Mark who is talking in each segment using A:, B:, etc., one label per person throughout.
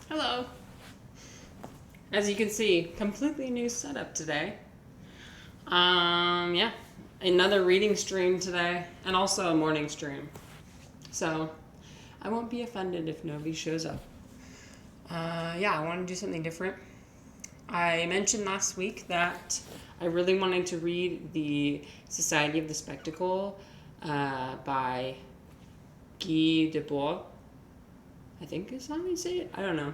A: Hello. As you can see, completely new setup today. Yeah, another reading stream today, and also a morning stream. So, I won't be offended if nobody shows up. Yeah, I want to do something different. I mentioned last week that I really wanted to read The Society of the Spectacle by Guy Debord. I think is how you say it. I don't know.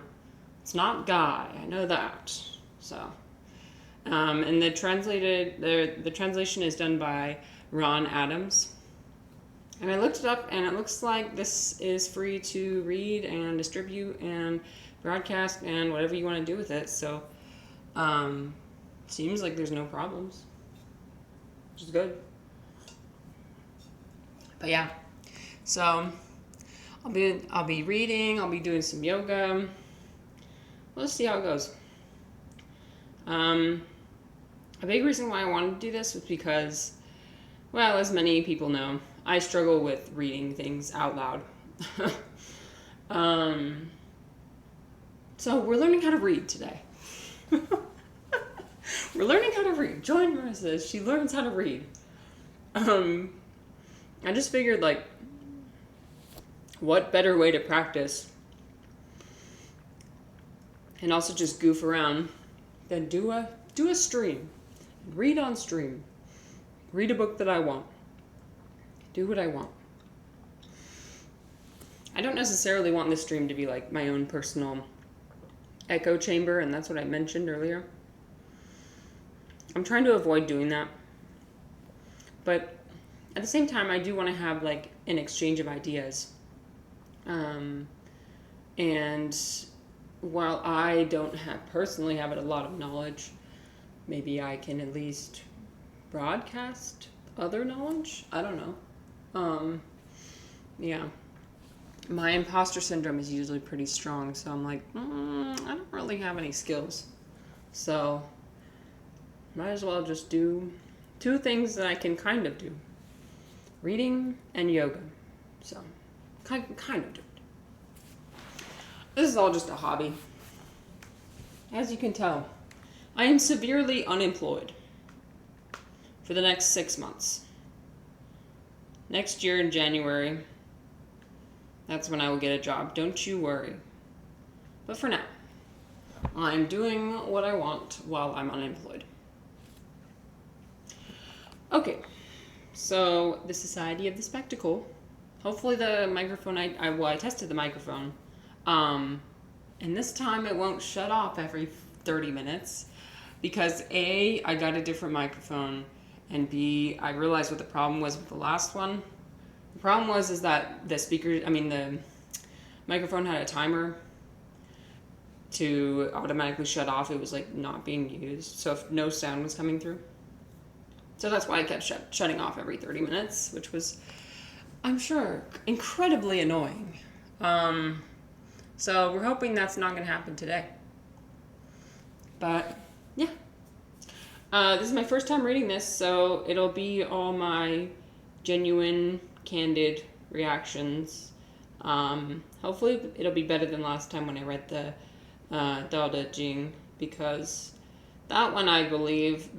A: It's not Guy. I know that. So, and the translation is done by Ron Adams. And I looked it up, and it looks like this is free to read and distribute and broadcast and whatever you want to do with it. So, seems like there's no problems, which is good. But yeah, so I'll be reading. I'll be doing some yoga. Let's see how it goes. A big reason why I wanted to do this was because, well, as many people know, I struggle with reading things out loud. So we're learning how to read today. We're learning how to read. Join Marissa as she learns how to read. I just figured, like, what better way to practice and also just goof around than do a stream. Read on stream. Read a book that I want. Do what I want. I don't necessarily want this stream to be like my own personal echo chamber, and that's what I mentioned earlier. I'm trying to avoid doing that. But at the same time, I do want to have like an exchange of ideas. And while I don't personally have a lot of knowledge, maybe I can at least broadcast other knowledge. I don't know. Yeah. My imposter syndrome is usually pretty strong, so I'm like, I don't really have any skills. So, might as well just do two things that I can kind of do. Reading and yoga. So, kind of do it. This is all just a hobby. As you can tell, I am severely unemployed for the next 6 months. Next year in January, that's when I will get a job. Don't you worry. But for now, I'm doing what I want while I'm unemployed. Okay, so the Society of the Spectacle. Hopefully the microphone, I tested the microphone. And this time it won't shut off every 30 minutes because A, I got a different microphone, and B, I realized what the problem was with the last one. The problem is that the microphone had a timer to automatically shut off. It was like not being used, so if no sound was coming through. So that's why I kept shutting off every 30 minutes, which was, I'm sure, incredibly annoying. So we're hoping that's not going to happen today. But, yeah. This is my first time reading this, so it'll be all my genuine, candid reactions. Hopefully it'll be better than last time when I read the Dao De Jing, because that one, I believe,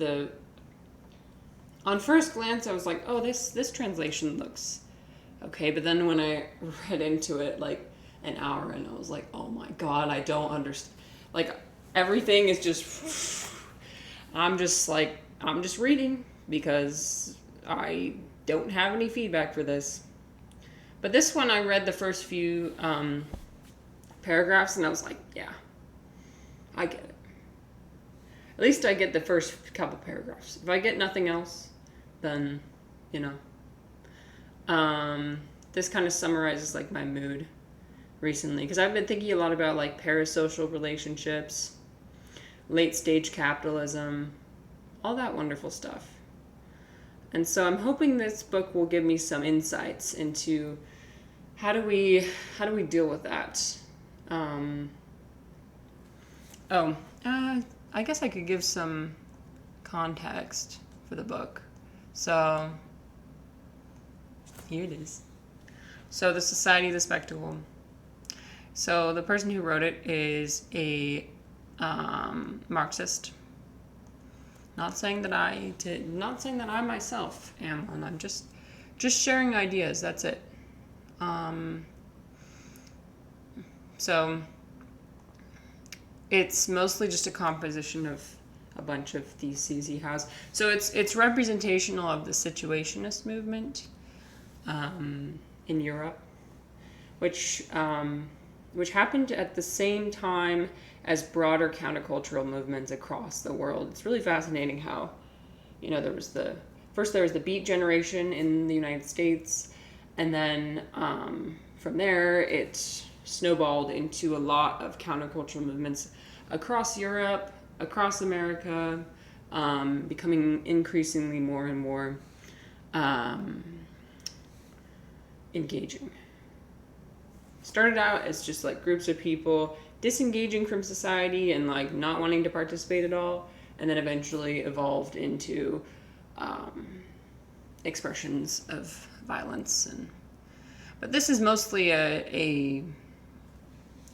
A: on first glance I was like, oh, this translation looks okay, but then when I read into it, like, an hour, and I was like, oh my god, I don't understand. Like, everything is just, I'm just reading because I don't have any feedback for this. But this one, I read the first few paragraphs, and I was like, yeah, I get it. At least I get the first couple paragraphs. If I get nothing else, then, this kind of summarizes, like, my mood recently, because I've been thinking a lot about, like, parasocial relationships, late stage capitalism, all that wonderful stuff. And so I'm hoping this book will give me some insights into how do we deal with that. I guess I could give some context for the book. So here it is. So the Society of the Spectacle. So the person who wrote it is a Marxist. Not saying that I myself am one. I'm just sharing ideas. That's it. So it's mostly just a composition of a bunch of theses he has. So it's representational of the situationist movement in Europe, which happened at the same time as broader countercultural movements across the world. It's really fascinating how, there was the Beat generation in the United States, and then from there it snowballed into a lot of countercultural movements across Europe, across America, becoming increasingly more and more engaging. Started out as just like groups of people disengaging from society and like not wanting to participate at all, and then eventually evolved into expressions of violence. But this is mostly a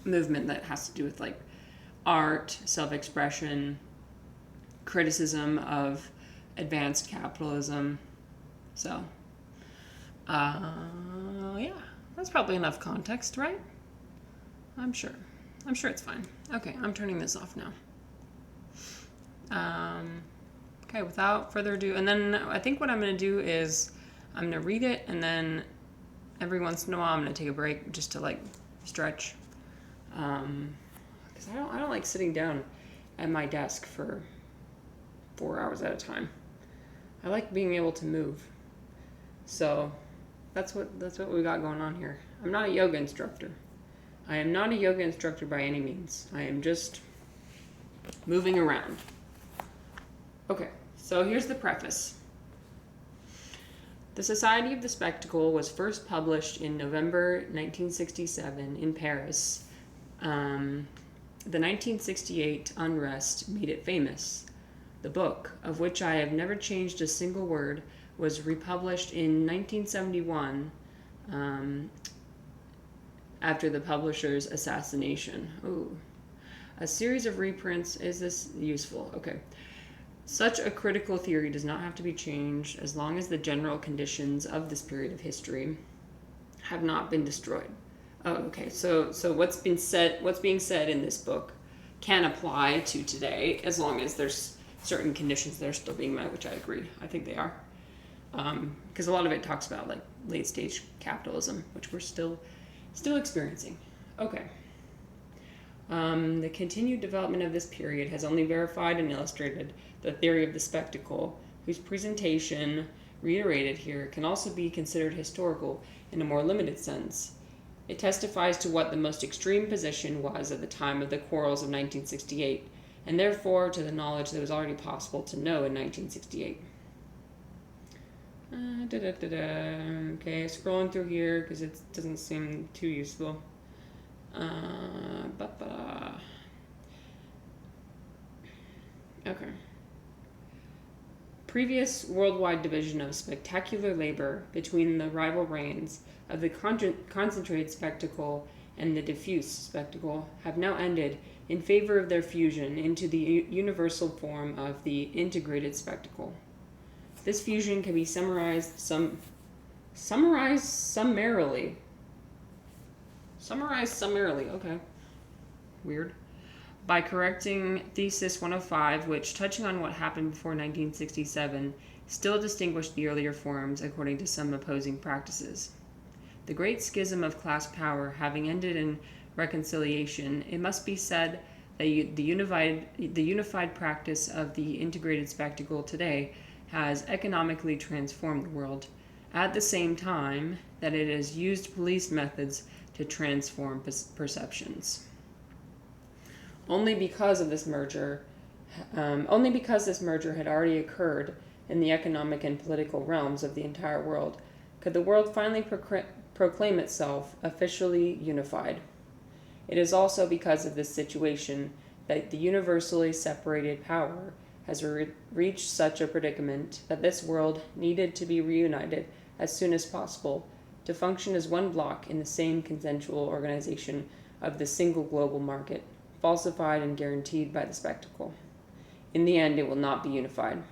A: movement that has to do with like art, self-expression, criticism of advanced capitalism. So yeah, that's probably enough context, right? I'm sure it's fine. Okay, I'm turning this off now. Okay, without further ado, and then I think what I'm going to do is I'm going to read it, and then every once in a while I'm going to take a break just to like stretch. Because I don't like sitting down at my desk for 4 hours at a time. I like being able to move. So that's what we got going on here. I'm not a yoga instructor. I am not a yoga instructor by any means. I am just moving around. Okay, so here's the preface. The Society of the Spectacle was first published in November 1967 in Paris. The 1968 unrest made it famous. The book, of which I have never changed a single word, was republished in 1971 after the publisher's assassination. Ooh. A series of reprints. Is this useful? Okay. Such a critical theory does not have to be changed as long as the general conditions of this period of history have not been destroyed. Oh, okay. So what's being said in this book can apply to today as long as there's certain conditions that are still being met, which I agree. I think they are. Because a lot of it talks about like late stage capitalism, which we're still experiencing. Okay. The continued development of this period has only verified and illustrated the theory of the spectacle, whose presentation, reiterated here, can also be considered historical in a more limited sense. It testifies to what the most extreme position was at the time of the quarrels of 1968, and therefore to the knowledge that was already possible to know in 1968. Okay, scrolling through here because it doesn't seem too useful. Okay. Previous worldwide division of spectacular labor between the rival reigns of the concentrated spectacle and the diffuse spectacle have now ended in favor of their fusion into the universal form of the integrated spectacle. This fusion can be summarized summarily. Summarized summarily, okay. Weird. By correcting Thesis 105, which, touching on what happened before 1967, still distinguished the earlier forms according to some opposing practices. The great schism of class power having ended in reconciliation, it must be said that the unified practice of the integrated spectacle today has economically transformed the world, at the same time that it has used police methods to transform perceptions. Only because this merger had already occurred in the economic and political realms of the entire world, could the world finally proclaim itself officially unified. It is also because of this situation that the universally separated power has reached such a predicament that this world needed to be reunited as soon as possible to function as one block in the same consensual organization of the single global market, falsified and guaranteed by the spectacle. In the end, it will not be unified.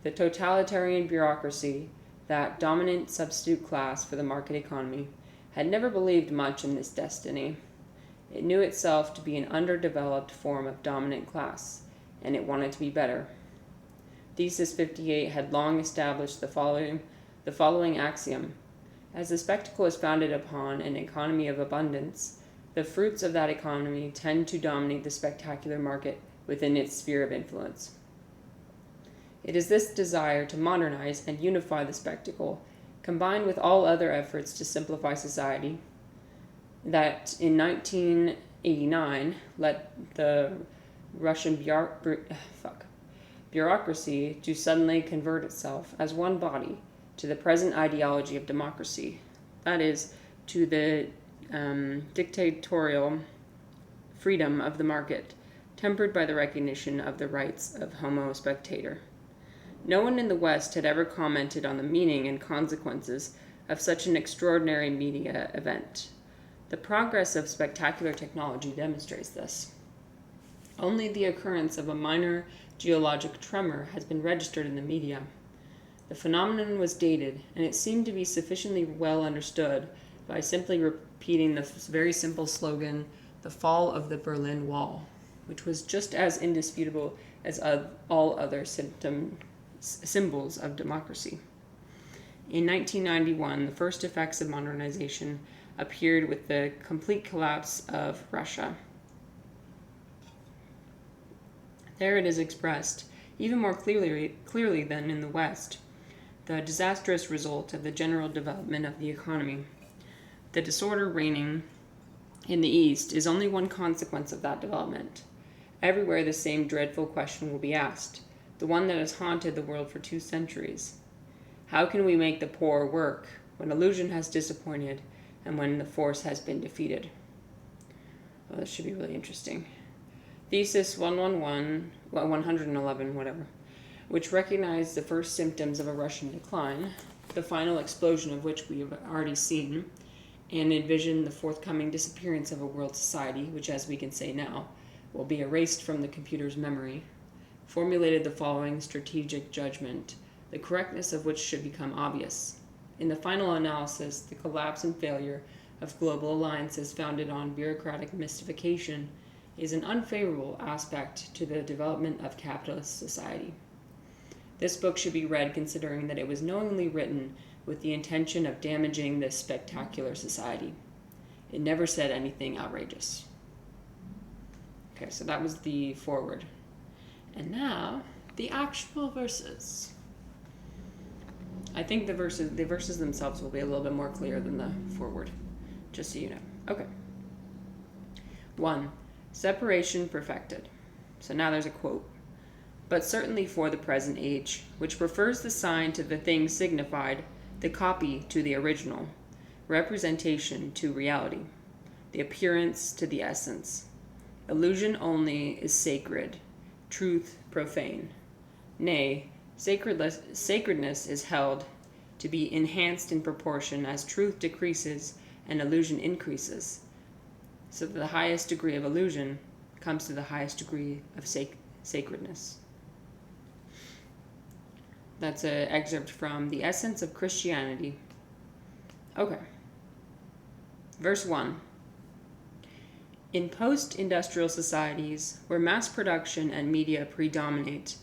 A: The totalitarian bureaucracy, that dominant substitute class for the market economy, had never believed much in this destiny. It knew itself to be an underdeveloped form of dominant class, and it wanted to be better. Thesis 58 had long established the following axiom. As the spectacle is founded upon an economy of abundance, the fruits of that economy tend to dominate the spectacular market within its sphere of influence. It is this desire to modernize and unify the spectacle, combined with all other efforts to simplify society, that in 1989 led the Russian bureaucracy to suddenly convert itself as one body to the present ideology of democracy, that is, to the dictatorial freedom of the market, tempered by the recognition of the rights of homo spectator. No one in the West had ever commented on the meaning and consequences of such an extraordinary media event. The progress of spectacular technology demonstrates this. Only the occurrence of a minor geologic tremor has been registered in the media. The phenomenon was dated, and it seemed to be sufficiently well understood by simply repeating the very simple slogan, "The fall of the Berlin Wall," which was just as indisputable as all other symbols of democracy. In 1991, the first effects of modernization appeared with the complete collapse of Russia. There it is expressed, even more clearly than in the West, the disastrous result of the general development of the economy. The disorder reigning in the East is only one consequence of that development. Everywhere the same dreadful question will be asked, the one that has haunted the world for 2 centuries. How can we make the poor work when illusion has disappointed and when the force has been defeated? Well, this should be really interesting. Thesis 111, which recognized the first symptoms of a Russian decline, the final explosion of which we have already seen, and envisioned the forthcoming disappearance of a world society, which, as we can say now, will be erased from the computer's memory, formulated the following strategic judgment, the correctness of which should become obvious. In the final analysis, the collapse and failure of global alliances founded on bureaucratic mystification is an unfavorable aspect to the development of capitalist society. This book should be read considering that it was knowingly written with the intention of damaging this spectacular society. It never said anything outrageous. Okay, so that was the foreword. And now, the actual verses. I think the verses themselves will be a little bit more clear than the foreword, just so you know. Okay. 1. Separation perfected. So now there's a quote. But certainly for the present age, which prefers the sign to the thing signified, the copy to the original, representation to reality, the appearance to the essence. Illusion only is sacred, truth profane. Nay, sacredness is held to be enhanced in proportion as truth decreases and illusion increases, so that the highest degree of illusion comes to the highest degree of sacredness. That's an excerpt from The Essence of Christianity. Okay. Verse 1. In post-industrial societies, where mass production and media predominate,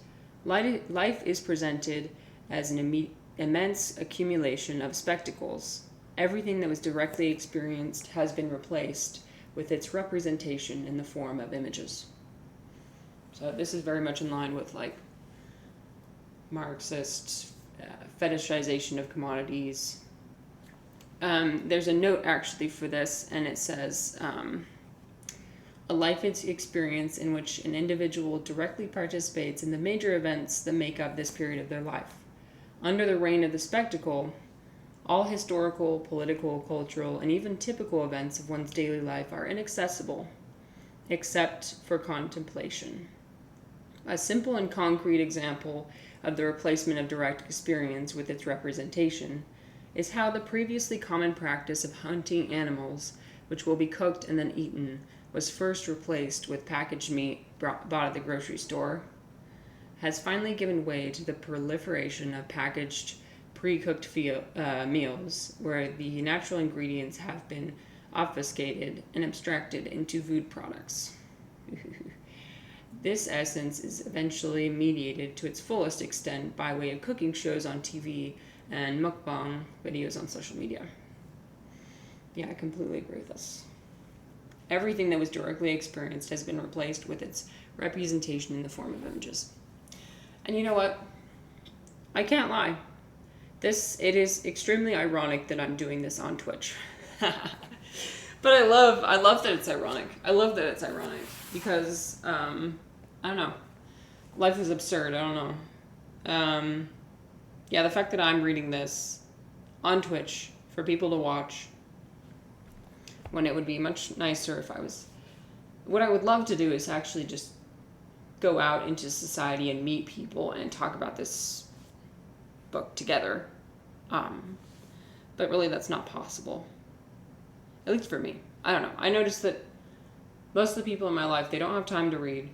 A: life is presented as an immense accumulation of spectacles. Everything that was directly experienced has been replaced with its representation in the form of images. So this is very much in line with like Marxist fetishization of commodities. There's a note actually for this, and it says, a life experience in which an individual directly participates in the major events that make up this period of their life. Under the reign of the spectacle, all historical, political, cultural, and even typical events of one's daily life are inaccessible, except for contemplation. A simple and concrete example of the replacement of direct experience with its representation is how the previously common practice of hunting animals which will be cooked and then eaten, was first replaced with packaged meat bought at the grocery store, has finally given way to the proliferation of packaged, pre-cooked meals where the natural ingredients have been obfuscated and abstracted into food products. This essence is eventually mediated to its fullest extent by way of cooking shows on TV and mukbang videos on social media. Yeah, I completely agree with this. Everything that was directly experienced has been replaced with its representation in the form of images. And you know what? I can't lie. It is extremely ironic that I'm doing this on Twitch. But I love that it's ironic. I love that it's ironic because, I don't know. Life is absurd. I don't know. Yeah, the fact that I'm reading this on Twitch for people to watch when it would be much nicer if I was... What I would love to do is actually just go out into society and meet people and talk about this book together. But really that's not possible. At least for me. I don't know. I noticed that most of the people in my life, they don't have time to read.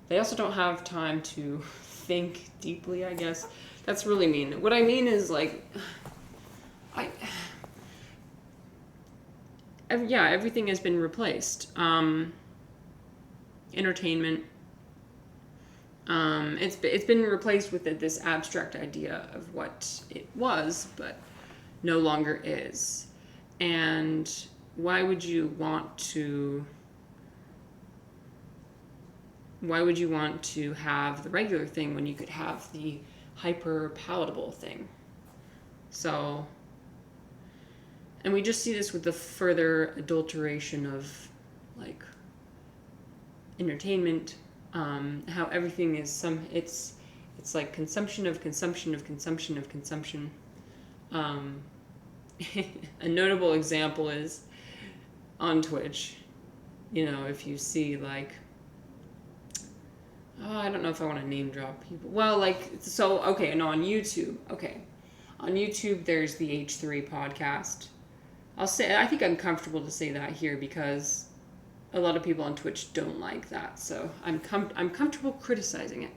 A: They also don't have time to think deeply, I guess. That's really mean. What I mean is, like, everything has been replaced. Entertainment. It's been replaced with this abstract idea of what it was, but no longer is. And why would you want to have the regular thing when you could have the hyper palatable thing? So, and we just see this with the further adulteration of, like, entertainment, how everything is it's like consumption of consumption of consumption of consumption. A notable example is on Twitch, if you see, like, I don't know if I want to name drop people. Well, like, so, okay, no, on YouTube, on YouTube, there's the H3 podcast. I think I'm comfortable to say that here because a lot of people on Twitch don't like that, so I'm comfortable criticizing it.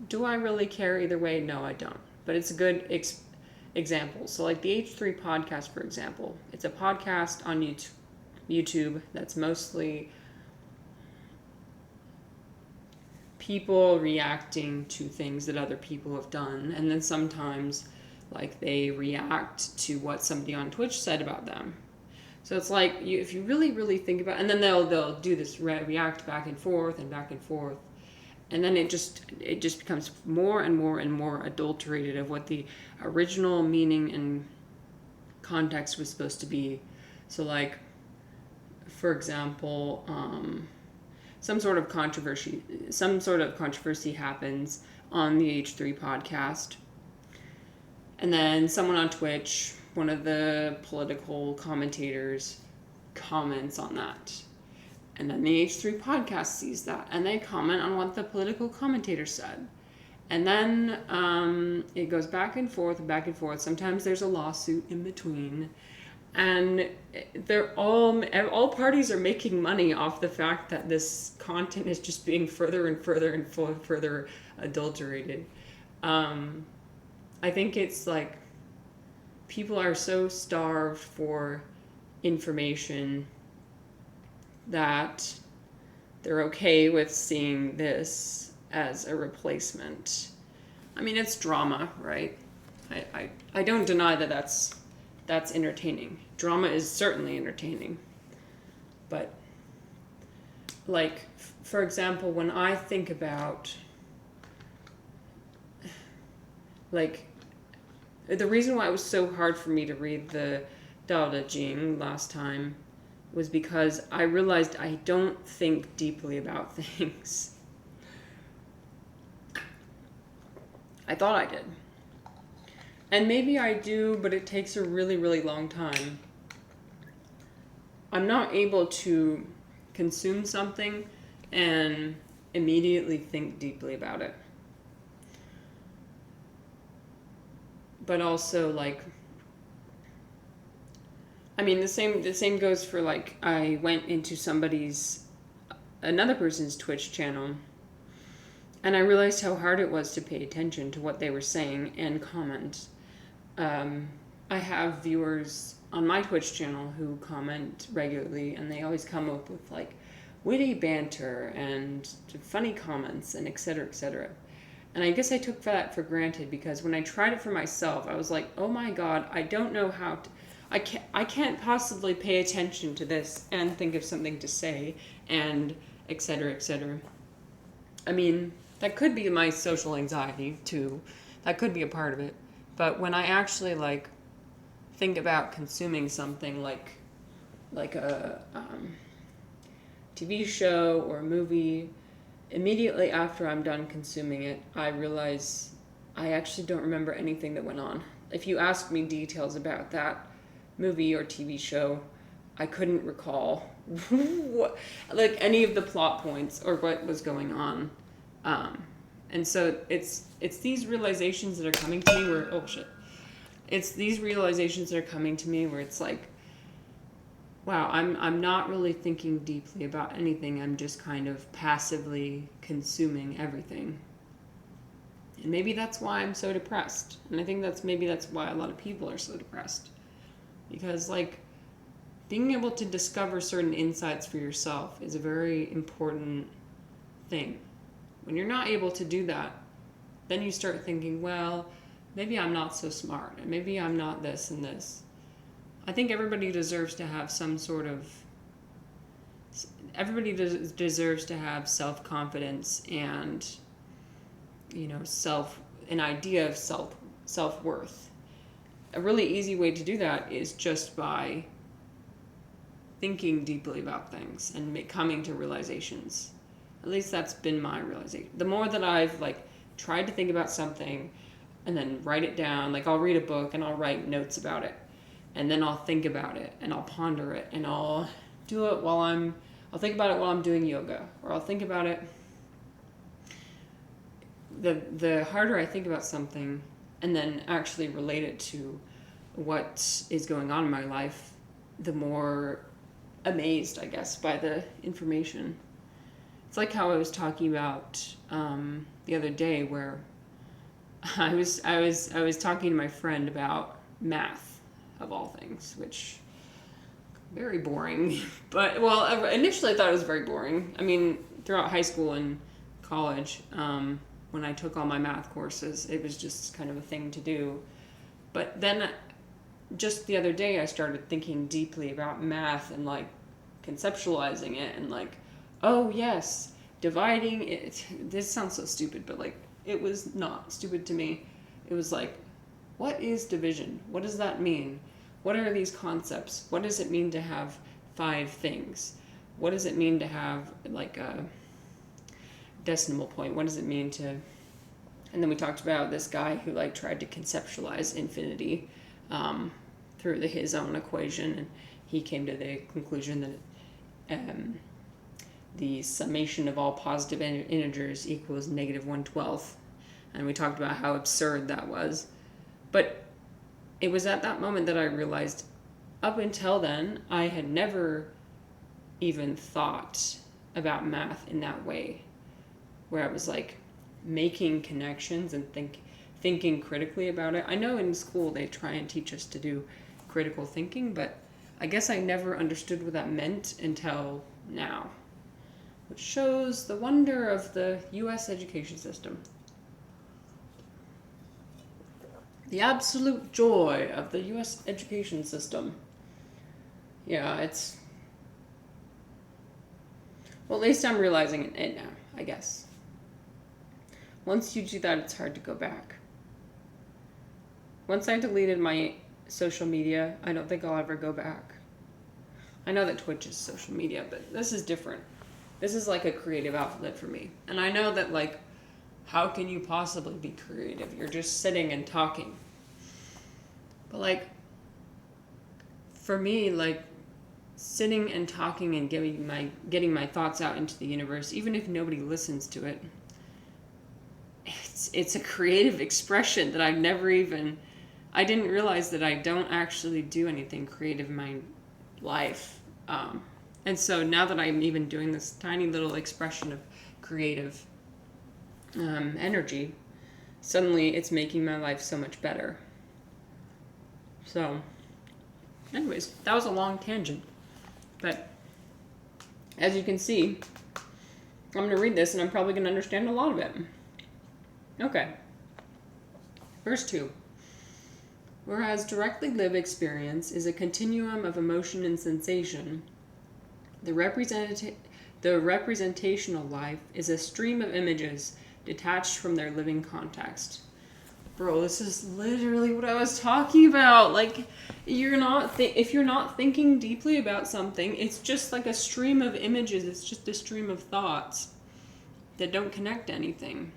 A: Do I really care either way? No, I don't. But it's a good example. So, like, the H3 podcast, for example, it's a podcast on YouTube that's mostly people reacting to things that other people have done, and then sometimes, like, they react to what somebody on Twitch said about them. So it's like, if you really, really think about it, and then they'll do this react back and forth, and then it just becomes more and more and more adulterated of what the original meaning and context was supposed to be. So, like, for example, some sort of controversy happens on the H3 podcast, and then someone on Twitch, one of the political commentators, comments on that. And then the H3 podcast sees that, and they comment on what the political commentator said. And then it goes back and forth and back and forth. Sometimes there's a lawsuit in between. And they're all parties are making money off the fact that this content is just being further and further and further adulterated. I think it's like people are so starved for information that they're okay with seeing this as a replacement. I mean, it's drama, right? I don't deny that that's entertaining. Drama is certainly entertaining. But, like, for example, when I think about, like, the reason why it was so hard for me to read the Dao De Jing last time was because I realized I don't think deeply about things. I thought I did. And maybe I do, but it takes a really, really long time. I'm not able to consume something and immediately think deeply about it. But also, like, I mean, the same goes for like I went into another person's Twitch channel, and I realized how hard it was to pay attention to what they were saying and comment. I have viewers on my Twitch channel who comment regularly, and they always come up with like witty banter and funny comments and etc. etc. And I guess I took that for granted because when I tried it for myself, I was like, oh my god, I don't know how to. I can't possibly pay attention to this and think of something to say and etc. etc. I mean, that could be my social anxiety too. That could be a part of it. But when I actually like think about consuming something like a TV show or a movie, immediately after I'm done consuming it, I realize I actually don't remember anything that went on. If you ask me details about that movie or TV show, I couldn't recall what, like any of the plot points or what was going on. And so it's these realizations that are coming to me where, oh shit. It's these realizations that are coming to me where it's like, wow, I'm not really thinking deeply about anything. I'm just kind of passively consuming everything. And maybe that's why I'm so depressed. And I think maybe that's why a lot of people are so depressed. Because like being able to discover certain insights for yourself is a very important thing. When you're not able to do that, then you start thinking, well, maybe I'm not so smart, and maybe I'm not this and this. I think everybody deserves to have deserves to have self-confidence and, an idea of self-worth. A really easy way to do that is just by thinking deeply about things and coming to realizations. At least that's been my realization. The more that I've tried to think about something and then write it down, I'll read a book and I'll write notes about it, and then I'll think about it and I'll ponder it and I'll do it I'll think about it while I'm doing yoga, or I'll think about it. The harder I think about something and then actually relate it to what is going on in my life, the more amazed, I guess, by the information. It's like how I was talking about the other day, where I was talking to my friend about math, of all things, which very boring. But initially I thought it was very boring. I mean, throughout high school and college, when I took all my math courses, it was just kind of a thing to do. But then just the other day, I started thinking deeply about math and conceptualizing it and oh yes, dividing it. This sounds so stupid, but it was not stupid to me. It was what is division? What does that mean? What are these concepts? What does it mean to have 5 things? What does it mean to have a decimal point? What does it mean to... And then we talked about this guy who tried to conceptualize infinity through his own equation, and he came to the conclusion that the summation of all positive integers equals -1/12. And we talked about how absurd that was. But it was at that moment that I realized, up until then, I had never even thought about math in that way, where I was making connections and thinking critically about it. I know in school they try and teach us to do critical thinking, but I guess I never understood what that meant until now, which shows the wonder of the U.S. education system. The absolute joy of the U.S. education system. Yeah, it's... Well, at least I'm realizing it now, I guess. Once you do that, it's hard to go back. Once I deleted my social media, I don't think I'll ever go back. I know that Twitch is social media, but this is different. This is a creative outlet for me. And I know that how can you possibly be creative? You're just sitting and talking. But for me, sitting and talking and getting my thoughts out into the universe, even if nobody listens to it, it's a creative expression that I didn't realize that I don't actually do anything creative in my life. And so now that I'm even doing this tiny little expression of creative energy, suddenly it's making my life so much better. So, anyways, that was a long tangent. But as you can see, I'm going to read this and I'm probably going to understand a lot of it. Okay. Verse 2. Whereas directly lived experience is a continuum of emotion and sensation, the representational life is a stream of images detached from their living context. Bro, this is literally what I was talking about. Like, if you're not thinking deeply about something, it's just like a stream of images. It's just a stream of thoughts that don't connect to anything.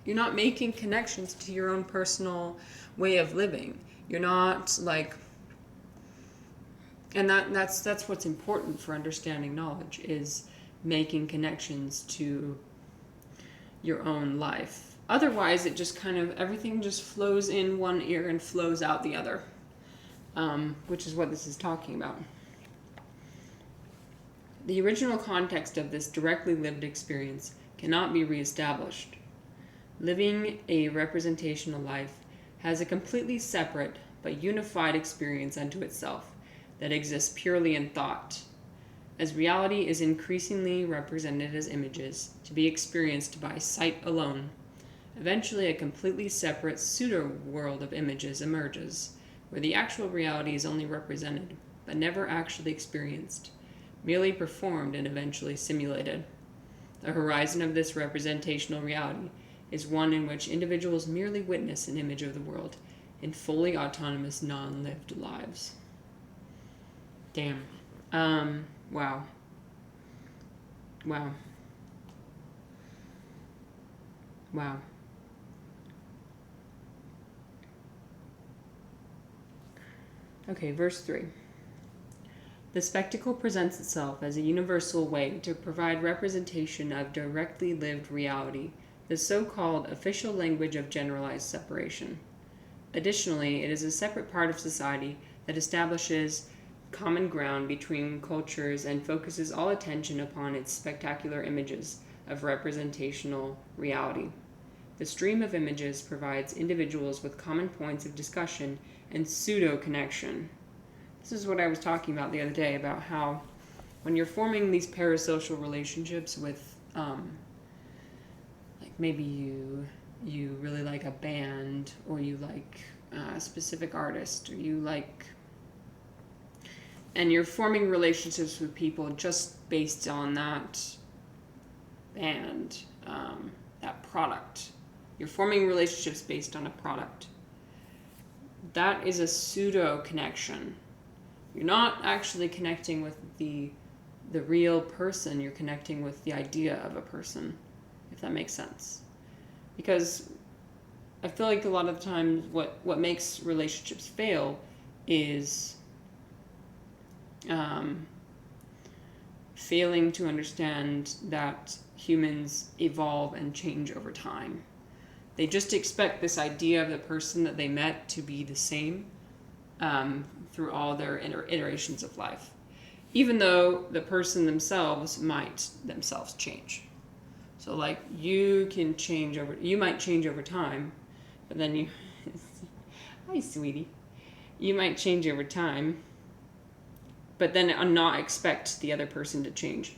A: You're not making connections to your own personal way of living. You're not like, and that's what's important for understanding knowledge, is making connections to your own life. Otherwise, it just kind of, everything just flows in one ear and flows out the other, which is what this is talking about. The original context of this directly lived experience cannot be reestablished. Living a representational life has a completely separate but unified experience unto itself that exists purely in thought. As reality is increasingly represented as images to be experienced by sight alone, eventually a completely separate pseudo-world of images emerges, where the actual reality is only represented, but never actually experienced, merely performed and eventually simulated. The horizon of this representational reality is one in which individuals merely witness an image of the world in fully autonomous, non-lived lives. Damn. Wow. Okay, verse 3. The spectacle presents itself as a universal way to provide representation of directly lived reality, the so-called official language of generalized separation. Additionally, it is a separate part of society that establishes common ground between cultures and focuses all attention upon its spectacular images of representational reality. The stream of images provides individuals with common points of discussion and pseudo-connection. This is what I was talking about the other day, about how when you're forming these parasocial relationships with, like maybe you really like a band, or you like a specific artist, or you like, and you're forming relationships with people just based on that band, that product. You're forming relationships based on a product. That is a pseudo connection. You're not actually connecting with the real person. You're connecting with the idea of a person, if that makes sense. Because I feel like a lot of the times what makes relationships fail is failing to understand that humans evolve and change over time. They just expect this idea of the person that they met to be the same through all their iterations of life, even though the person themselves might themselves change. So like you might change over time, but then you, hi sweetie, you might change over time, but then not expect the other person to change.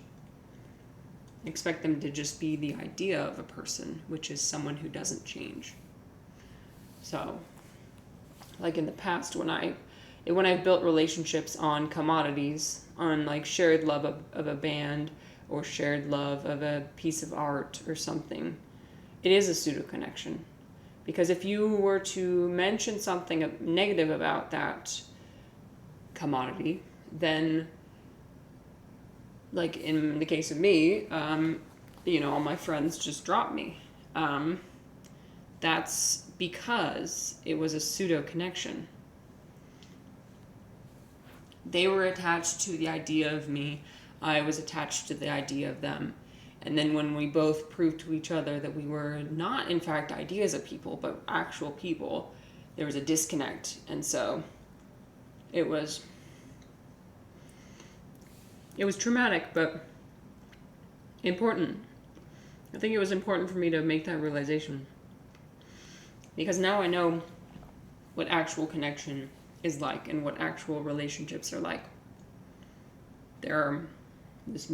A: Expect them to just be the idea of a person, which is someone who doesn't change. So, like in the past, when I've built relationships on commodities, on like shared love of a band, or shared love of a piece of art or something, it is a pseudo connection. Because if you were to mention something negative about that commodity, then, like in the case of me, all my friends just dropped me. That's because it was a pseudo connection. They were attached to the idea of me. I was attached to the idea of them. And then when we both proved to each other that we were not, in fact, ideas of people, but actual people, there was a disconnect. And so it was traumatic, but important. I think it was important for me to make that realization, because now I know what actual connection is like and what actual relationships are like. There's this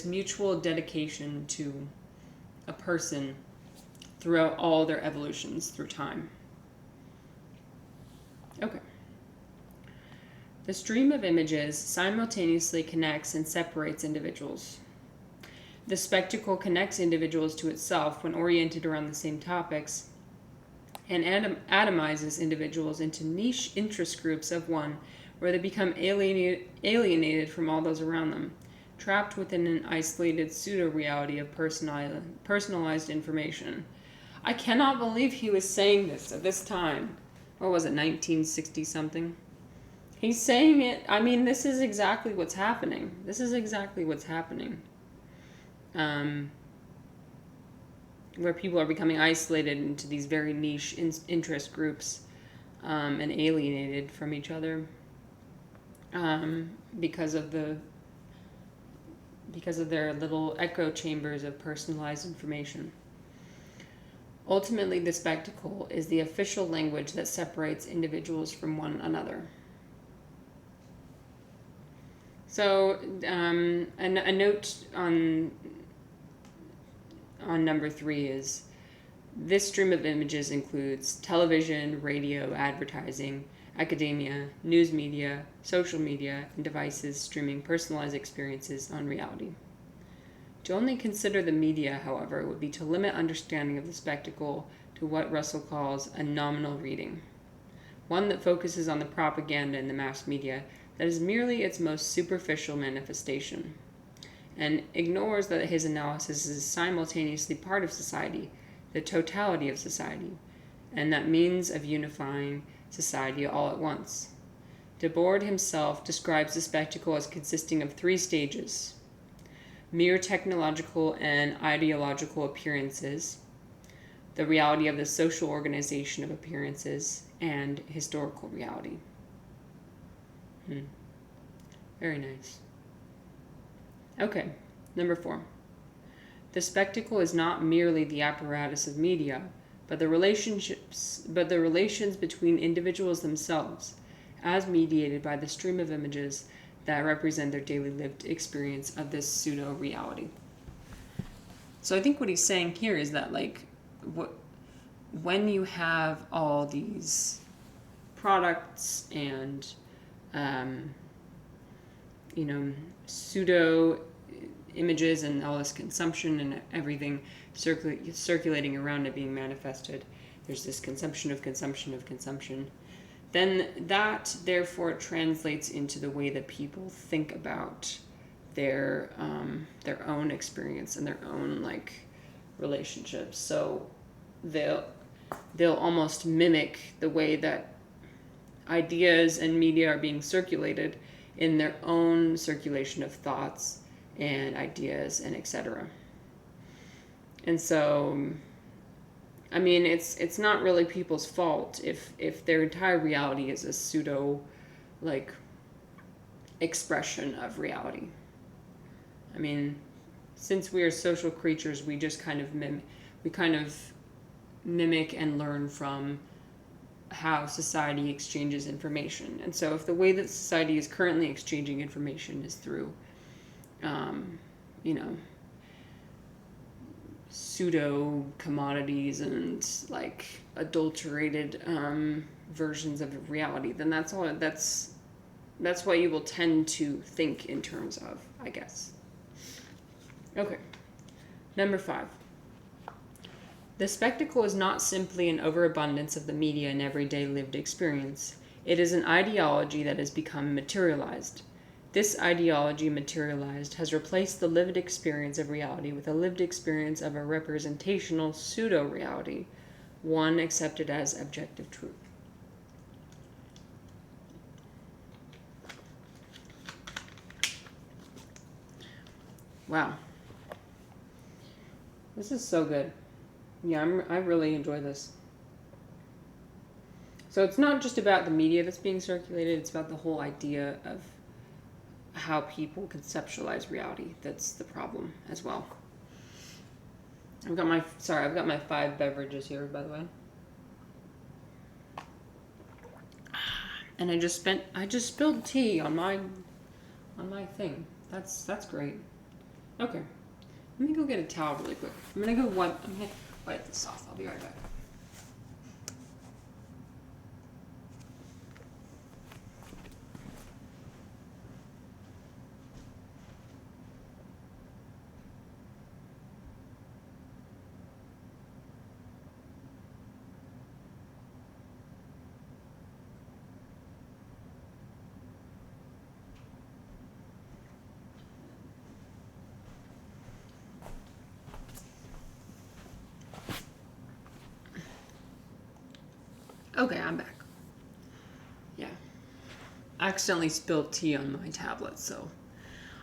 A: mutual dedication to a person throughout all their evolutions through time. Okay. The stream of images simultaneously connects and separates individuals. The spectacle connects individuals to itself when oriented around the same topics, and atomizes individuals into niche interest groups of one, where they become alienated from all those around them, trapped within an isolated pseudo-reality of personalized information. I cannot believe he was saying this at this time. What was it, 1960-something? He's saying it, I mean, this is exactly what's happening. Where people are becoming isolated into these very niche interest groups, and alienated from each other, because of their little echo chambers of personalized information. Ultimately, the spectacle is the official language that separates individuals from one another. So, a note on number 3 is, this stream of images includes television, radio, advertising, academia, news media, social media, and devices streaming personalized experiences on reality. To only consider the media, however, would be to limit understanding of the spectacle to what Russell calls a nominal reading, one that focuses on the propaganda in the mass media that is merely its most superficial manifestation, and ignores that his analysis is simultaneously part of society, the totality of society, and that means of unifying society all at once. Debord himself describes the spectacle as consisting of 3 stages: mere technological and ideological appearances, the reality of the social organization of appearances, and historical reality. Very nice. Okay, number 4. The spectacle is not merely the apparatus of media, but the relations between individuals themselves, as mediated by the stream of images that represent their daily lived experience of this pseudo-reality. So I think what he's saying here is that, like, when you have all these products and pseudo images and all this consumption and everything circulating around it being manifested, there's this consumption, then that therefore translates into the way that people think about their own experience and their own relationships. So they'll almost mimic the way that ideas and media are being circulated in their own circulation of thoughts and ideas and etc. And so, I mean, it's not really people's fault if their entire reality is a pseudo expression of reality. I mean, since we are social creatures, we just kind of mimic and learn from how society exchanges information. And so if the way that society is currently exchanging information is through pseudo commodities and adulterated versions of reality, then that's what you will tend to think in terms of, I guess. Okay. Number 5. The spectacle is not simply an overabundance of the media in everyday lived experience. It is an ideology that has become materialized. This ideology, materialized, has replaced the lived experience of reality with a lived experience of a representational pseudo-reality, one accepted as objective truth. Wow. This is so good. Yeah, I really enjoy this. So it's not just about the media that's being circulated, it's about the whole idea of how people conceptualize reality. That's the problem as well. I've got my 5 beverages here, by the way. And I just spilled tea on my thing. That's great. Okay. Let me go get a towel really quick. I'm gonna wipe this off. I'll be right back. Okay, I'm back. Yeah. I accidentally spilled tea on my tablet, so.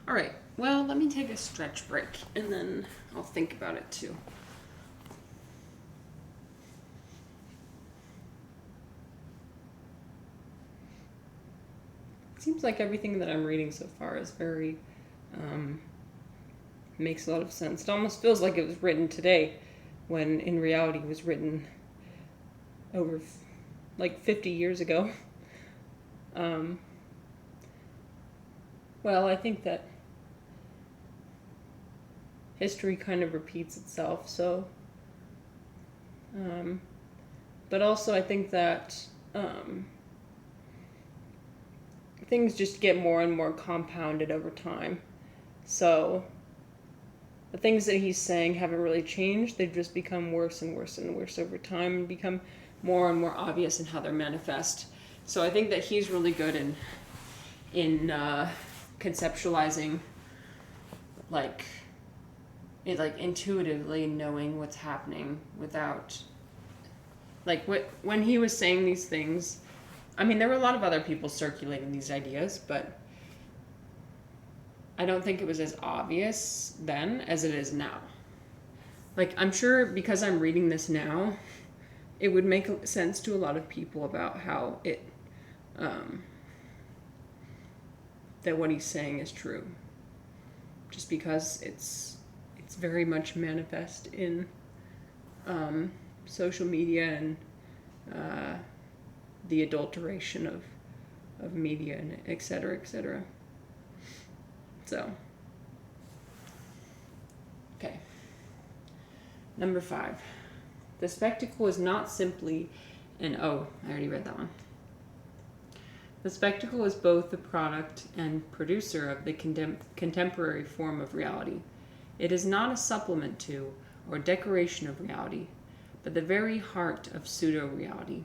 A: Alright, well, let me take a stretch break, and then I'll think about it too. It seems like everything that I'm reading so far is very, makes a lot of sense. It almost feels like it was written today, when in reality it was written over 50 years ago. Well, I think that history kind of repeats itself, so but also I think that things just get more and more compounded over time. So the things that he's saying haven't really changed. They've just become worse and worse and worse over time and become more and more obvious in how they're manifest. So I think that he's really good in conceptualizing, intuitively knowing what's happening without, when he was saying these things. I mean, there were a lot of other people circulating these ideas, but I don't think it was as obvious then as it is now. I'm sure because I'm reading this now, it would make sense to a lot of people about how it, that what he's saying is true. Just because it's very much manifest in social media and the adulteration of media and et cetera, et cetera. So, okay. Number 5. The spectacle is not simply I already read that one. The spectacle is both the product and producer of the contemporary form of reality. It is not a supplement to or decoration of reality, but the very heart of pseudo-reality.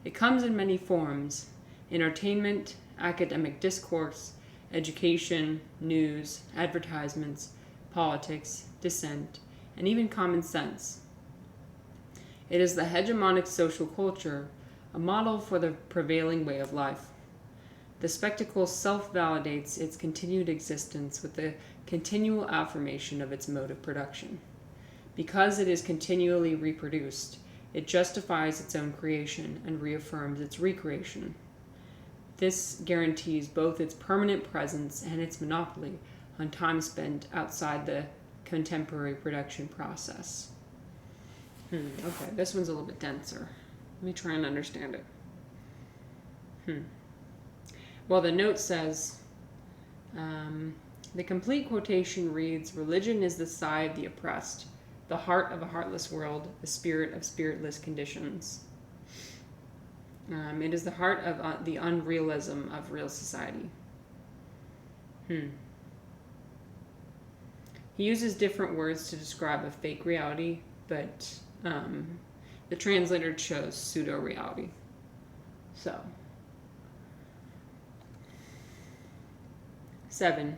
A: It comes in many forms: entertainment, academic discourse, education, news, advertisements, politics, dissent, and even common sense. It is the hegemonic social culture, a model for the prevailing way of life. The spectacle self-validates its continued existence with the continual affirmation of its mode of production. Because it is continually reproduced, it justifies its own creation and reaffirms its recreation. This guarantees both its permanent presence and its monopoly on time spent outside the contemporary production process. Okay, this one's a little bit denser. Let me try and understand it. Well, the note says, the complete quotation reads, "Religion is the sigh of the oppressed, the heart of a heartless world, the spirit of spiritless conditions. It is the heart of the unrealism of real society." He uses different words to describe a fake reality, but the translator chose pseudo-reality. So, 7.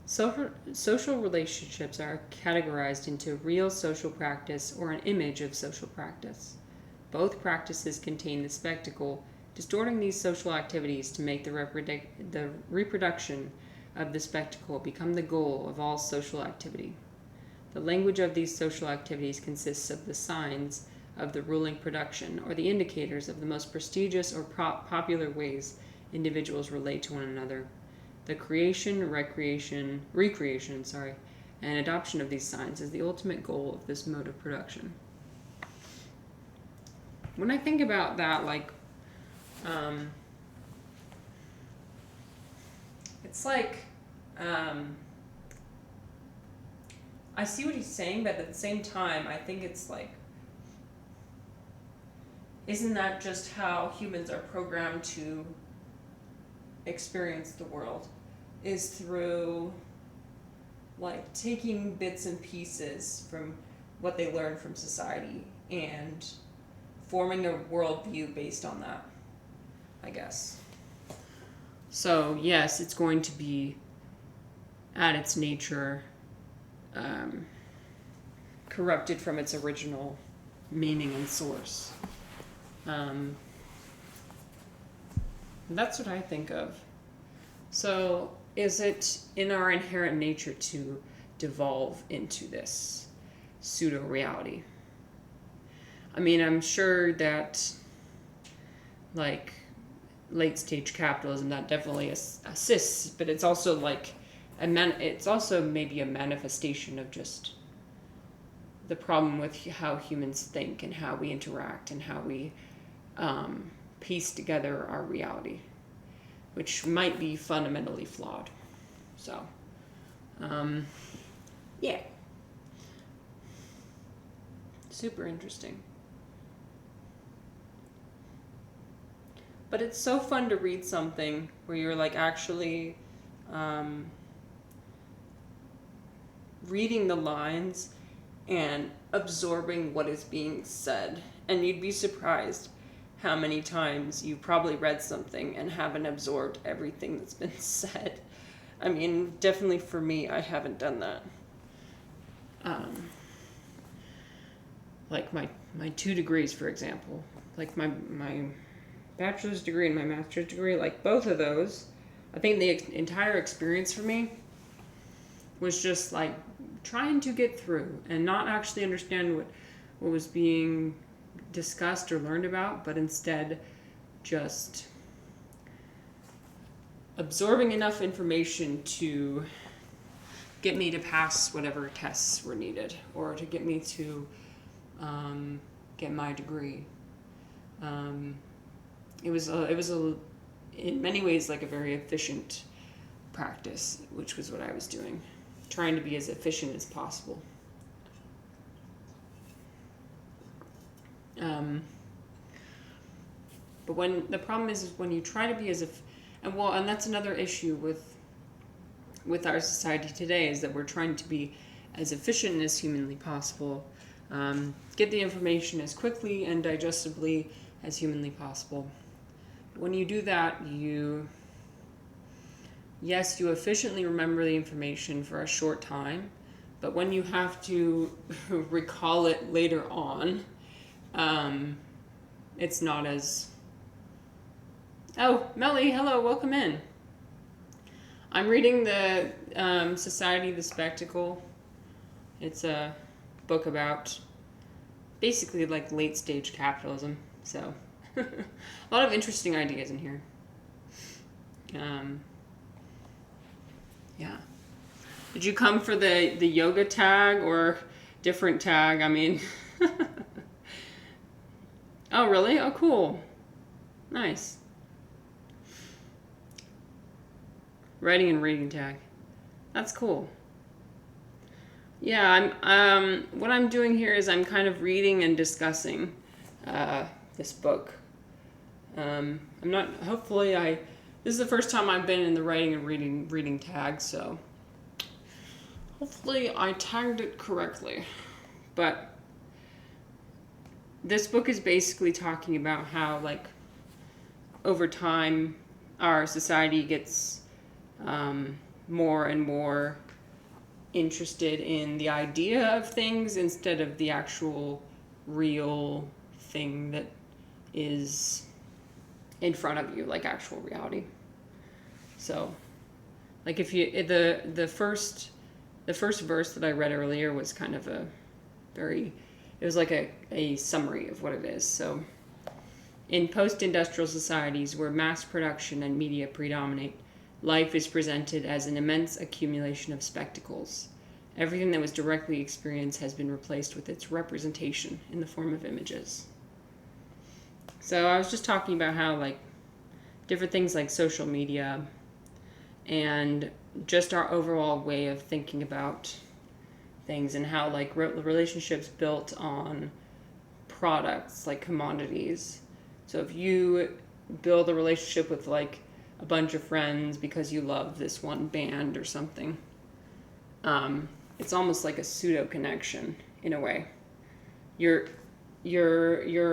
A: Social relationships are categorized into real social practice or an image of social practice. Both practices contain the spectacle, distorting these social activities to make the reproduction of the spectacle become the goal of all social activity. The language of these social activities consists of the signs of the ruling production, or the indicators of the most prestigious or popular ways individuals relate to one another. The creation, recreation, and adoption of these signs is the ultimate goal of this mode of production. When I think about that, like, it's like, I see what he's saying, but at the same time, I think it's like, isn't that just how humans are programmed to experience the world? Is through, like, taking bits and pieces from what they learn from society and forming a worldview based on that, I guess. So, yes, it's going to be, at its nature, corrupted from its original meaning and source. That's what I think of. So, is it in our inherent nature to devolve into this pseudo-reality? I mean, I'm sure that, like, late-stage capitalism, that definitely assists, but it's also like, it's also maybe a manifestation of just the problem with how humans think and how we interact and how we piece together our reality, which might be fundamentally flawed. So, yeah. Super interesting. But it's so fun to read something where you're like actually reading the lines and absorbing what is being said. And you'd be surprised how many times you've probably read something and haven't absorbed everything that's been said. I mean, definitely for me, I haven't done that. Like my 2 degrees, for example. Like my bachelor's degree and my master's degree, like both of those, I think the entire experience for me was just like trying to get through and not actually understand what was being discussed or learned about, but instead just absorbing enough information to get me to pass whatever tests were needed or to get me to get my degree. It was in many ways like a very efficient practice, which was what I was doing, trying to be as efficient as possible. But when the problem is when you try to be and that's another issue with our society today, is that we're trying to be as efficient as humanly possible, get the information as quickly and digestibly as humanly possible. When you do that, you efficiently remember the information for a short time, but when you have to recall it later on, it's not as... Oh, Melly, hello, welcome in. I'm reading the Society of the Spectacle. It's a book about basically like late stage capitalism, so a lot of interesting ideas in here. Yeah. Did you come for the yoga tag or different tag? I mean, oh really? Oh cool. Nice. Writing and reading tag. That's cool. Yeah, what I'm doing here is I'm kind of reading and discussing this book. This is the first time I've been in the writing and reading tag, so hopefully I tagged it correctly. But this book is basically talking about how, like, over time our society gets more and more interested in the idea of things instead of the actual real thing that is in front of you, like actual reality. So, like, if you the first verse that I read earlier was kind of a very it was like a summary of what it is. So, in post-industrial societies where mass production and media predominate, life is presented as an immense accumulation of spectacles. Everything that was directly experienced has been replaced with its representation in the form of images. So I was just talking about how, like, different things like social media and just our overall way of thinking about things, and how, like, relationships built on products, like commodities. So if you build a relationship with, like, a bunch of friends because you love this one band or something, it's almost like a pseudo connection in a way. You're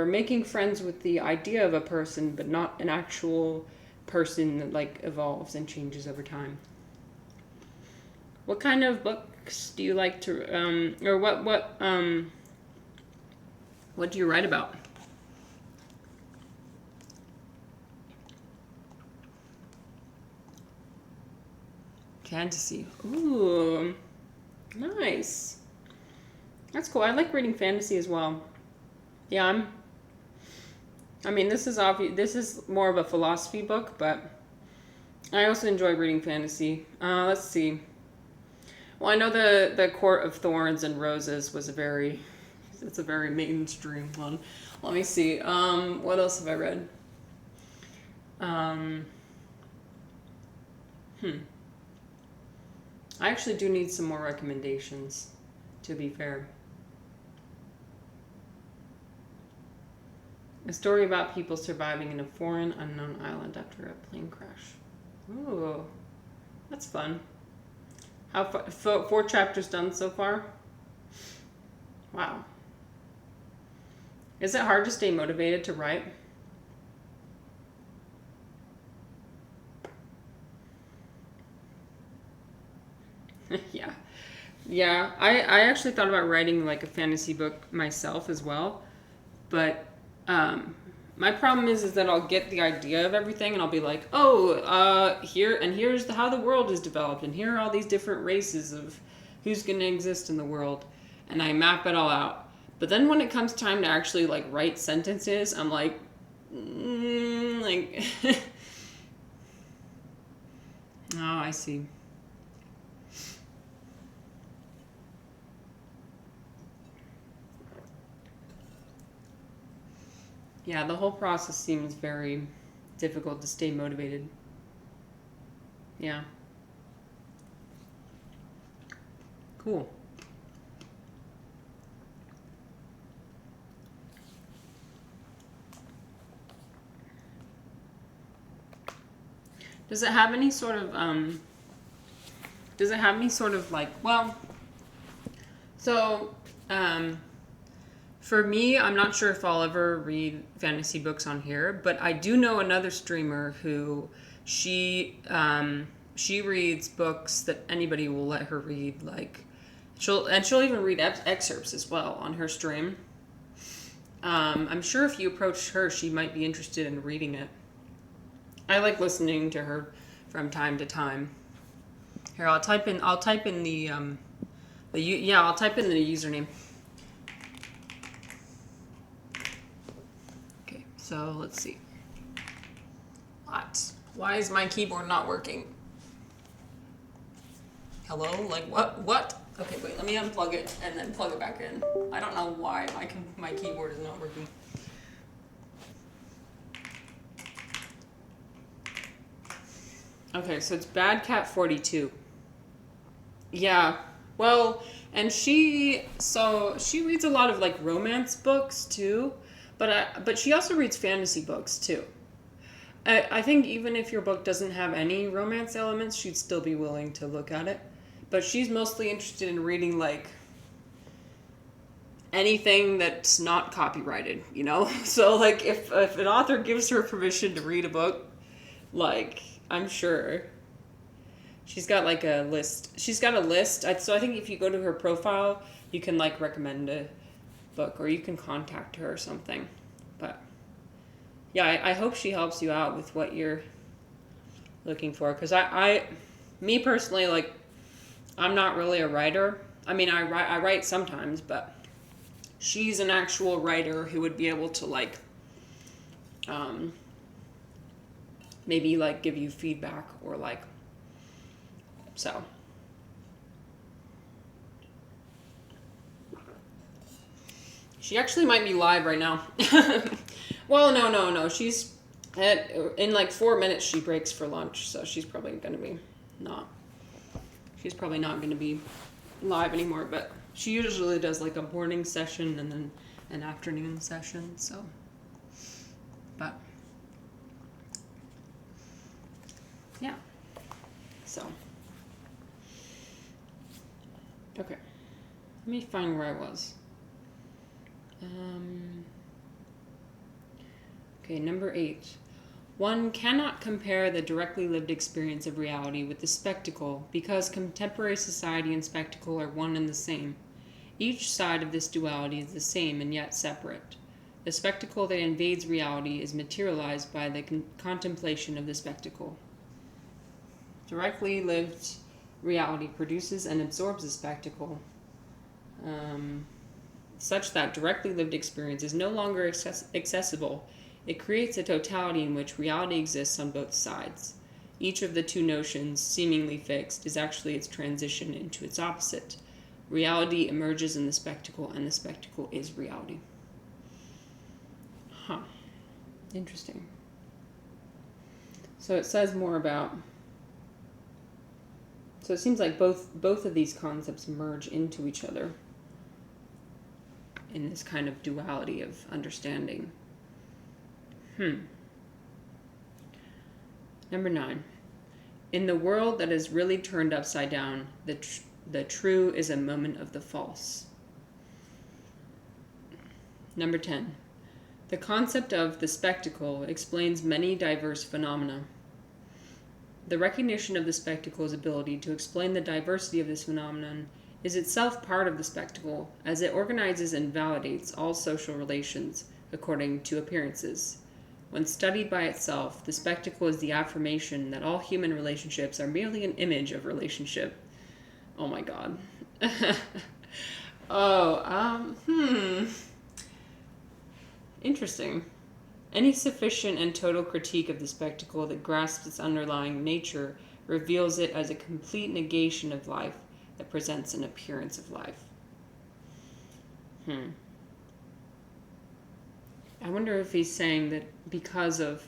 A: making friends with the idea of a person, but not an actual person that, like, evolves and changes over time. What kind of books do you like to, or what do you write about? Fantasy. Ooh, nice. That's cool. I like reading fantasy as well. Yeah, this is obvious. This is more of a philosophy book, but I also enjoy reading fantasy. Let's see. Well, I know the Court of Thorns and Roses was it's a very mainstream one. Let me see. What else have I read? I actually do need some more recommendations, to be fair. A story about people surviving in a foreign, unknown island after a plane crash. Ooh, that's fun. How far? 4 chapters done so far? Wow. Is it hard to stay motivated to write? Yeah. Yeah, I actually thought about writing, like, a fantasy book myself as well, but my problem is that I'll get the idea of everything and I'll be like, oh, here's how the world is developed, and here are all these different races of who's going to exist in the world, and I map it all out. But then when it comes time to actually, like, write sentences, I'm like, like, oh, I see. Yeah, the whole process seems very difficult to stay motivated. Yeah. Cool. Does it have any sort of like, well, so for me, I'm not sure if I'll ever read fantasy books on here, but I do know another streamer who she reads books that anybody will let her read. Like, she'll even read excerpts as well on her stream. I'm sure if you approach her, she might be interested in reading it. I like listening to her from time to time. Here, I'll type in the I'll type in the username. Okay, so let's see. Why is my keyboard not working? Hello? Like, what? Okay, wait, let me unplug it and then plug it back in. I don't know why my keyboard is not working. Okay, so it's Bad Cat 42. Yeah. Well, and she reads a lot of, like, romance books too, but she also reads fantasy books too. I think even if your book doesn't have any romance elements, she'd still be willing to look at it. But she's mostly interested in reading, like, anything that's not copyrighted, you know? So, like, if an author gives her permission to read a book, like, I'm sure she's got, like, a list. She's got a list. So I think if you go to her profile, you can, like, recommend a book, or you can contact her or something. But yeah, I hope she helps you out with what you're looking for. Because me personally, like, I'm not really a writer. I mean, I write sometimes, but she's an actual writer who would be able to like maybe like give you feedback or like so. She actually might be live right now. Well, no. She's in like 4 minutes she breaks for lunch, so she's probably going to be not. She's probably not going to be live anymore, but she usually does like a morning session and then an afternoon session, so. But yeah. So. Okay. Let me find where I was. Okay, number 8. One cannot compare the directly lived experience of reality with the spectacle because contemporary society and spectacle are one and the same. Each side of this duality is the same and yet separate. The spectacle that invades reality is materialized by the contemplation of the spectacle. Directly lived reality produces and absorbs the spectacle, such that directly lived experience is no longer accessible. It creates a totality in which reality exists on both sides. Each of the two notions, seemingly fixed, is actually its transition into its opposite. Reality emerges in the spectacle, and the spectacle is reality. Huh. Interesting. So it says more about... So it seems like both of these concepts merge into each other in this kind of duality of understanding. Number 9. In the world that is really turned upside down, the true is a moment of the false. Number 10. The concept of the spectacle explains many diverse phenomena. The recognition of the spectacle's ability to explain the diversity of this phenomenon is itself part of the spectacle, as it organizes and validates all social relations according to appearances. When studied by itself, the spectacle is the affirmation that all human relationships are merely an image of relationship. Oh my god. Interesting. Any sufficient and total critique of the spectacle that grasps its underlying nature reveals it as a complete negation of life that presents an appearance of life. I wonder if he's saying that because of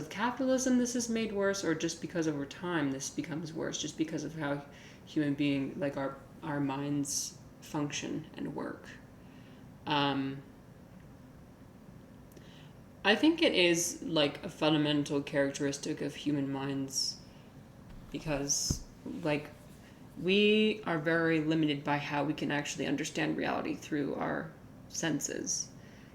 A: capitalism this is made worse, or just because over time this becomes worse, just because of how human being, like our minds function and work. I think it is like a fundamental characteristic of human minds, because like we are very limited by how we can actually understand reality through our senses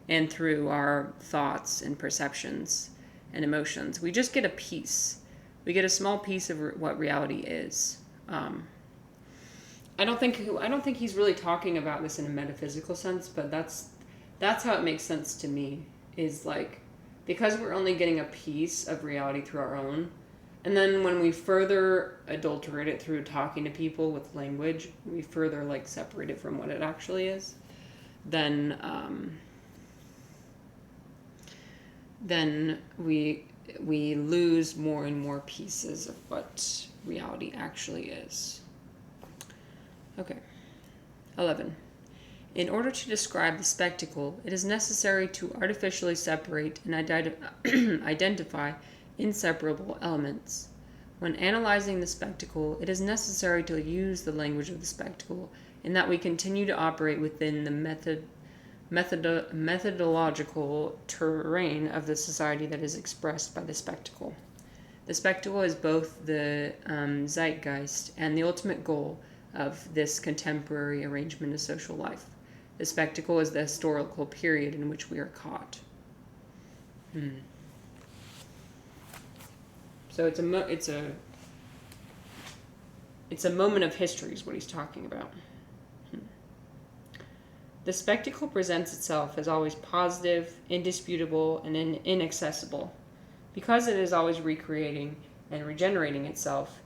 A: and through our thoughts and perceptions and emotions. We just get a piece. We get a small piece of what reality is. I don't think he's really talking about this in a metaphysical sense, but that's how it makes sense to me. Is like, because we're only getting a piece of reality through our own, and then when we further adulterate it through talking to people with language, we further like separate it from what it actually is, then we lose more and more pieces of what reality actually is. Okay. 11. In order to describe the spectacle, it is necessary to artificially separate and identify inseparable elements. When analyzing the spectacle, it is necessary to use the language of the spectacle, in that we continue to operate within the methodological terrain of the society that is expressed by the spectacle. The spectacle is both the zeitgeist and the ultimate goal of this contemporary arrangement of social life. The spectacle is the historical period in which we are caught. So it's a moment of history is what he's talking about. The spectacle presents itself as always positive, indisputable, and inaccessible. Because it is always recreating and regenerating itself,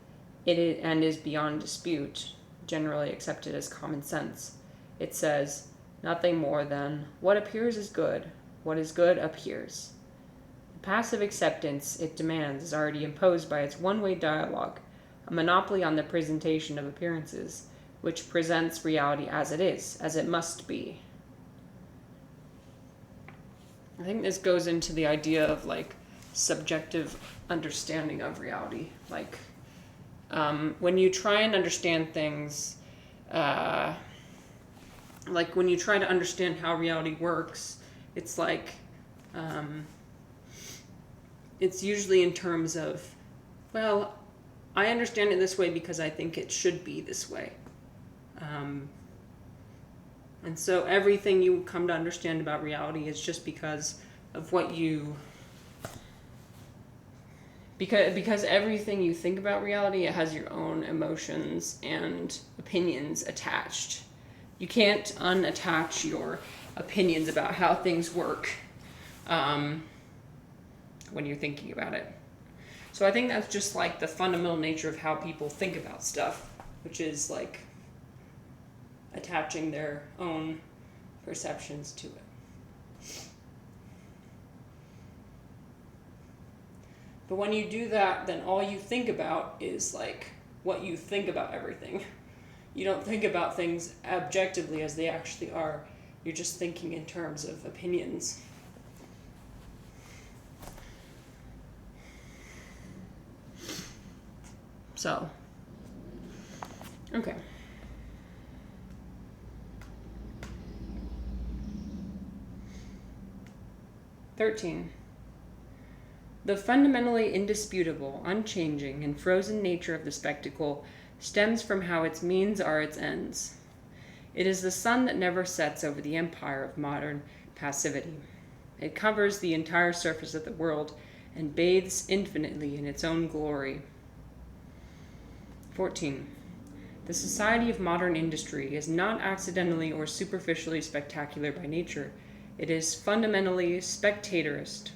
A: and is beyond dispute, generally accepted as common sense. It says, nothing more than what appears is good, what is good appears. The passive acceptance it demands is already imposed by its one-way dialogue, a monopoly on the presentation of appearances, which presents reality as it is, as it must be. I think this goes into the idea of like subjective understanding of reality. Like when you try and understand things, like when you try to understand how reality works, it's like it's usually in terms of, well, I understand it this way because I think it should be this way. And so everything you come to understand about reality is just because of what you... Because everything you think about reality, it has your own emotions and opinions attached. You can't unattach your opinions about how things work when you're thinking about it. So I think that's just like the fundamental nature of how people think about stuff, which is like attaching their own perceptions to it. But when you do that, then all you think about is like what you think about everything. You don't think about things objectively as they actually are. You're just thinking in terms of opinions. So, okay. (13) The fundamentally indisputable, unchanging, and frozen nature of the spectacle stems from how its means are its ends. It is the sun that never sets over the empire of modern passivity. It covers the entire surface of the world and bathes infinitely in its own glory. 14. The society of modern industry is not accidentally or superficially spectacular by nature. It is fundamentally spectatorist.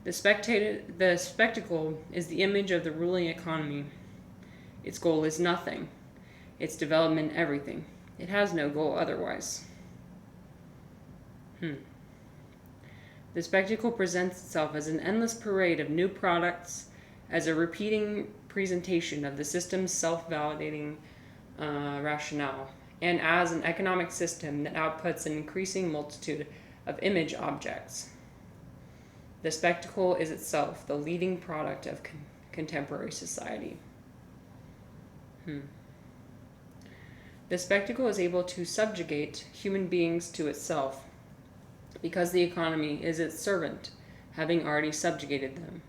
A: The spectacle is the image of the ruling economy. Its goal is nothing. Its development, everything. It has no goal otherwise. The spectacle presents itself as an endless parade of new products, as a repeating presentation of the system's self-validating rationale, and as an economic system that outputs an increasing multitude of image objects. The spectacle is itself the leading product of contemporary society. The spectacle is able to subjugate human beings to itself, because the economy is its servant, having already subjugated them.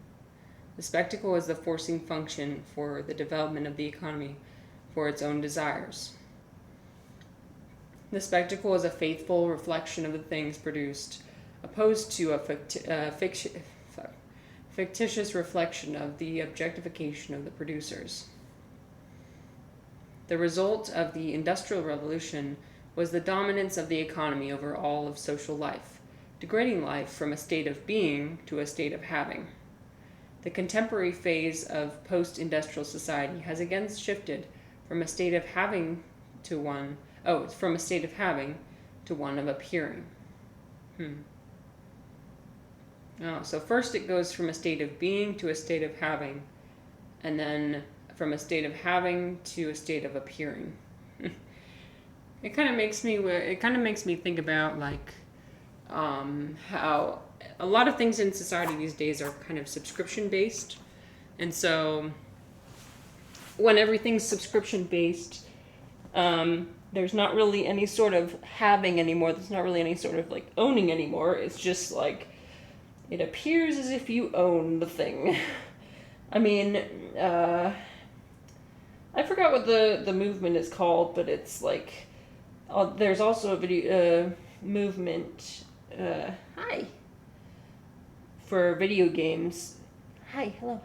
A: The spectacle is the forcing function for the development of the economy for its own desires. The spectacle is a faithful reflection of the things produced, opposed to a fictitious reflection of the objectification of the producers. The result of the Industrial Revolution was the dominance of the economy over all of social life, degrading life from a state of being to a state of having. The contemporary phase of post-industrial society has again shifted from a state of having to one of appearing. So first it goes from a state of being to a state of having, and then from a state of having to a state of appearing. It kind of makes me think about like how a lot of things in society these days are kind of subscription based, and so when everything's subscription based, there's not really any sort of having anymore. There's not really any sort of like owning anymore. It's just like it appears as if you own the thing. I mean, I forgot what the movement is called, but it's like there's also a video movement. Hi. For video games. Hi, hello.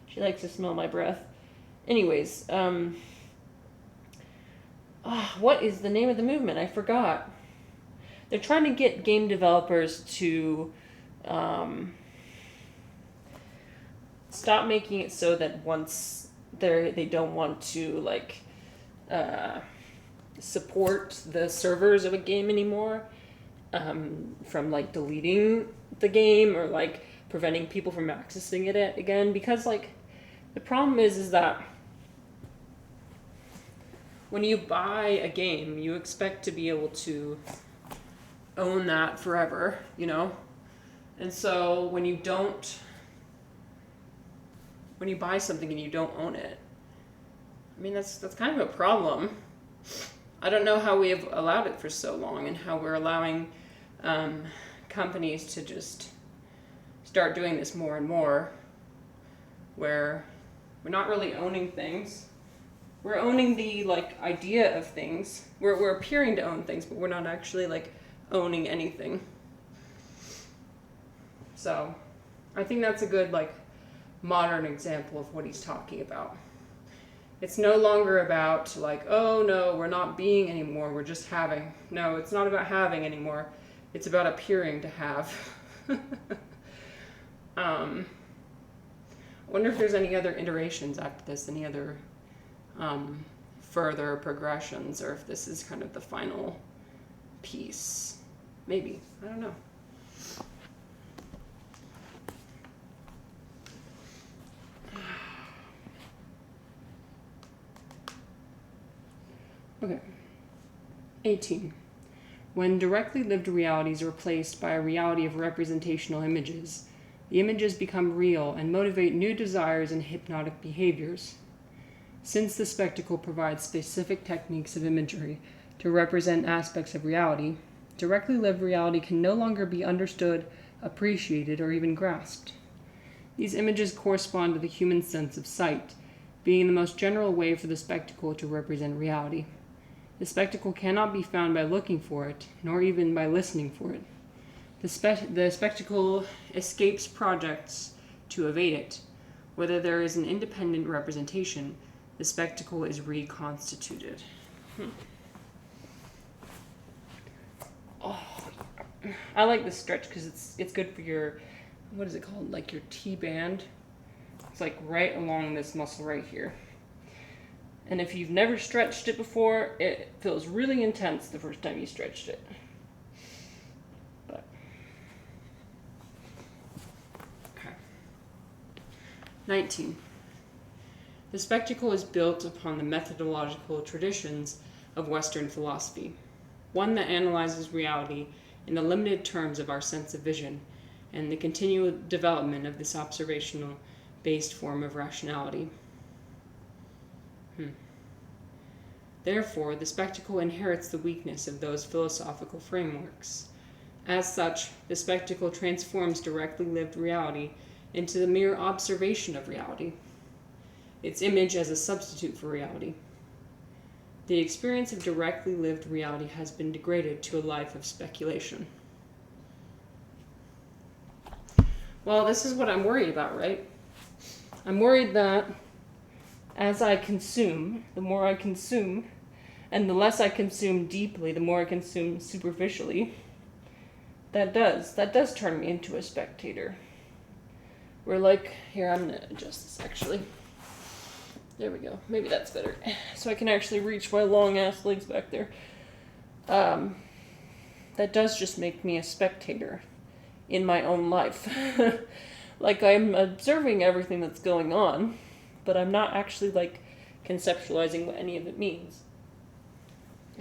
A: She likes to smell my breath. Anyways, what is the name of the movement? I forgot. They're trying to get game developers to stop making it so that once they don't want to like support the servers of a game anymore, from like deleting the game or like preventing people from accessing it again, because like the problem is that when you buy a game, you expect to be able to own that forever, you know? And so when you buy something and you don't own it, I mean, that's kind of a problem. I don't know how we have allowed it for so long, and how we're allowing companies to just start doing this more and more, where we're not really owning things. We're owning the like idea of things. We're appearing to own things, but we're not actually like owning anything. So I think that's a good like modern example of what he's talking about. It's no longer about like, oh no, we're not being anymore, we're just having. No, it's not about having anymore. It's about appearing to have. I wonder if there's any other iterations after this, any other further progressions, or if this is kind of the final piece. Maybe. I don't know. Okay. 18. When directly lived realities are replaced by a reality of representational images, the images become real and motivate new desires and hypnotic behaviors. Since the spectacle provides specific techniques of imagery to represent aspects of reality, directly lived reality can no longer be understood, appreciated, or even grasped. These images correspond to the human sense of sight, being the most general way for the spectacle to represent reality. The spectacle cannot be found by looking for it, nor even by listening for it. The spectacle escapes projects to evade it. Whether there is an independent representation, the spectacle is reconstituted. Oh, I like this stretch because it's good for your, what is it called? Like your T-band. It's like right along this muscle right here. And if you've never stretched it before, it feels really intense the first time you stretched it. But, okay. 19. The spectacle is built upon the methodological traditions of Western philosophy, one that analyzes reality in the limited terms of our sense of vision and the continual development of this observational-based form of rationality. Therefore, the spectacle inherits the weakness of those philosophical frameworks. As such, the spectacle transforms directly lived reality into the mere observation of reality, its image as a substitute for reality. The experience of directly lived reality has been degraded to a life of speculation. Well, this is what I'm worried about, right? I'm worried that as I consume, the more I consume, and the less I consume deeply, the more I consume superficially, that does turn me into a spectator. We're like, here, I'm going to adjust this actually. There we go. Maybe that's better. So I can actually reach my long-ass legs back there. That does just make me a spectator in my own life. Like, I'm observing everything that's going on, but I'm not actually, like, conceptualizing what any of it means.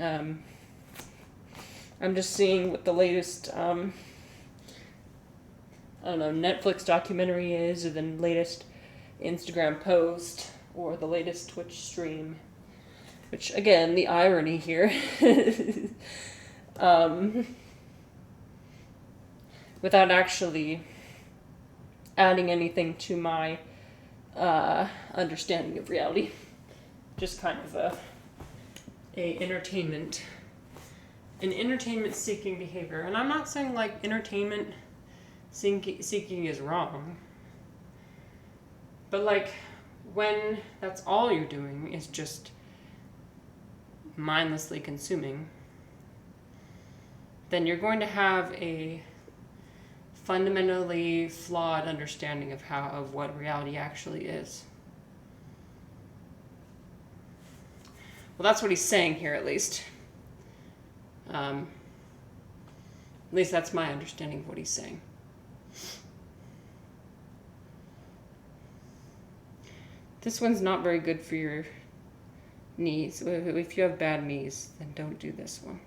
A: I'm just seeing what the latest, I don't know, Netflix documentary is, or the latest Instagram post, or the latest Twitch stream. Which, again, the irony here. Without actually adding anything to my understanding of reality. Just kind of an entertainment seeking behavior. And I'm not saying like entertainment seeking is wrong, but like when that's all you're doing is just mindlessly consuming, then you're going to have a fundamentally flawed understanding of what reality actually is. Well, that's what he's saying here, at least. At least that's my understanding of what he's saying. This one's not very good for your knees. If you have bad knees, then don't do this one.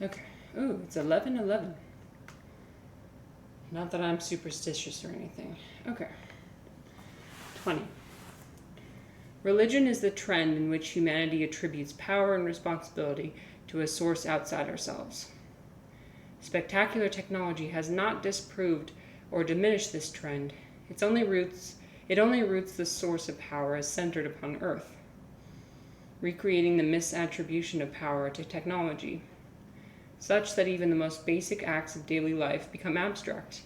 A: Okay. Ooh, it's 11:11. Not that I'm superstitious or anything. Okay. 20. Religion is the trend in which humanity attributes power and responsibility to a source outside ourselves. Spectacular technology has not disproved or diminished this trend. It only roots the source of power as centered upon Earth, recreating the misattribution of power to technology, such that even the most basic acts of daily life become abstract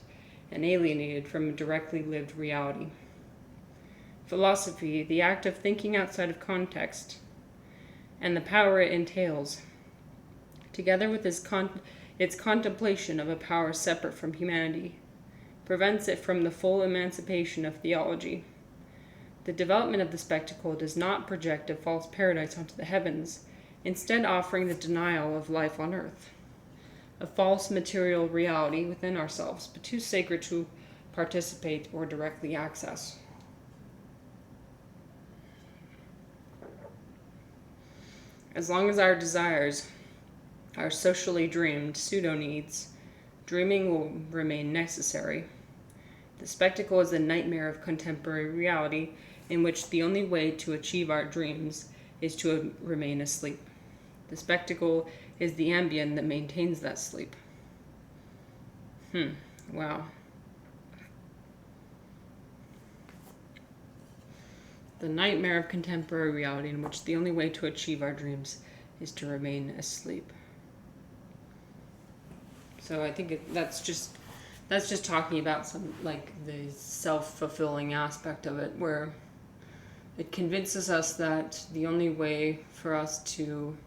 A: and alienated from a directly lived reality. Philosophy, the act of thinking outside of context, and the power it entails, together with its contemplation of a power separate from humanity, prevents it from the full emancipation of theology. The development of the spectacle does not project a false paradise onto the heavens, instead offering the denial of life on earth, a false material reality within ourselves, but too sacred to participate or directly access. As long as our desires are socially dreamed pseudo-needs, dreaming will remain necessary. The spectacle is a nightmare of contemporary reality in which the only way to achieve our dreams is to remain asleep. The spectacle is the Ambien that maintains that sleep. Wow. The nightmare of contemporary reality in which the only way to achieve our dreams is to remain asleep. So I think that's just talking about some, like, the self-fulfilling aspect of it, where it convinces us that the only way for us to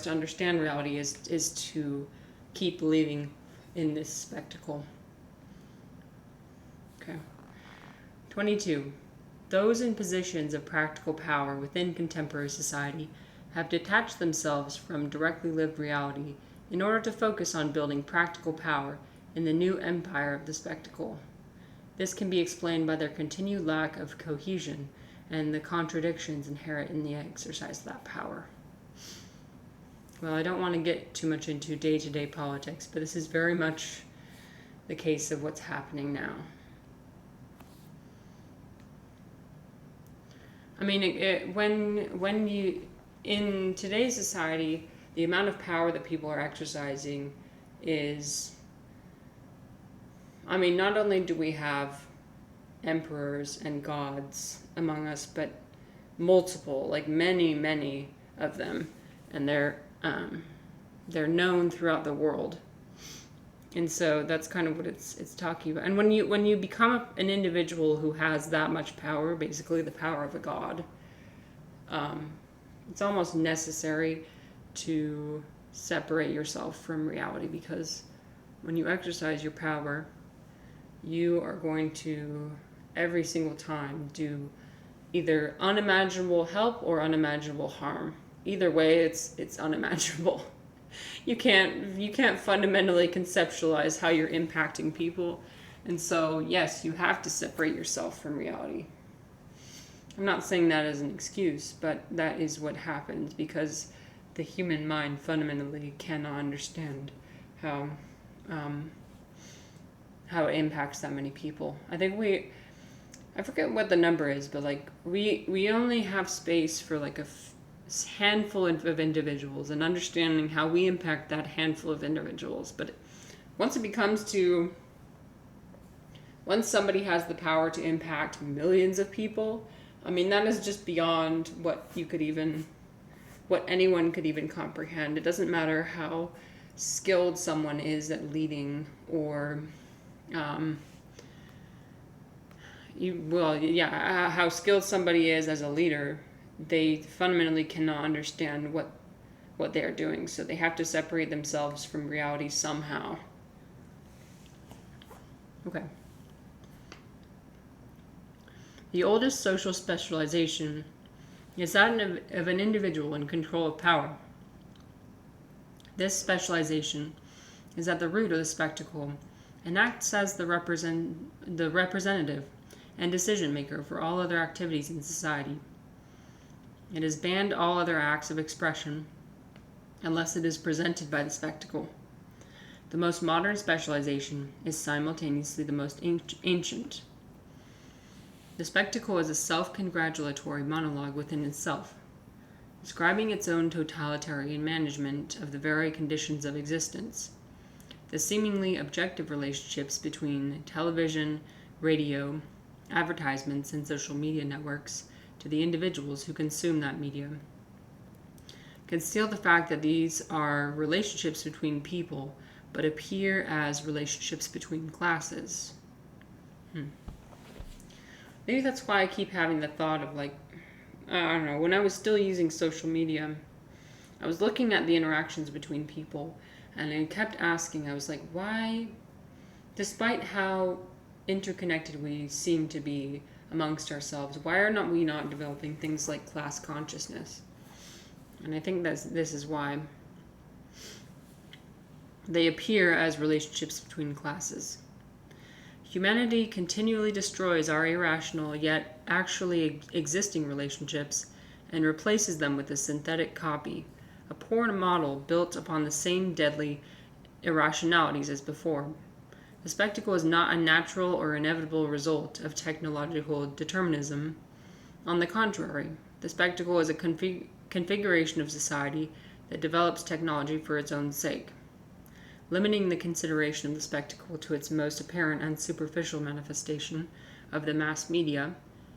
A: understand reality is to keep believing in this spectacle. Okay. 22. Those in positions of practical power within contemporary society have detached themselves from directly lived reality in order to focus on building practical power in the new empire of the spectacle. This can be explained by their continued lack of cohesion and the contradictions inherent in the exercise of that power. Well, I don't want to get too much into day-to-day politics, but this is very much the case of what's happening now. I mean, in today's society, the amount of power that people are exercising is, I mean, not only do we have emperors and gods among us, but multiple, like many of them, and they're known throughout the world. And so that's kind of what it's talking about. And when you become an individual who has that much power, basically the power of a god, it's almost necessary to separate yourself from reality, because when you exercise your power, you are going to every single time do either unimaginable help or unimaginable harm. Either way, it's unimaginable. You can't fundamentally conceptualize how you're impacting people. And so, yes, you have to separate yourself from reality. I'm not saying that as an excuse, but that is what happens, because the human mind fundamentally cannot understand how it impacts that many people. I think I forget what the number is, but like we only have space for like a handful of individuals, and understanding how we impact that handful of individuals. But once somebody has the power to impact millions of people, I mean, that is just beyond what anyone could even comprehend. It doesn't matter how skilled someone is at leading, or how skilled somebody is as a leader. they fundamentally cannot understand what they are doing, so they have to separate themselves from reality somehow. Okay. The oldest social specialization is that of an individual in control of power. This specialization is at the root of the spectacle and acts as the representative and decision maker for all other activities in society. It has banned all other acts of expression unless it is presented by the spectacle. The most modern specialization is simultaneously the most ancient. The spectacle is a self-congratulatory monologue within itself, describing its own totalitarian management of the very conditions of existence. The seemingly objective relationships between television, radio, advertisements, and social media networks to the individuals who consume that media conceal the fact that these are relationships between people, but appear as relationships between classes. Maybe that's why I keep having the thought of, like, I don't know, when I was still using social media, I was looking at the interactions between people, and I kept asking, I was like, why, despite how interconnected we seem to be amongst ourselves, why are we not developing things like class consciousness? And I think this is why. They appear as relationships between classes. Humanity continually destroys our irrational yet actually existing relationships and replaces them with a synthetic copy, a poor model built upon the same deadly irrationalities as before. The spectacle is not a natural or inevitable result of technological determinism. On the contrary, the spectacle is a configuration of society that develops technology for its own sake. Limiting the consideration of the spectacle to its most apparent and superficial manifestation of the mass media,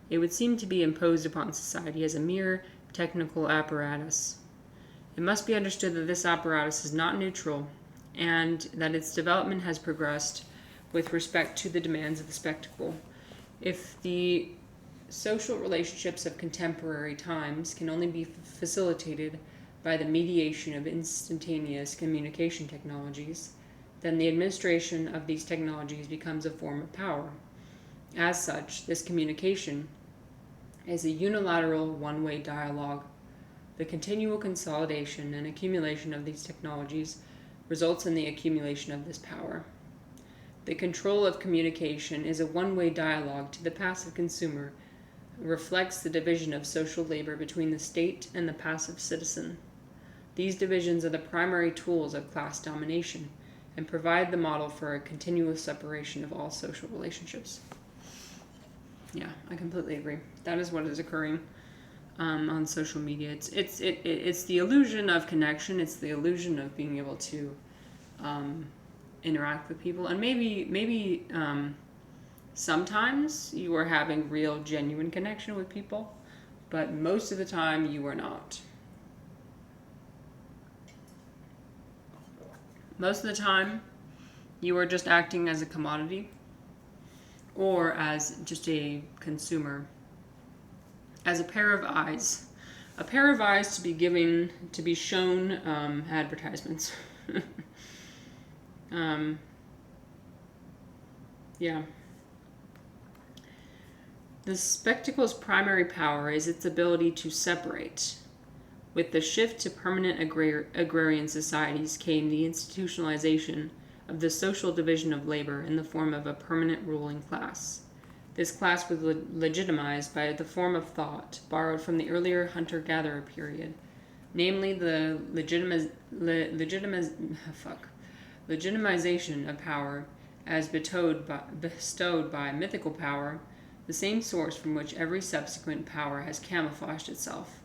A: it would seem to be imposed upon society as a mere technical apparatus. It must be understood that this apparatus is not neutral, and that its development has progressed with respect to the demands of the spectacle. If the social relationships of contemporary times can only be facilitated by the mediation of instantaneous communication technologies, then the administration of these technologies becomes a form of power. As such, this communication is a unilateral one-way dialogue. The continual consolidation and accumulation of these technologies results in the accumulation of this power. The control of communication is a one-way dialogue to the passive consumer, reflects the division of social labor between the state and the passive citizen. These divisions are the primary tools of class domination and provide the model for a continuous separation of all social relationships. Yeah, I completely agree. That is what is occurring on social media. It's the illusion of connection. It's the illusion of being able to interact with people, and maybe sometimes you are having real, genuine connection with people, but most of the time you are not. Most of the time, you are just acting as a commodity or as just a consumer, as a pair of eyes. A pair of eyes to be shown advertisements. Yeah. The spectacle's primary power is its ability to separate. With the shift to permanent agrarian societies came the institutionalization of the social division of labor in the form of a permanent ruling class. This class was legitimized by the form of thought borrowed from the earlier hunter-gatherer period, namely the legitimization of power as bestowed by mythical power, the same source from which every subsequent power has camouflaged itself.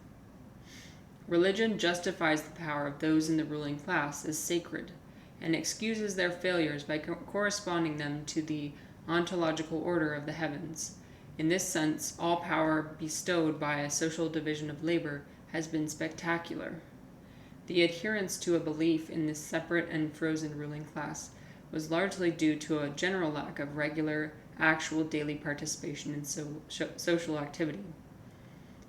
A: Religion justifies the power of those in the ruling class as sacred, and excuses their failures by corresponding them to the ontological order of the heavens. In this sense, all power bestowed by a social division of labor has been spectacular. The adherence to a belief in this separate and frozen ruling class was largely due to a general lack of regular, actual daily participation in social activity.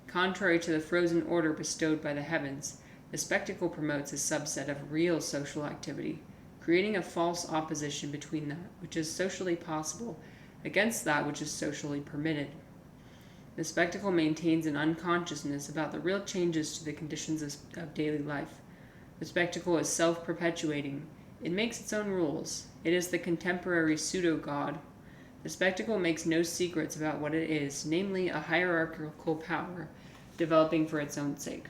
A: Contrary to the frozen order bestowed by the heavens, the spectacle promotes a subset of real social activity, creating a false opposition between that which is socially possible against that which is socially permitted. The spectacle maintains an unconsciousness about the real changes to the conditions of daily life. The spectacle is self-perpetuating. It makes its own rules. It is the contemporary pseudo-god. The spectacle makes no secrets about what it is, namely a hierarchical power developing for its own sake.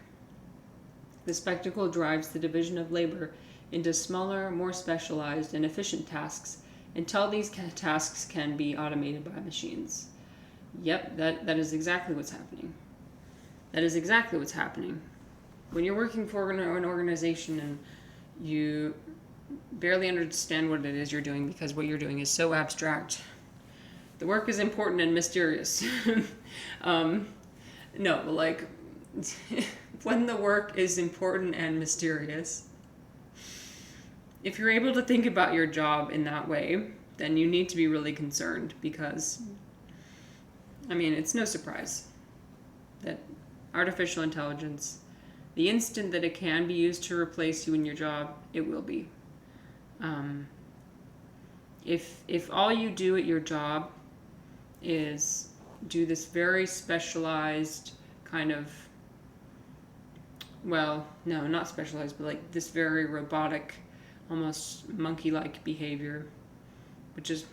A: The spectacle drives the division of labor into smaller, more specialized, and efficient tasks until these tasks can be automated by machines. Yep, that is exactly what's happening. That is exactly what's happening. When you're working for an organization and you barely understand what it is you're doing because what you're doing is so abstract, the work is important and mysterious. No, but like, when the work is important and mysterious, if you're able to think about your job in that way, then you need to be really concerned because, I mean, it's no surprise that artificial intelligence, the instant that it can be used to replace you in your job, it will be. If all you do at your job is do this very specialized kind of, well, no, not specialized, but like this very robotic, almost monkey-like behavior, which is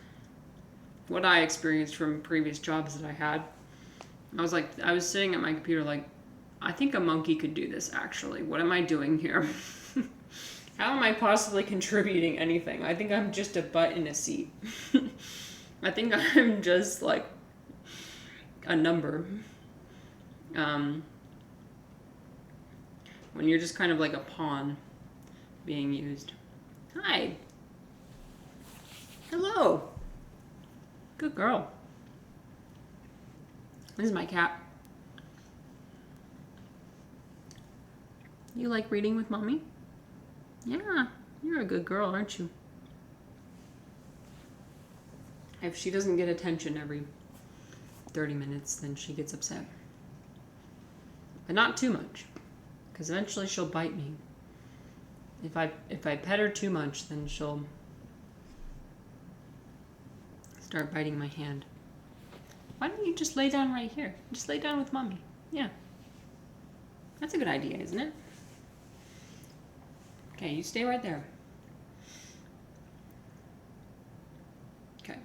A: what I experienced from previous jobs that I had. I was sitting at my computer like, I think a monkey could do this actually. What am I doing here? How am I possibly contributing anything? I think I'm just a butt in a seat. I think I'm just like a number. When you're just kind of like a pawn being used. Hi. Hello. Good girl. This is my cat. You like reading with mommy? Yeah, you're a good girl, aren't you? If she doesn't get attention every 30 minutes, then she gets upset. But not too much, because eventually she'll bite me. If I pet her too much, then she'll start biting my hand. Why don't you just lay down right here? Just lay down with mommy. Yeah. That's a good idea, isn't it? Okay, you stay right there. Okay.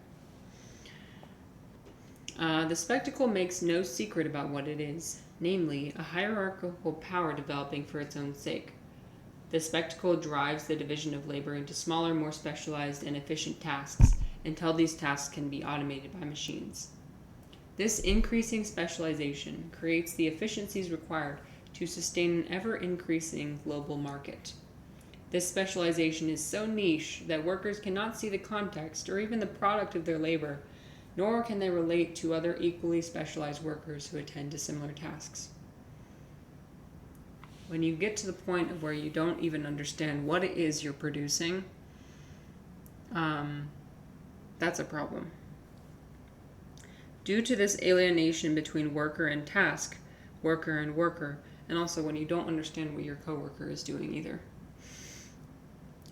A: The spectacle makes no secret about what it is, namely, a hierarchical power developing for its own sake. The spectacle drives the division of labor into smaller, more specialized, and efficient tasks until these tasks can be automated by machines. This increasing specialization creates the efficiencies required to sustain an ever-increasing global market. This specialization is so niche that workers cannot see the context or even the product of their labor, nor can they relate to other equally specialized workers who attend to similar tasks. When you get to the point of where you don't even understand what it is you're producing, that's a problem. Due to this alienation between worker and task, worker and worker, and also when you don't understand what your coworker is doing either,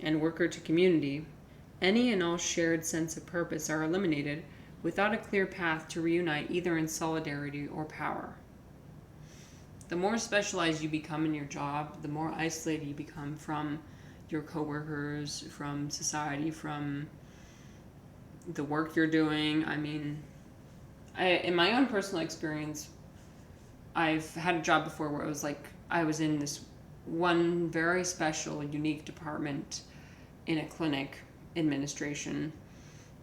A: and worker to community, any and all shared sense of purpose are eliminated without a clear path to reunite either in solidarity or power. The more specialized you become in your job, the more isolated you become from your coworkers, from society, from the work you're doing. I mean, in my own personal experience, I've had a job before where it was like I was in this one very special, unique department in a clinic administration.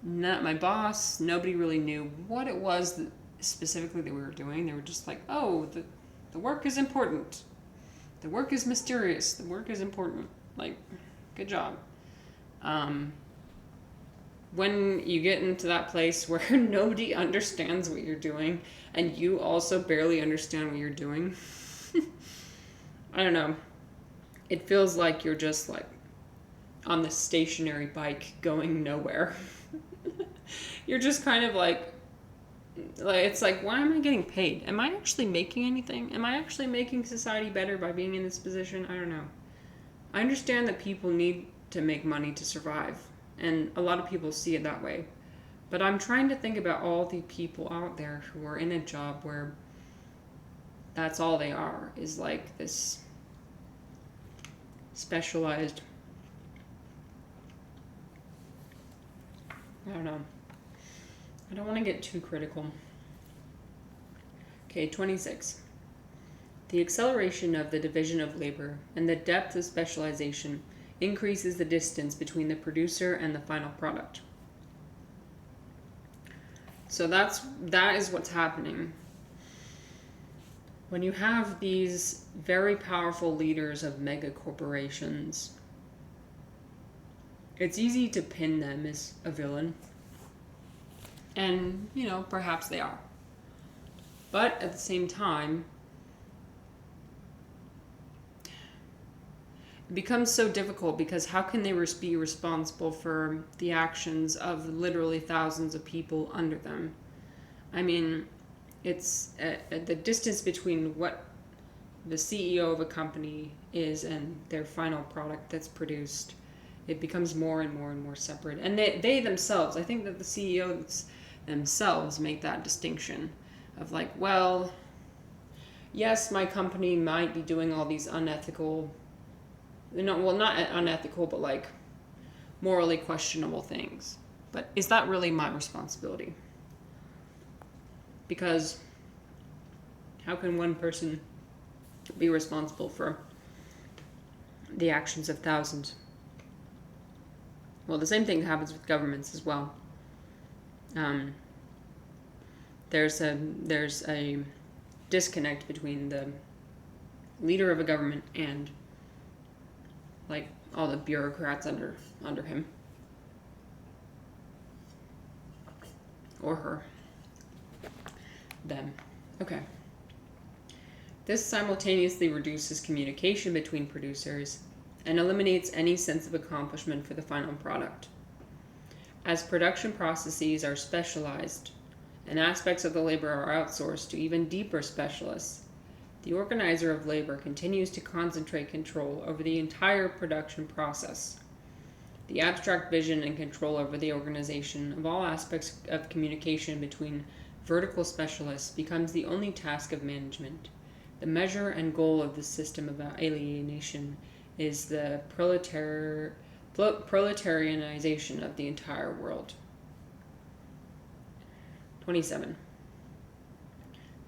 A: My boss, nobody really knew what it was that specifically that we were doing. They were just like, oh, the work is important. The work is mysterious. The work is important. Like, good job. When you get into that place where nobody understands what you're doing and you also barely understand what you're doing, I don't know. It feels like you're just like on the stationary bike going nowhere. You're just kind of like it's like, why am I getting paid? Am I actually making anything? Am I actually making society better by being in this position? I don't know. I understand that people need to make money to survive, and a lot of people see it that way. But I'm trying to think about all the people out there who are in a job where that's all they are, is like this specialized, I don't know. I don't want to get too critical. Okay, 26. The acceleration of the division of labor and the depth of specialization increases the distance between the producer and the final product. So that is what's happening. When you have these very powerful leaders of mega corporations, it's easy to pin them as a villain. And, perhaps they are. But at the same time, it becomes so difficult because how can they be responsible for the actions of literally thousands of people under them? I mean, it's the distance between what the CEO of a company is and their final product that's produced. It becomes more and more and more separate. And they themselves, I think that the CEOs themselves make that distinction of like, well, yes, my company might be doing all these unethical, not unethical, but like morally questionable things. But is that really my responsibility? Because how can one person be responsible for the actions of thousands? Well, the same thing happens with governments as well. There's a disconnect between the leader of a government and like all the bureaucrats under him or her, them. Okay. This simultaneously reduces communication between producers and eliminates any sense of accomplishment for the final product. As production processes are specialized and aspects of the labor are outsourced to even deeper specialists, the organizer of labor continues to concentrate control over the entire production process. The abstract vision and control over the organization of all aspects of communication between vertical specialists becomes the only task of management. The measure and goal of the system of alienation is the proletarianization of the entire world. 27.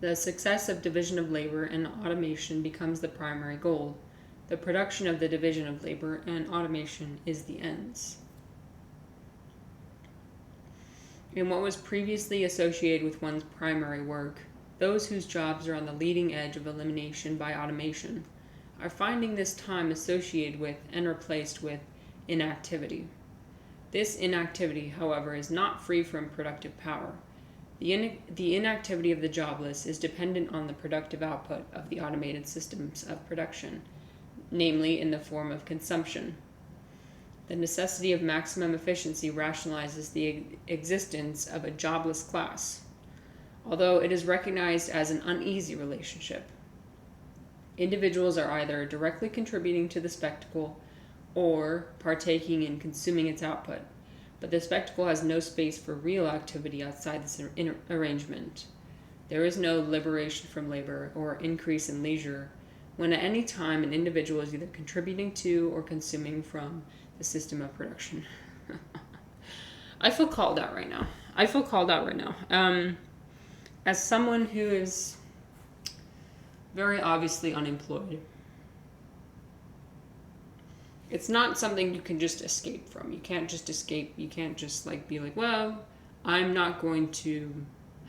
A: The success of division of labor and automation becomes the primary goal. The production of the division of labor and automation is the ends. In what was previously associated with one's primary work, those whose jobs are on the leading edge of elimination by automation are finding this time associated with and replaced with inactivity. This inactivity, however, is not free from productive power. The inactivity of the jobless is dependent on the productive output of the automated systems of production, namely in the form of consumption. The necessity of maximum efficiency rationalizes the existence of a jobless class, although it is recognized as an uneasy relationship. Individuals are either directly contributing to the spectacle or partaking in consuming its output, but the spectacle has no space for real activity outside this arrangement. There is no liberation from labor or increase in leisure when at any time an individual is either contributing to or consuming from the system of production. I feel called out right now. As someone who is very obviously unemployed, it's not something you can just escape from. You can't just escape. You can't just be like, well, I'm not going to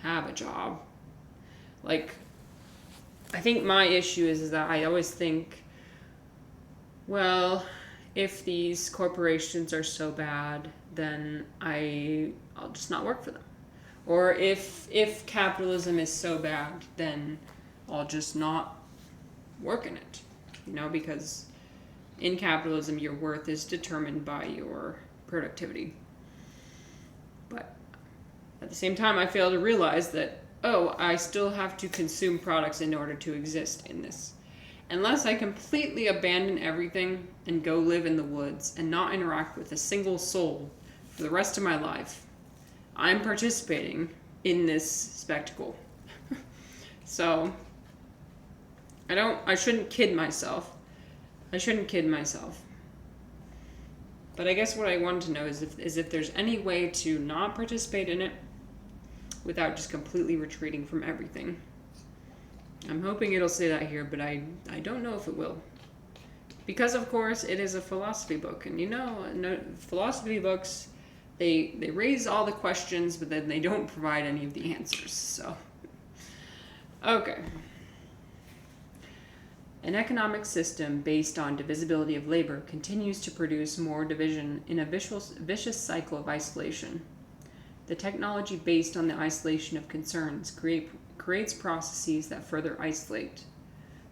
A: have a job. I think my issue is that I always think, well, if these corporations are so bad, then I'll just not work for them. Or if capitalism is so bad, then I'll just not work in it. Because in capitalism, your worth is determined by your productivity. But At the same time, I fail to realize that, oh, I still have to consume products in order to exist in this. Unless I completely abandon everything and go live in the woods and not interact with a single soul for the rest of my life, I'm participating in this spectacle. So, I shouldn't kid myself. But I guess what I wanted to know is if there's any way to not participate in it without just completely retreating from everything. I'm hoping it'll say that here, but I don't know if it will. Because, of course, it is a philosophy book. And philosophy books, they raise all the questions, but then they don't provide any of the answers. So, okay. An economic system based on divisibility of labor continues to produce more division in a vicious cycle of isolation. The technology based on the isolation of concerns creates processes that further isolate.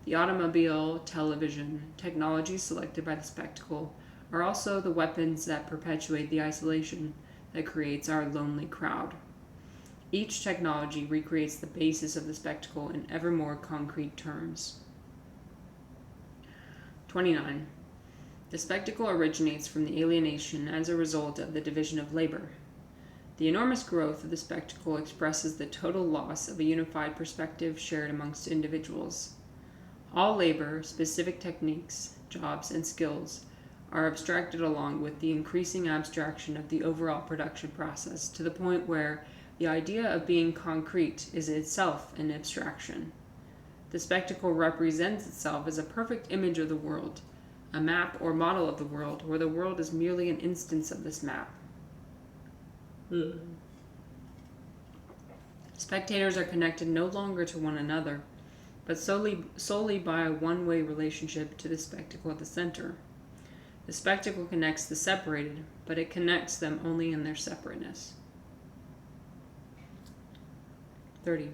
A: The automobile, television, technology selected by the spectacle are also the weapons that perpetuate the isolation that creates our lonely crowd. Each technology recreates the basis of the spectacle in ever more concrete terms. 29. The spectacle originates from the alienation as a result of the division of labor. The enormous growth of the spectacle expresses the total loss of a unified perspective shared amongst individuals. All labor, specific techniques, jobs, and skills are abstracted along with the increasing abstraction of the overall production process to the point where the idea of being concrete is itself an abstraction. The spectacle represents itself as a perfect image of the world, a map or model of the world, where the world is merely an instance of this map. Spectators are connected no longer to one another, but solely by a one-way relationship to the spectacle at the center. The spectacle connects the separated, but it connects them only in their separateness. 30.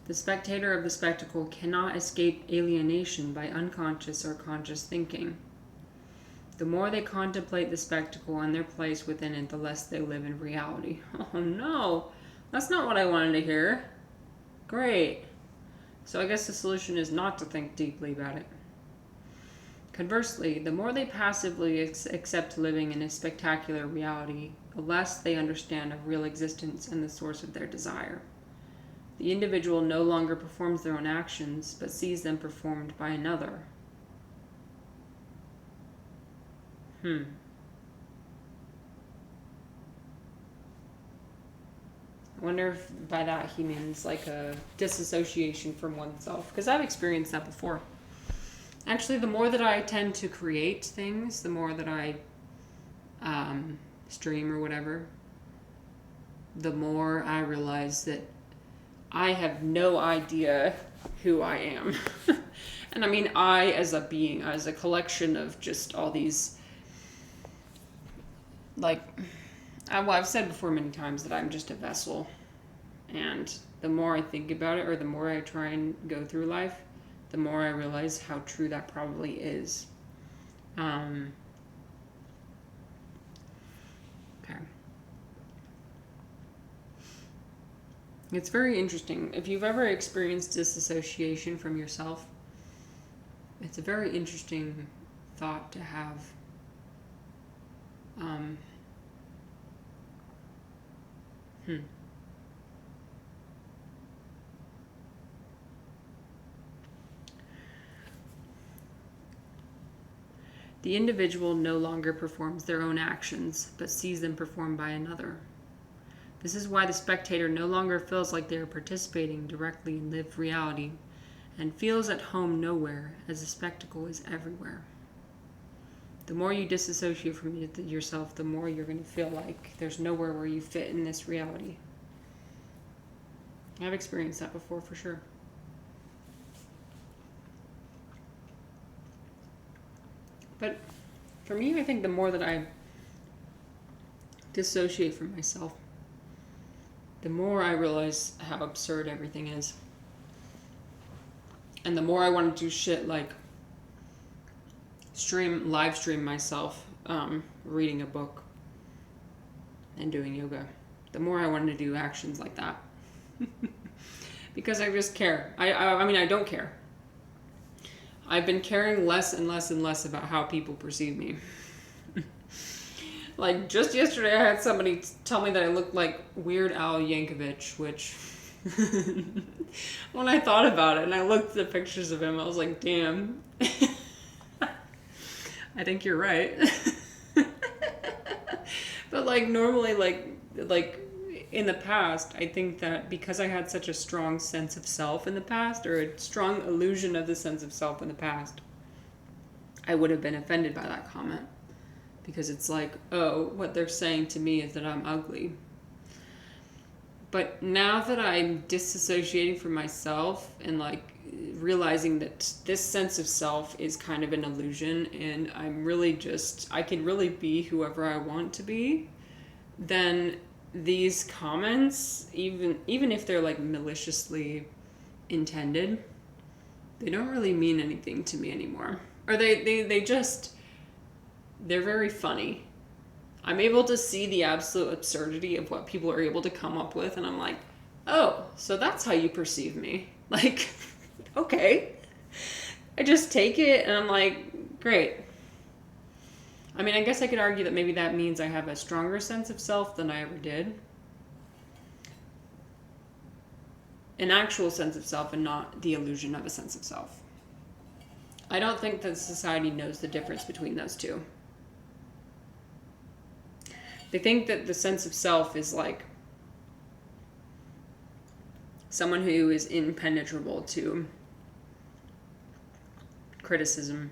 A: The spectator of the spectacle cannot escape alienation by unconscious or conscious thinking. The more they contemplate the spectacle and their place within it, the less they live in reality. Oh no, that's not what I wanted to hear. Great. So I guess the solution is not to think deeply about it. Conversely, the more they passively accept living in a spectacular reality, the less they understand of real existence and the source of their desire. The individual no longer performs their own actions, but sees them performed by another. I wonder if by that he means like a disassociation from oneself, because I've experienced that before. Actually, the more that I tend to create things, the more that I stream or whatever, the more I realize that I have no idea who I am. And I mean I as a being, as a collection of just all these, like, I've said before many times that I'm just a vessel. And the more I think about it, or the more I try and go through life, the more I realize how true that probably is. Okay. It's very interesting. If you've ever experienced disassociation from yourself, it's a very interesting thought to have. The individual no longer performs their own actions, but sees them performed by another. This is why the spectator no longer feels like they are participating directly in lived reality, and feels at home nowhere, as the spectacle is everywhere. The more you disassociate from yourself, the more you're going to feel like there's nowhere where you fit in this reality. I've experienced that before, for sure. But for me, I think the more that I dissociate from myself, the more I realize how absurd everything is. And the more I want to do shit like live stream myself reading a book and doing yoga. the more I want to do actions like that. Because I just care. I mean, I don't care. I've been caring less and less and less about how people perceive me. Like, just yesterday I had somebody tell me that I looked like Weird Al Yankovic, which... when I thought about it and I looked at the pictures of him, I was like, damn. I think you're right. But like normally like in the past, I think that because I had such a strong sense of self in the past, or a strong illusion of the sense of self in the past, I would have been offended by that comment. Because it's like, oh, what they're saying to me is that I'm ugly. But now that I'm disassociating from myself and like realizing that this sense of self is kind of an illusion and I'm really just, I can really be whoever I want to be, then these comments, even if they're like maliciously intended, they don't really mean anything to me anymore. Or they just, they're very funny. I'm able to see the absolute absurdity of what people are able to come up with, and I'm like, oh, so that's how you perceive me. Like, okay. I just take it, and I'm like, great. I mean, I guess I could argue that maybe that means I have a stronger sense of self than I ever did. An actual sense of self and not the illusion of a sense of self. I don't think that society knows the difference between those two. They think that the sense of self is like someone who is impenetrable to criticism,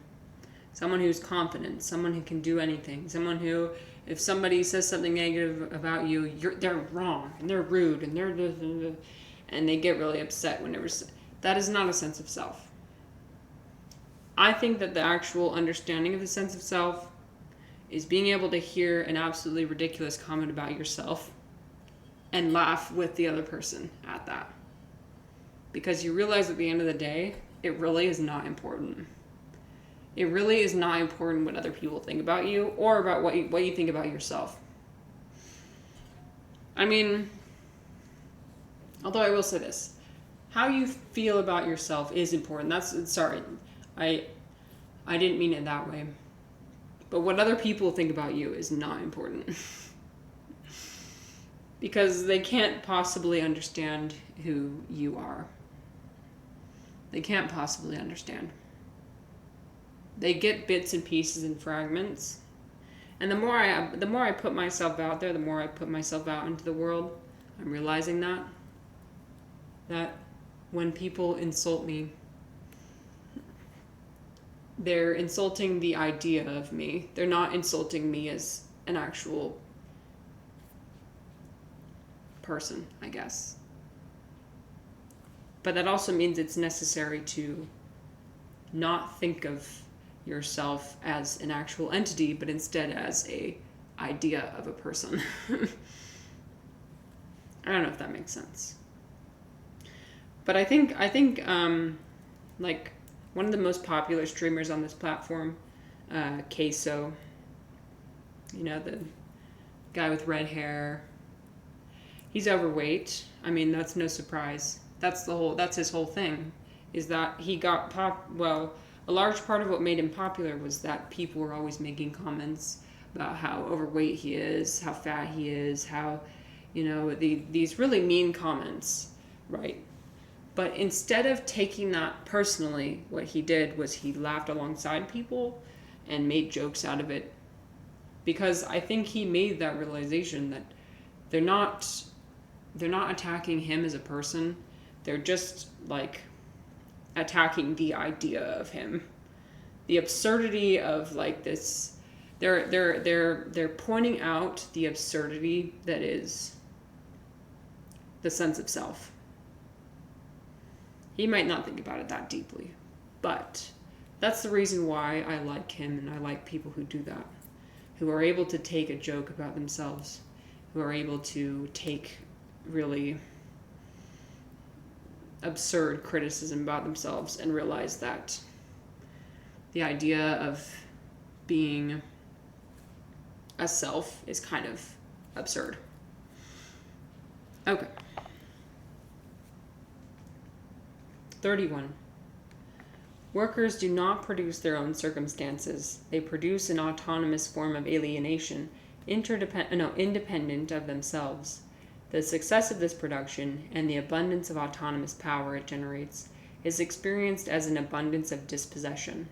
A: someone who's confident, someone who can do anything, someone who, if somebody says something negative about you, they're wrong and they're rude and and they get really upset whenever. That is not a sense of self. I think that the actual understanding of the sense of self is being able to hear an absolutely ridiculous comment about yourself and laugh with the other person at that. Because you realize at the end of the day, it really is not important. It really is not important what other people think about you or about what you think about yourself. I mean, although I will say this, how you feel about yourself is important. I didn't mean it that way. But what other people think about you is not important. Because they can't possibly understand who you are. They can't possibly understand. They get bits and pieces and fragments. And the more I put myself out there, the more I put myself out into the world, I'm realizing that when people insult me, they're insulting the idea of me. They're not insulting me as an actual person, I guess. But that also means it's necessary to not think of yourself as an actual entity, but instead as a idea of a person. I don't know if that makes sense. But I think like one of the most popular streamers on this platform, Queso, you know, the guy with red hair, he's overweight. I mean, that's no surprise. That's his whole thing, is that he got a large part of what made him popular was that people were always making comments about how overweight he is, how fat he is, how, you know, these really mean comments, right? But instead of taking that personally, what he did was he laughed alongside people and made jokes out of it. Because I think he made that realization that they're not attacking him as a person. They're just like attacking the idea of him. The absurdity of like this, they're pointing out the absurdity that is the sense of self. He might not think about it that deeply, but that's the reason why I like him, and I like people who do that, who are able to take a joke about themselves, who are able to take really absurd criticism about themselves and realize that the idea of being a self is kind of absurd. Okay. 31. Workers do not produce their own circumstances. They produce an autonomous form of alienation, independent of themselves. The success of this production, and the abundance of autonomous power it generates, is experienced as an abundance of dispossession.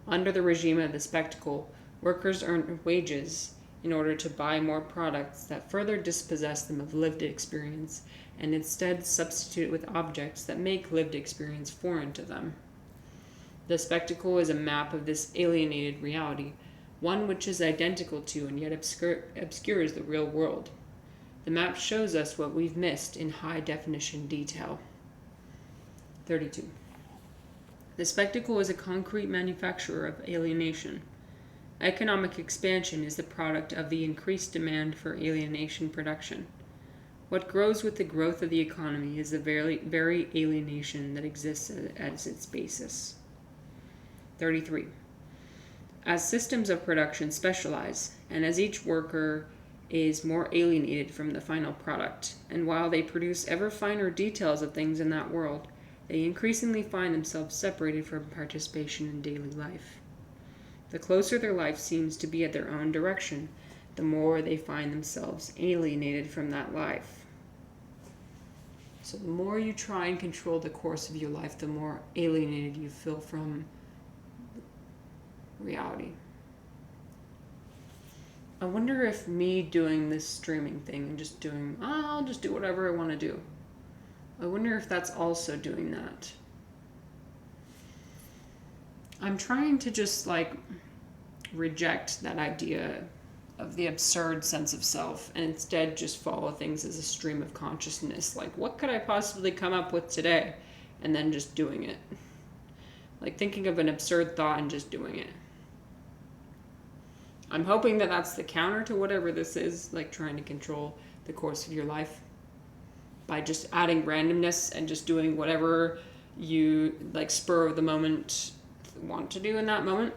A: Under the regime of the spectacle, workers earn wages in order to buy more products that further dispossess them of lived experience, and instead substitute with objects that make lived experience foreign to them. The spectacle is a map of this alienated reality, one which is identical to and yet obscures the real world. The map shows us what we've missed in high definition detail. 32. The spectacle is a concrete manufacturer of alienation. Economic expansion is the product of the increased demand for alienation production. What grows with the growth of the economy is the very alienation that exists as its basis. 33. As systems of production specialize, and as each worker is more alienated from the final product, and while they produce ever finer details of things in that world, they increasingly find themselves separated from participation in daily life. The closer their life seems to be at their own direction, the more they find themselves alienated from that life. So the more you try and control the course of your life, the more alienated you feel from reality. I wonder if me doing this streaming thing and just doing, I'll just do whatever I want to do. I wonder if that's also doing that. I'm trying to just reject that idea of the absurd sense of self and instead just follow things as a stream of consciousness. Like, what could I possibly come up with today? And then just doing it. Like thinking of an absurd thought and just doing it. I'm hoping that that's the counter to whatever this is, like trying to control the course of your life by just adding randomness and just doing whatever you spur of the moment want to do in that moment.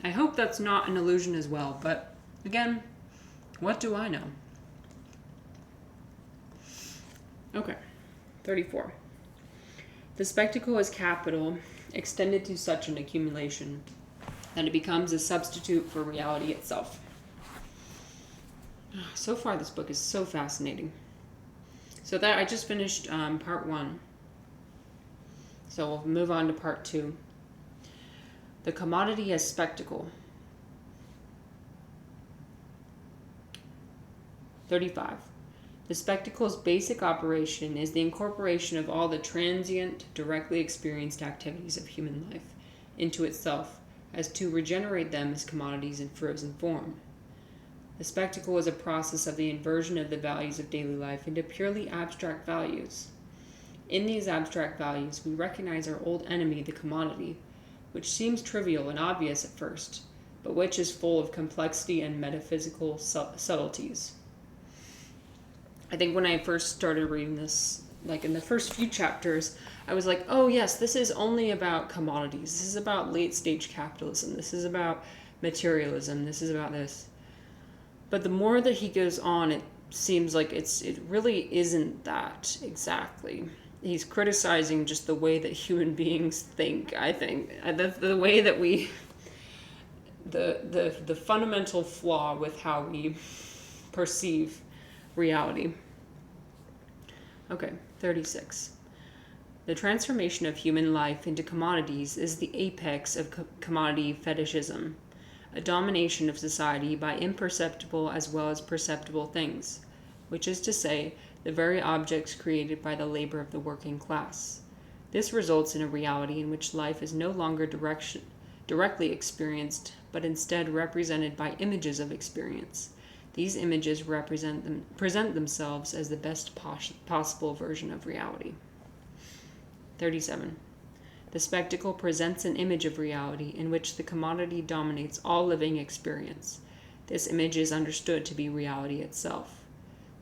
A: I hope that's not an illusion as well, but again, what do I know? Okay, 34. The spectacle is capital extended to such an accumulation that it becomes a substitute for reality itself. So far, this book is so fascinating. So that I just finished part 1. So we'll move on to part 2. The commodity as spectacle. 35. The spectacle's basic operation is the incorporation of all the transient, directly experienced activities of human life into itself, as to regenerate them as commodities in frozen form. The spectacle is a process of the inversion of the values of daily life into purely abstract values. In these abstract values, we recognize our old enemy, the commodity, which seems trivial and obvious at first, but which is full of complexity and metaphysical subtleties. I think when I first started reading this, in the first few chapters, I was like, oh yes, this is only about commodities. This is about late stage capitalism. This is about materialism. This is about this. But the more that he goes on, it seems like it really isn't that exactly. He's criticizing just the way that human beings think, I think. The way that we... The fundamental flaw with how we perceive reality. Okay, 36. The transformation of human life into commodities is the apex of commodity fetishism, a domination of society by imperceptible as well as perceptible things, which is to say, the very objects created by the labor of the working class. This results in a reality in which life is no longer directly experienced, but instead represented by images of experience. These images present themselves as the best possible version of reality. 37. The spectacle presents an image of reality in which the commodity dominates all living experience. This image is understood to be reality itself.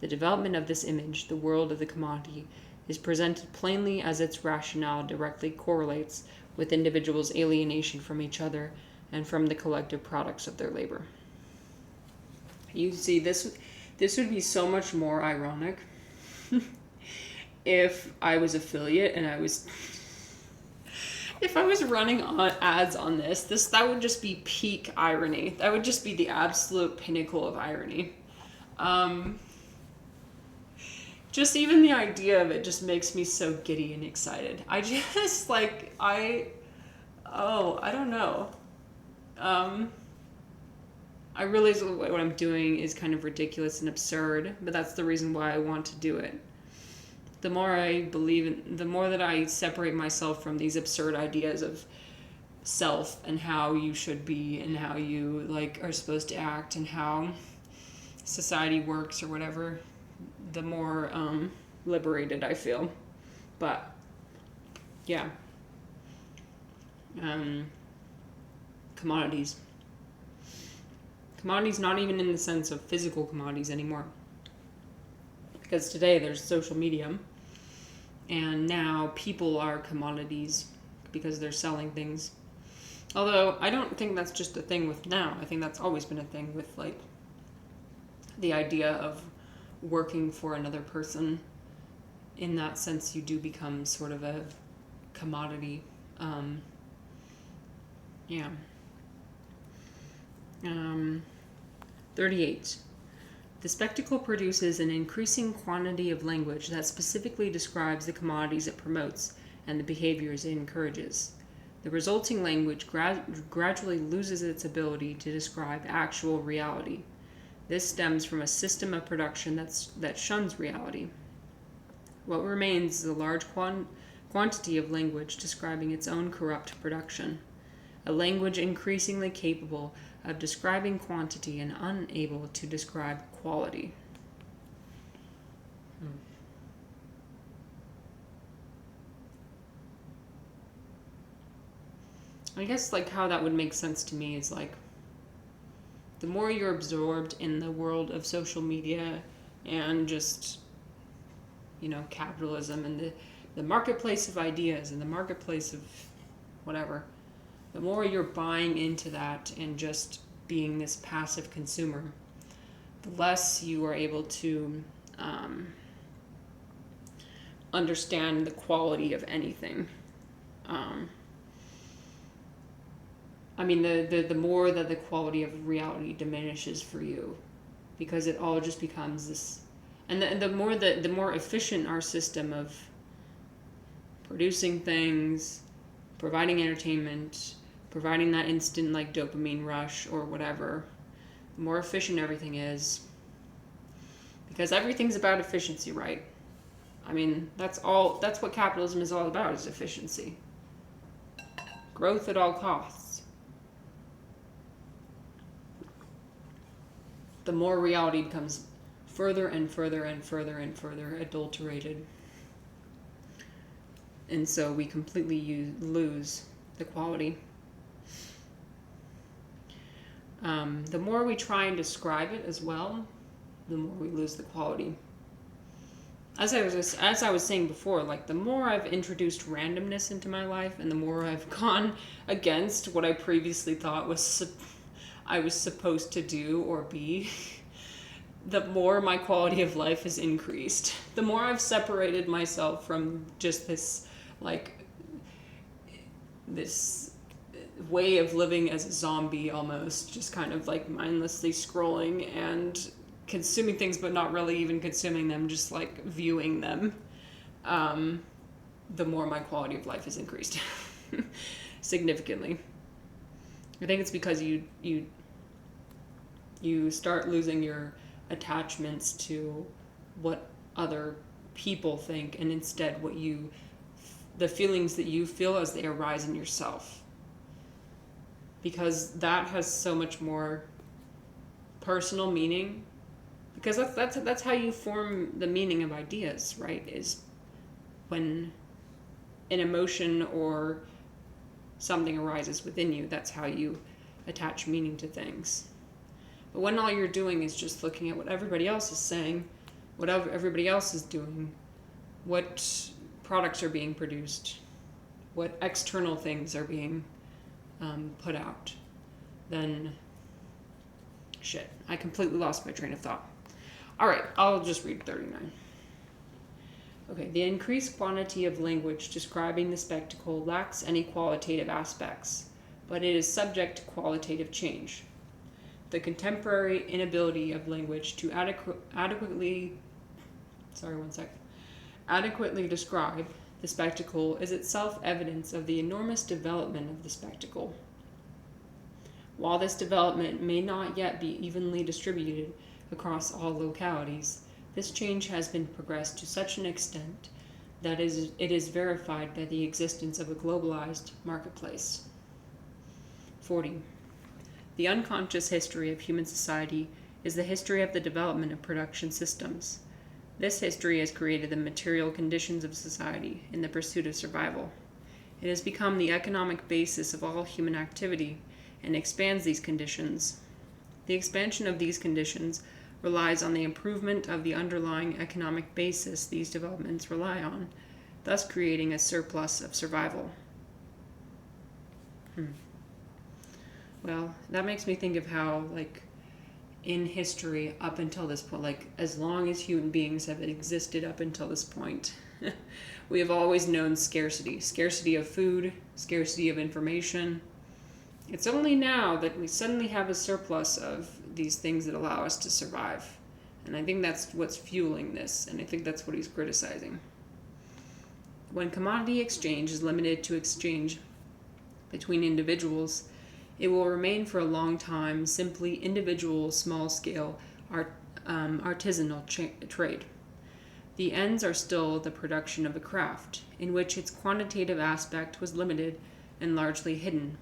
A: The development of this image, the world of the commodity, is presented plainly as its rationale directly correlates with individuals' alienation from each other and from the collective products of their labor. You see, this This would be so much more ironic if I was affiliate and if I was running on ads on that would just be peak irony. That would just be the absolute pinnacle of irony. Just even the idea of it just makes me so giddy and excited. I just I don't know. I realize what I'm doing is kind of ridiculous and absurd, but that's the reason why I want to do it. The more I believe in, the more that I separate myself from these absurd ideas of self and how you should be and how you are supposed to act and how society works or whatever, the more liberated I feel. But yeah. Commodities. Commodities, not even in the sense of physical commodities anymore. Because today there's social media, and now people are commodities because they're selling things. Although I don't think that's just a thing with now. I think that's always been a thing with the idea of working for another person. In that sense, you do become sort of a commodity. Yeah. 38. The spectacle produces an increasing quantity of language that specifically describes the commodities it promotes and the behaviors it encourages. The resulting language gradually loses its ability to describe actual reality. This stems from a system of production that shuns reality. What remains is a large quantity of language describing its own corrupt production, a language increasingly capable of describing quantity and unable to describe quality. I guess how that would make sense to me is the more you're absorbed in the world of social media and just capitalism and the marketplace of ideas and the marketplace of whatever, the more you're buying into that and just being this passive consumer, the less you are able to understand the quality of anything. The more that the quality of reality diminishes for you, because it all just becomes this, and the more efficient our system of producing things, providing entertainment, providing that instant dopamine rush or whatever, the more efficient everything is, because everything's about efficiency, right? That's what capitalism is all about, is efficiency. Growth at all costs. The more reality becomes further and further and further and further adulterated. And so we completely lose the quality. The more we try and describe it as well, the more we lose the quality. As I was saying before, the more I've introduced randomness into my life, and the more I've gone against what I previously thought I was supposed to do or be, the more my quality of life has increased. The more I've separated myself from just this way of living as a zombie almost, just kind of mindlessly scrolling and consuming things but not really even consuming them, just viewing them, the more my quality of life has increased significantly. I think it's because you start losing your attachments to what other people think, and instead the feelings that you feel as they arise in yourself, because that has so much more personal meaning, because that's how you form the meaning of ideas, right? Is when an emotion or something arises within you, that's how you attach meaning to things. But when all you're doing is just looking at what everybody else is saying, what everybody else is doing, what products are being produced, what external things are being put out, then shit, I completely lost my train of thought. All right, I'll just read 39. Okay, the increased quantity of language describing the spectacle lacks any qualitative aspects, but it is subject to qualitative change. The contemporary inability of language to adequately describe the spectacle is itself evidence of the enormous development of the spectacle. While this development may not yet be evenly distributed across all localities, this change has been progressed to such an extent that it is verified by the existence of a globalized marketplace. 40. The unconscious history of human society is the history of the development of production systems. This history has created the material conditions of society in the pursuit of survival. It has become the economic basis of all human activity and expands these conditions. The expansion of these conditions relies on the improvement of the underlying economic basis these developments rely on, thus creating a surplus of survival. Well, that makes me think of how, in history up until this point, as long as human beings have existed up until this point, we have always known scarcity of food, scarcity of information. It's only now that we suddenly have a surplus of these things that allow us to survive. And I think that's what's fueling this, and I think that's what he's criticizing. When commodity exchange is limited to exchange between individuals, it will remain for a long time simply individual, small-scale, artisanal trade. The ends are still the production of a craft, in which its quantitative aspect was limited and largely hidden.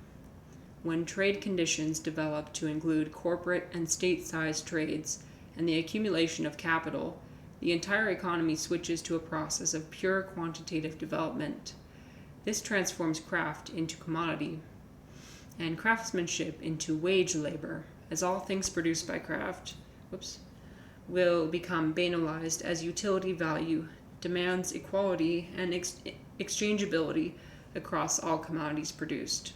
A: When trade conditions develop to include corporate and state-sized trades and the accumulation of capital, the entire economy switches to a process of pure quantitative development. This transforms craft into commodity, and craftsmanship into wage labor, as all things produced by craft will become banalized as utility value demands equality and exchangeability across all commodities produced.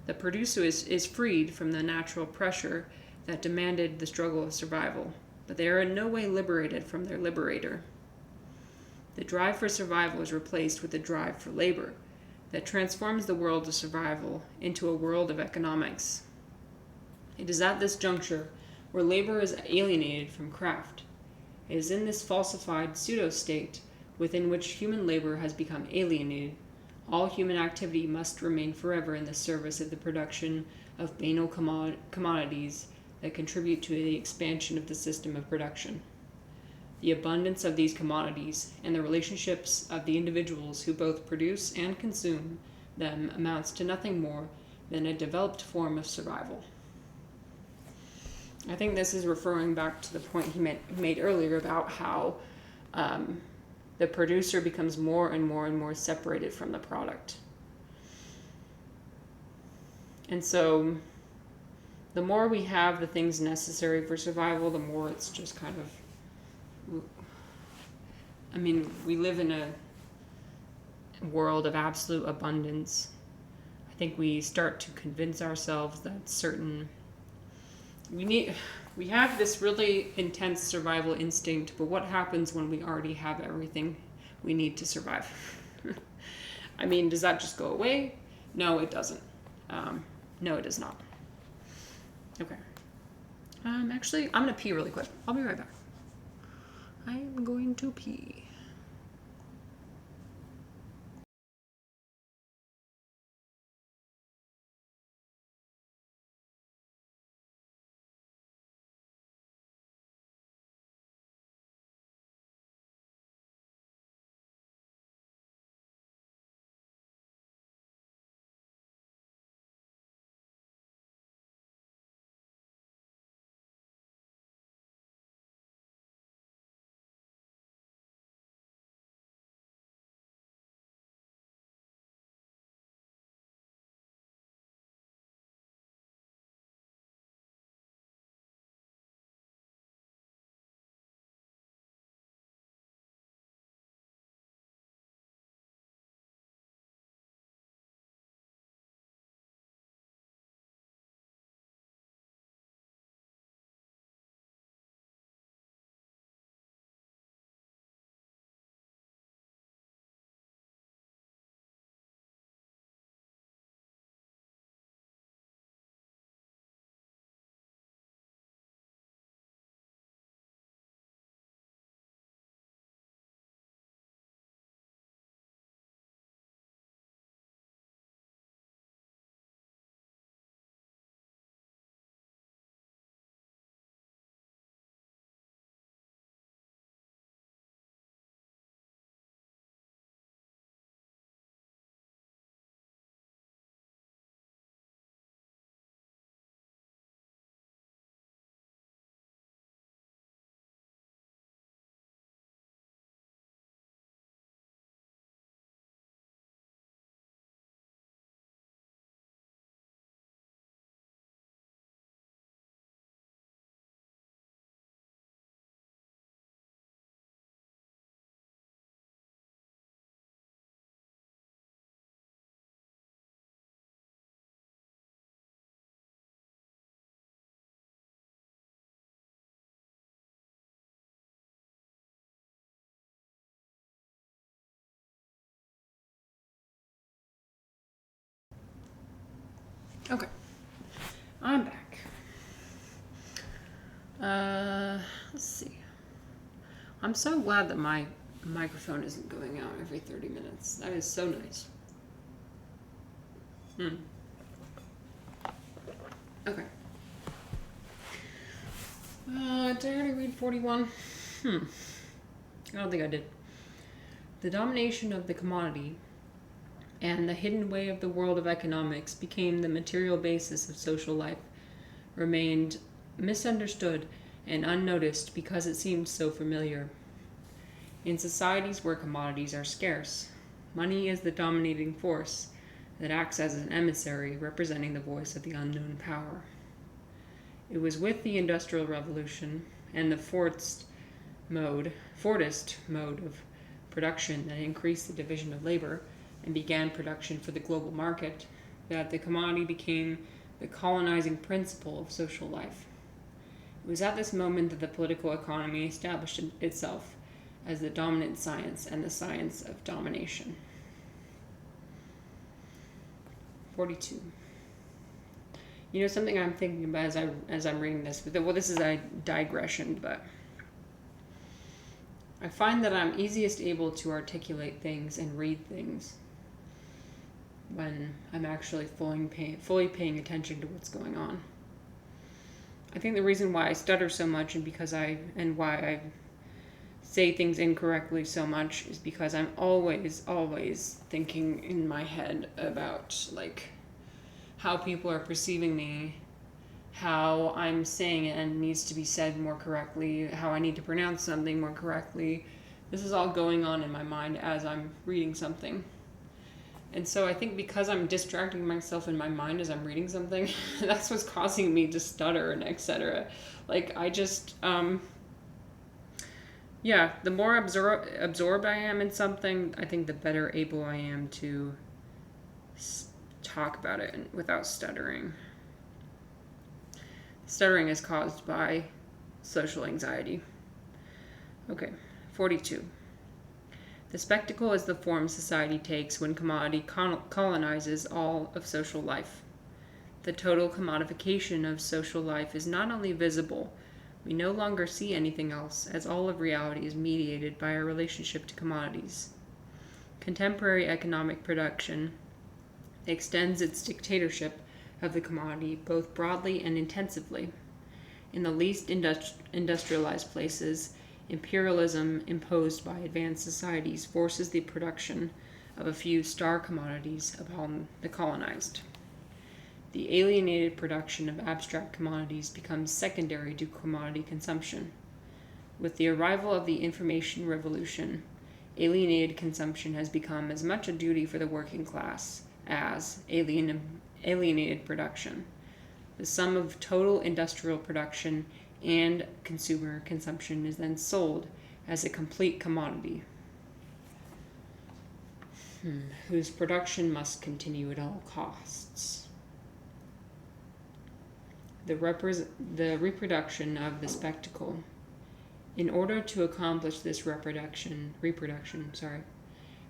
A: The producer is freed from the natural pressure that demanded the struggle of survival, but they are in no way liberated from their liberator. The drive for survival is replaced with the drive for labor that transforms the world of survival into a world of economics. It is at this juncture where labor is alienated from craft. It is in this falsified pseudo-state within which human labor has become alienated. All human activity must remain forever in the service of the production of banal commodities that contribute to the expansion of the system of production. The abundance of these commodities and the relationships of the individuals who both produce and consume them amounts to nothing more than a developed form of survival. I think this is referring back to the point he made earlier about how the producer becomes more and more and more separated from the product. And so the more we have the things necessary for survival, the more it's just kind of, we live in a world of absolute abundance. I think we start to convince ourselves that we have this really intense survival instinct, but what happens when we already have everything we need to survive? Does that just go away? No, it doesn't. No, it does not. Okay. Actually, I'm going to pee really quick. I'll be right back. I'm going to pee. Okay, I'm back. Let's see. I'm so glad that my microphone isn't going out every 30 minutes. That is so nice. Okay. Did I already read 41? I don't think I did. The domination of the commodity and the hidden way of the world of economics became the material basis of social life, remained misunderstood and unnoticed because it seemed so familiar. In societies where commodities are scarce, money is the dominating force that acts as an emissary representing the voice of the unknown power. It was with the Industrial Revolution and the Fordist mode of production that increased the division of labor and began production for the global market that the commodity became the colonizing principle of social life. It was at this moment that the political economy established itself as the dominant science and the science of domination. 42. You know, something I'm thinking about as I'm reading this, well, this is a digression, but I find that I'm easiest able to articulate things and read things when I'm actually fully paying attention to what's going on. I think the reason why I stutter so much and why I say things incorrectly so much is because I'm always thinking in my head about like how people are perceiving me, how I'm saying it and needs to be said more correctly, how I need to pronounce something more correctly. This is all going on in my mind as I'm reading something. And so I think because I'm distracting myself in my mind as I'm reading something, that's what's causing me to stutter and etc. Like I just, the more absorbed I am in something, I think the better able I am to talk about it without stuttering. Stuttering is caused by social anxiety. Okay, 42. The spectacle is the form society takes when commodity colonizes all of social life. The total commodification of social life is not only visible, we no longer see anything else, as all of reality is mediated by our relationship to commodities. Contemporary economic production extends its dictatorship of the commodity both broadly and intensively. In the least industrialized places, imperialism imposed by advanced societies forces the production of a few star commodities upon the colonized. The alienated production of abstract commodities becomes secondary to commodity consumption. With the arrival of the information revolution, alienated consumption has become as much a duty for the working class as alienated production. The sum of total industrial production and consumer consumption is then sold as a complete commodity, whose production must continue at all costs. The reproduction of the spectacle. In order to accomplish this reproduction,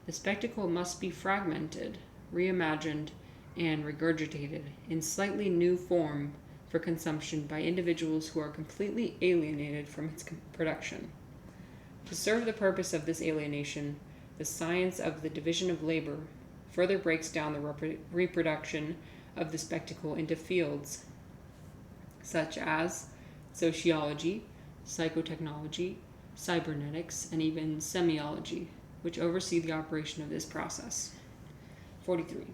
A: the spectacle must be fragmented, reimagined, and regurgitated in slightly new form for consumption by individuals who are completely alienated from its production. To serve the purpose of this alienation, the science of the division of labor further breaks down the reproduction of the spectacle into fields such as sociology, psychotechnology, cybernetics, and even semiology, which oversee the operation of this process. 43.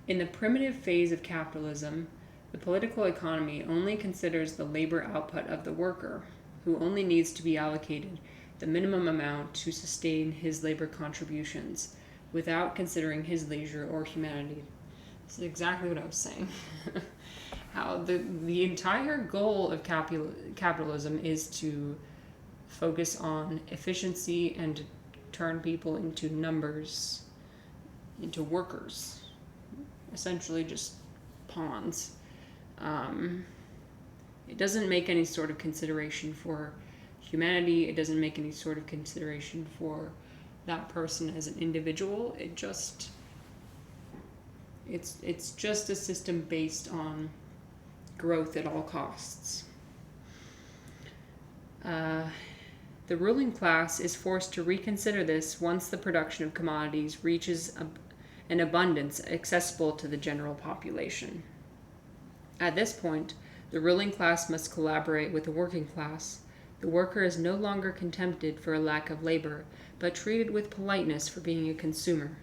A: In the primitive phase of capitalism, the political economy only considers the labor output of the worker, who only needs to be allocated the minimum amount to sustain his labor contributions, without considering his leisure or humanity. This is exactly what I was saying. How the entire goal of capitalism is to focus on efficiency and to turn people into numbers, into workers, essentially just pawns. It doesn't make any sort of consideration for humanity. It doesn't make any sort of consideration for that person as an individual. It just It's just a system based on growth at all costs. The ruling class is forced to reconsider this once the production of commodities reaches an abundance accessible to the general population. At this point, the ruling class must collaborate with the working class. The worker is no longer contempted for a lack of labor, but treated with politeness for being a consumer.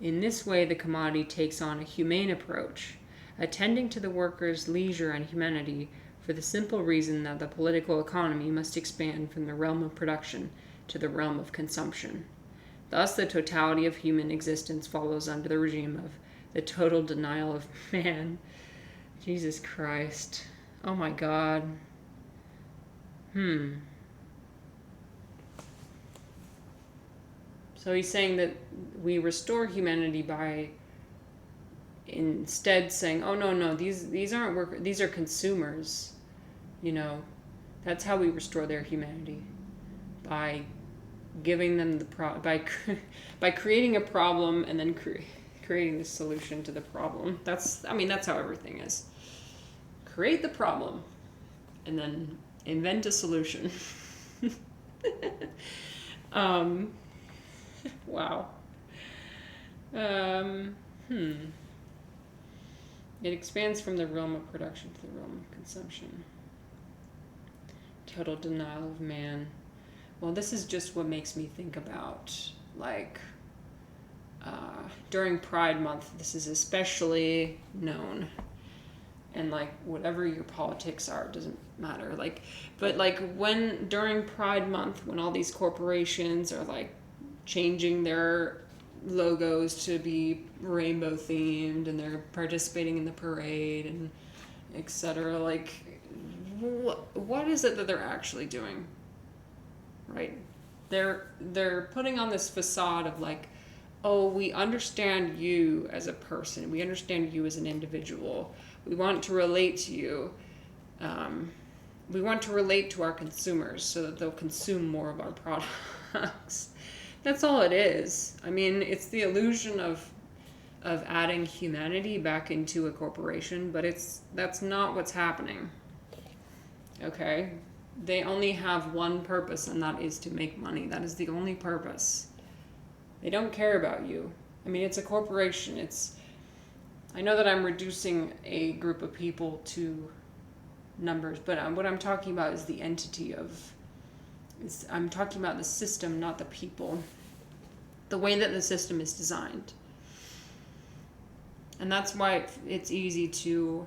A: In this way, the commodity takes on a humane approach, attending to the worker's leisure and humanity for the simple reason that the political economy must expand from the realm of production to the realm of consumption. Thus, the totality of human existence follows under the regime of the total denial of man. Jesus Christ. Oh my God. So he's saying that we restore humanity by instead saying, oh no, these aren't workers, these are consumers. You know, that's how we restore their humanity, by giving them by creating a problem and then creating the solution to the problem. That's how everything is. Create the problem and then invent a solution. Wow. It expands from the realm of production to the realm of consumption. Total denial of man. Well, this is just what makes me think about, like, during Pride Month, this is especially known. And, like, whatever your politics are, it doesn't matter. Like, but, like, when, during Pride Month, when all these corporations are, like, changing their logos to be rainbow themed and they're participating in the parade and etc., like, what is it that they're actually doing? Right? They're putting on this facade of, like, oh, we understand you as a person, we understand you as an individual, we want to relate to you, we want to relate to our consumers so that they'll consume more of our products. That's all it is. I mean, it's the illusion of adding humanity back into a corporation, but that's not what's happening. Okay? They only have one purpose, and that is to make money. That is the only purpose. They don't care about you. I mean, it's a corporation. I know that I'm reducing a group of people to numbers, but what I'm talking about is the entity I'm talking about the system, not the people. The way that the system is designed. And that's why it's easy to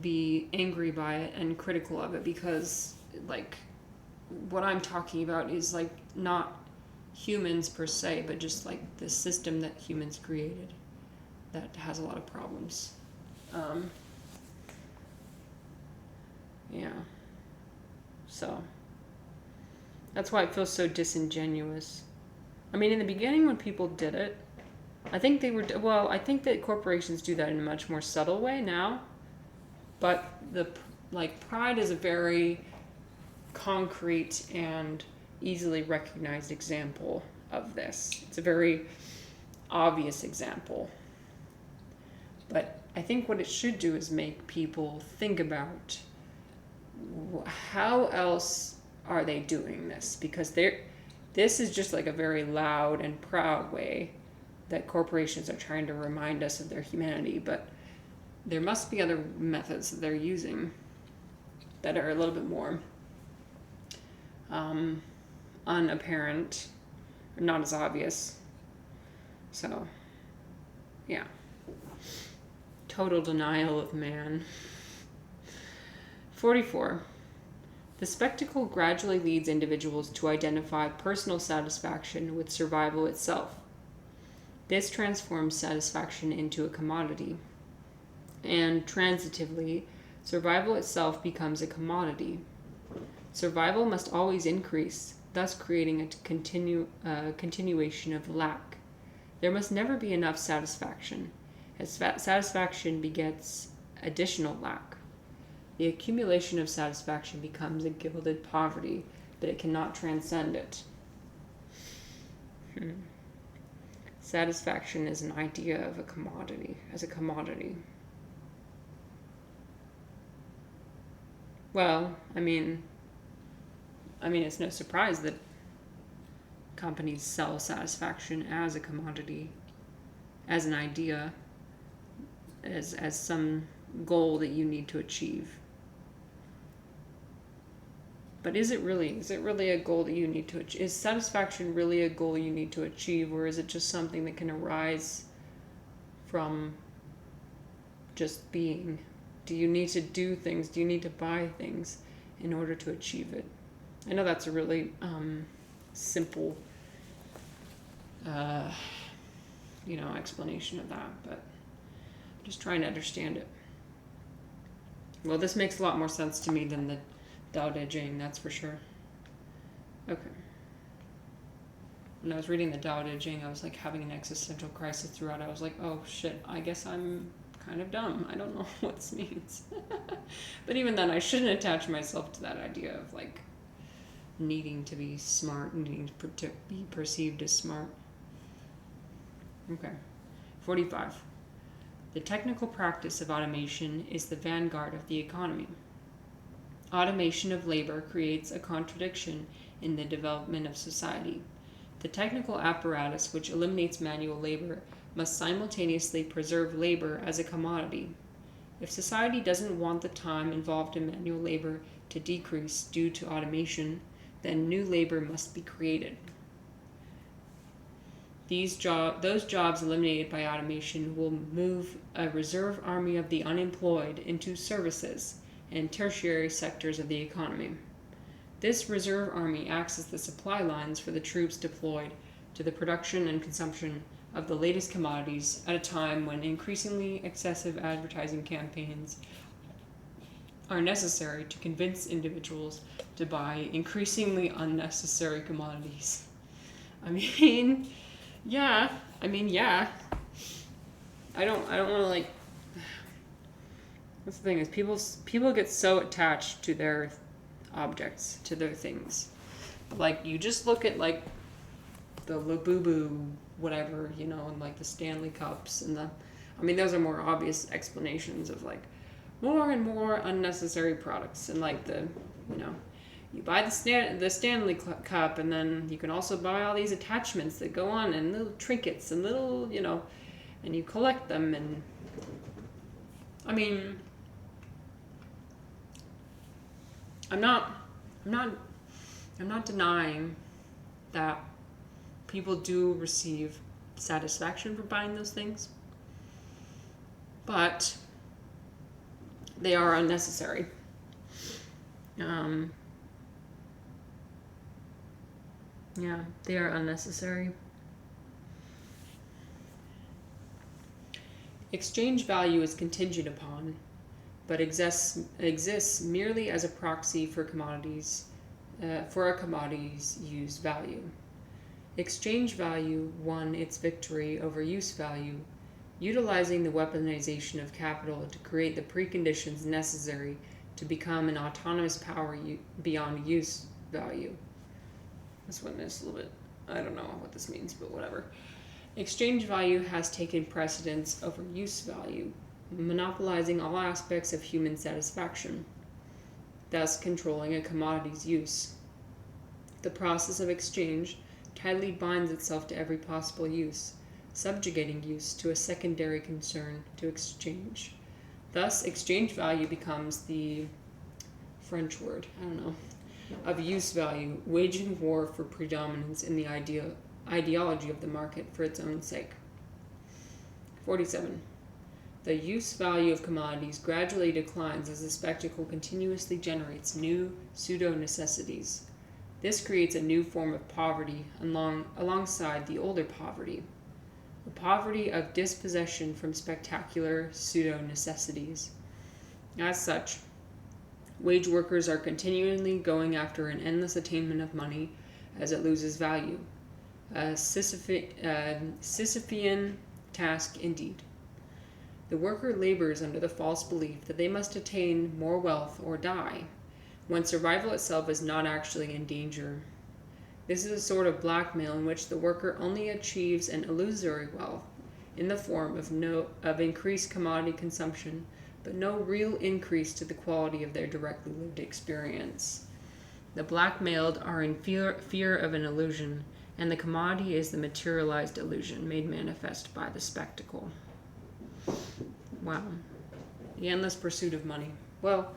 A: be angry by it and critical of it, because, like, what I'm talking about is, like, not humans per se, but just, like, the system that humans created that has a lot of problems. Yeah. So that's why it feels so disingenuous. I mean, in the beginning when people did it, I think that corporations do that in a much more subtle way now. But Pride is a very concrete and easily recognized example of this. It's a very obvious example. But I think what it should do is make people think about how else are they doing this? Because this is just like a very loud and proud way that corporations are trying to remind us of their humanity, but there must be other methods that they're using that are a little bit more unapparent, or not as obvious. So, yeah. Total denial of man. 44. The spectacle gradually leads individuals to identify personal satisfaction with survival itself. This transforms satisfaction into a commodity. And transitively, survival itself becomes a commodity. Survival must always increase, thus creating a continuation of lack. There must never be enough satisfaction, as satisfaction begets additional lack. The accumulation of satisfaction becomes a gilded poverty, but it cannot transcend it. Satisfaction is an idea of a commodity, as a commodity. Well, I mean, it's no surprise that companies sell satisfaction as a commodity, as an idea, as some goal that you need to achieve. But is it really a goal that you need to achieve? Is satisfaction really a goal you need to achieve, or is it just something that can arise from just being? Do you need to do things? Do you need to buy things in order to achieve it? I know that's a really simple, explanation of that, but I'm just trying to understand it. Well, this makes a lot more sense to me than the Tao Te Ching, that's for sure. Okay. When I was reading the Tao Te Ching, I was like having an existential crisis throughout. I was like, oh shit, I guess I'm kind of dumb. I don't know what this means. But even then, I shouldn't attach myself to that idea of like needing to be smart, needing to be perceived as smart. Okay. 45. The technical practice of automation is the vanguard of the economy. Automation of labor creates a contradiction in the development of society. The technical apparatus which eliminates manual labor must simultaneously preserve labor as a commodity. If society doesn't want the time involved in manual labor to decrease due to automation, then new labor must be created. Those jobs eliminated by automation will move a reserve army of the unemployed into services and tertiary sectors of the economy. This reserve army acts as the supply lines for the troops deployed to the production and consumption of the latest commodities at a time when increasingly excessive advertising campaigns are necessary to convince individuals to buy increasingly unnecessary commodities. Yeah. I don't want to like. That's the thing is people get so attached to their objects, to their things. Like you just look at like the Labubu whatever, and like the Stanley Cups and those are more obvious explanations of like more and more unnecessary products and like you buy the Stanley Cup and then you can also buy all these attachments that go on and little trinkets and little, and you collect them and I'm not denying that people do receive satisfaction for buying those things, but they are unnecessary. They are unnecessary. Exchange value is contingent upon, but exists merely as a proxy for a commodity's used value. Exchange value won its victory over use value, utilizing the weaponization of capital to create the preconditions necessary to become an autonomous power beyond use value. This one is a little bit, I don't know what this means, but whatever. Exchange value has taken precedence over use value, monopolizing all aspects of human satisfaction, thus controlling a commodity's use. The process of exchange tightly binds itself to every possible use, subjugating use to a secondary concern to exchange. Thus, exchange value becomes the French word, of use value, waging war for predominance in the ideology of the market for its own sake. 47. The use value of commodities gradually declines as the spectacle continuously generates new pseudo-necessities. This creates a new form of poverty alongside the older poverty, a poverty of dispossession from spectacular pseudo-necessities. As such, wage workers are continually going after an endless attainment of money as it loses value. A Sisyphean task indeed. The worker labors under the false belief that they must attain more wealth or die, when survival itself is not actually in danger. This is a sort of blackmail in which the worker only achieves an illusory wealth in the form of increased commodity consumption, but no real increase to the quality of their directly lived experience. The blackmailed are in fear of an illusion, and the commodity is the materialized illusion made manifest by the spectacle. Wow. The endless pursuit of money. Well,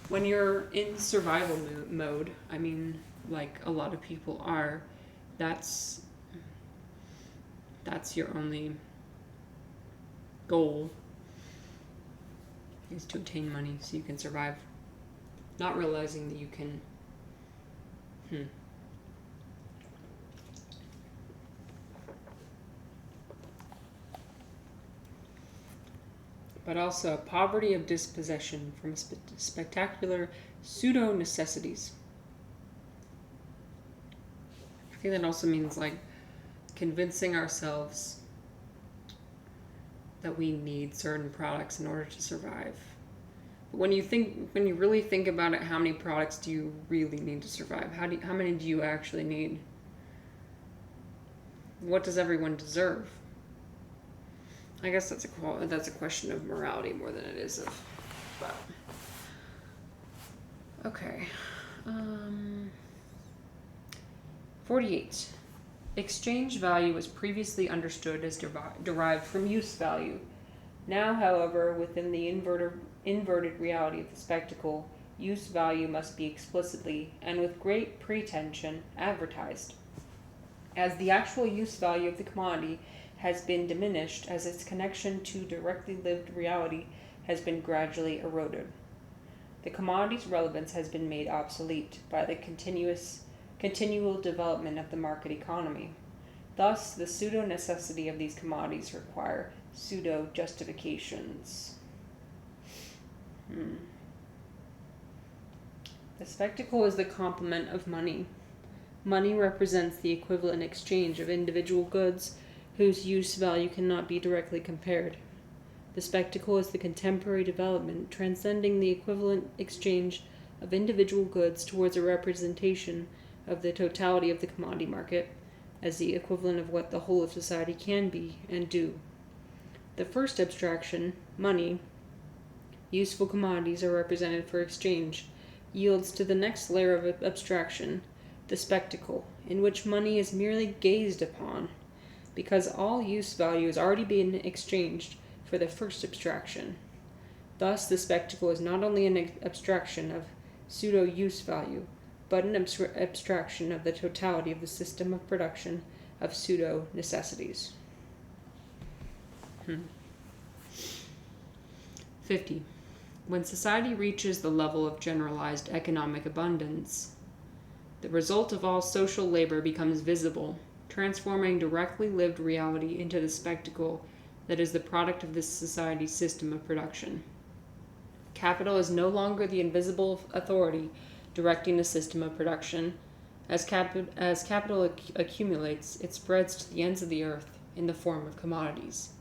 A: when you're in survival mode, I mean, like a lot of people are, that's your only goal, is to obtain money so you can survive. Not realizing that you can but also poverty of dispossession from spectacular pseudo-necessities. I think that also means like convincing ourselves that we need certain products in order to survive. But when you really think about it, how many products do you really need to survive? How many do you actually need? What does everyone deserve? I guess that's a question of morality more than it is of, but okay. 48. Exchange value was previously understood as derived from use value. Now, however, within the inverted reality of the spectacle, use value must be explicitly and with great pretension advertised, as the actual use value of the commodity has been diminished as its connection to directly lived reality has been gradually eroded. The commodity's relevance has been made obsolete by the continual development of the market economy. Thus, the pseudo-necessity of these commodities require pseudo-justifications. The spectacle is the complement of money. Money represents the equivalent exchange of individual goods whose use value cannot be directly compared. The spectacle is the contemporary development transcending the equivalent exchange of individual goods towards a representation of the totality of the commodity market as the equivalent of what the whole of society can be and do. The first abstraction, money, useful commodities are represented for exchange, yields to the next layer of abstraction, the spectacle, in which money is merely gazed upon, because all use value has already been exchanged for the first abstraction. Thus, the spectacle is not only an abstraction of pseudo-use value, but an abstraction of the totality of the system of production of pseudo-necessities. 50. When society reaches the level of generalized economic abundance, the result of all social labor becomes visible, transforming directly lived reality into the spectacle that is the product of this society's system of production. Capital is no longer the invisible authority directing the system of production. As capital accumulates, it spreads to the ends of the earth in the form of commodities.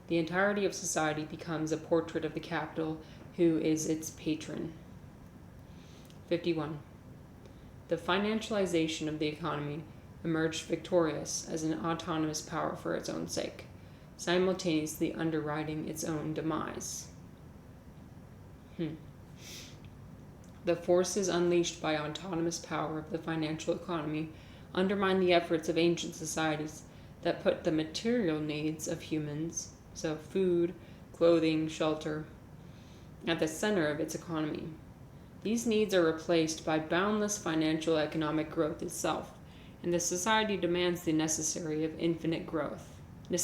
A: The entirety of society becomes a portrait of the capital, who is its patron. 51. The financialization of the economy emerged victorious as an autonomous power for its own sake, simultaneously underwriting its own demise. The forces unleashed by autonomous power of the financial economy undermine the efforts of ancient societies that put the material needs of humans, so food, clothing, shelter, at the center of its economy. These needs are replaced by boundless financial economic growth itself, and the society demands the necessity of infinite growth. The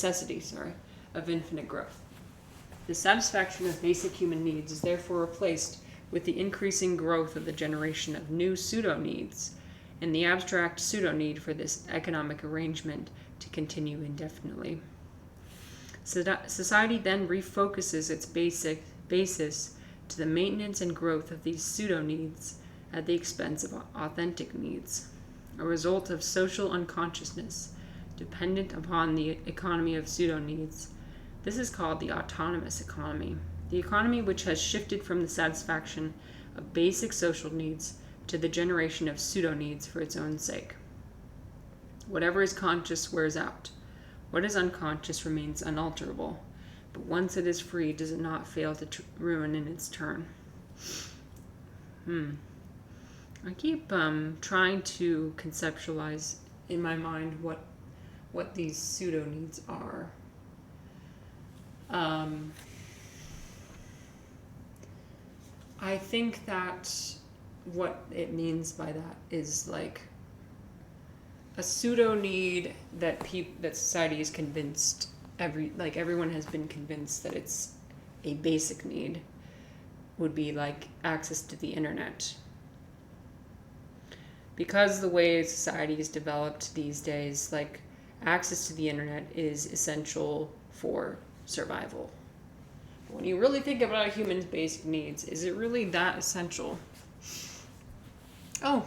A: satisfaction of basic human needs is therefore replaced with the increasing growth of the generation of new pseudo-needs, and the abstract pseudo-need for this economic arrangement to continue indefinitely. Society then refocuses its basis to the maintenance and growth of these pseudo-needs at the expense of authentic needs, a result of social unconsciousness dependent upon the economy of pseudo-needs. This is called the autonomous economy, the economy which has shifted from the satisfaction of basic social needs to the generation of pseudo-needs for its own sake. Whatever is conscious wears out. What is unconscious remains unalterable. But once it is free, does it not fail to ruin in its turn? I keep trying to conceptualize in my mind what these pseudo needs are. I think that what it means by that is like a pseudo need that that society is convinced everyone has been convinced that it's a basic need would be like access to the internet. Because the way society is developed these days, like access to the internet is essential for survival. But when you really think about a human's basic needs, is it really that essential? Oh,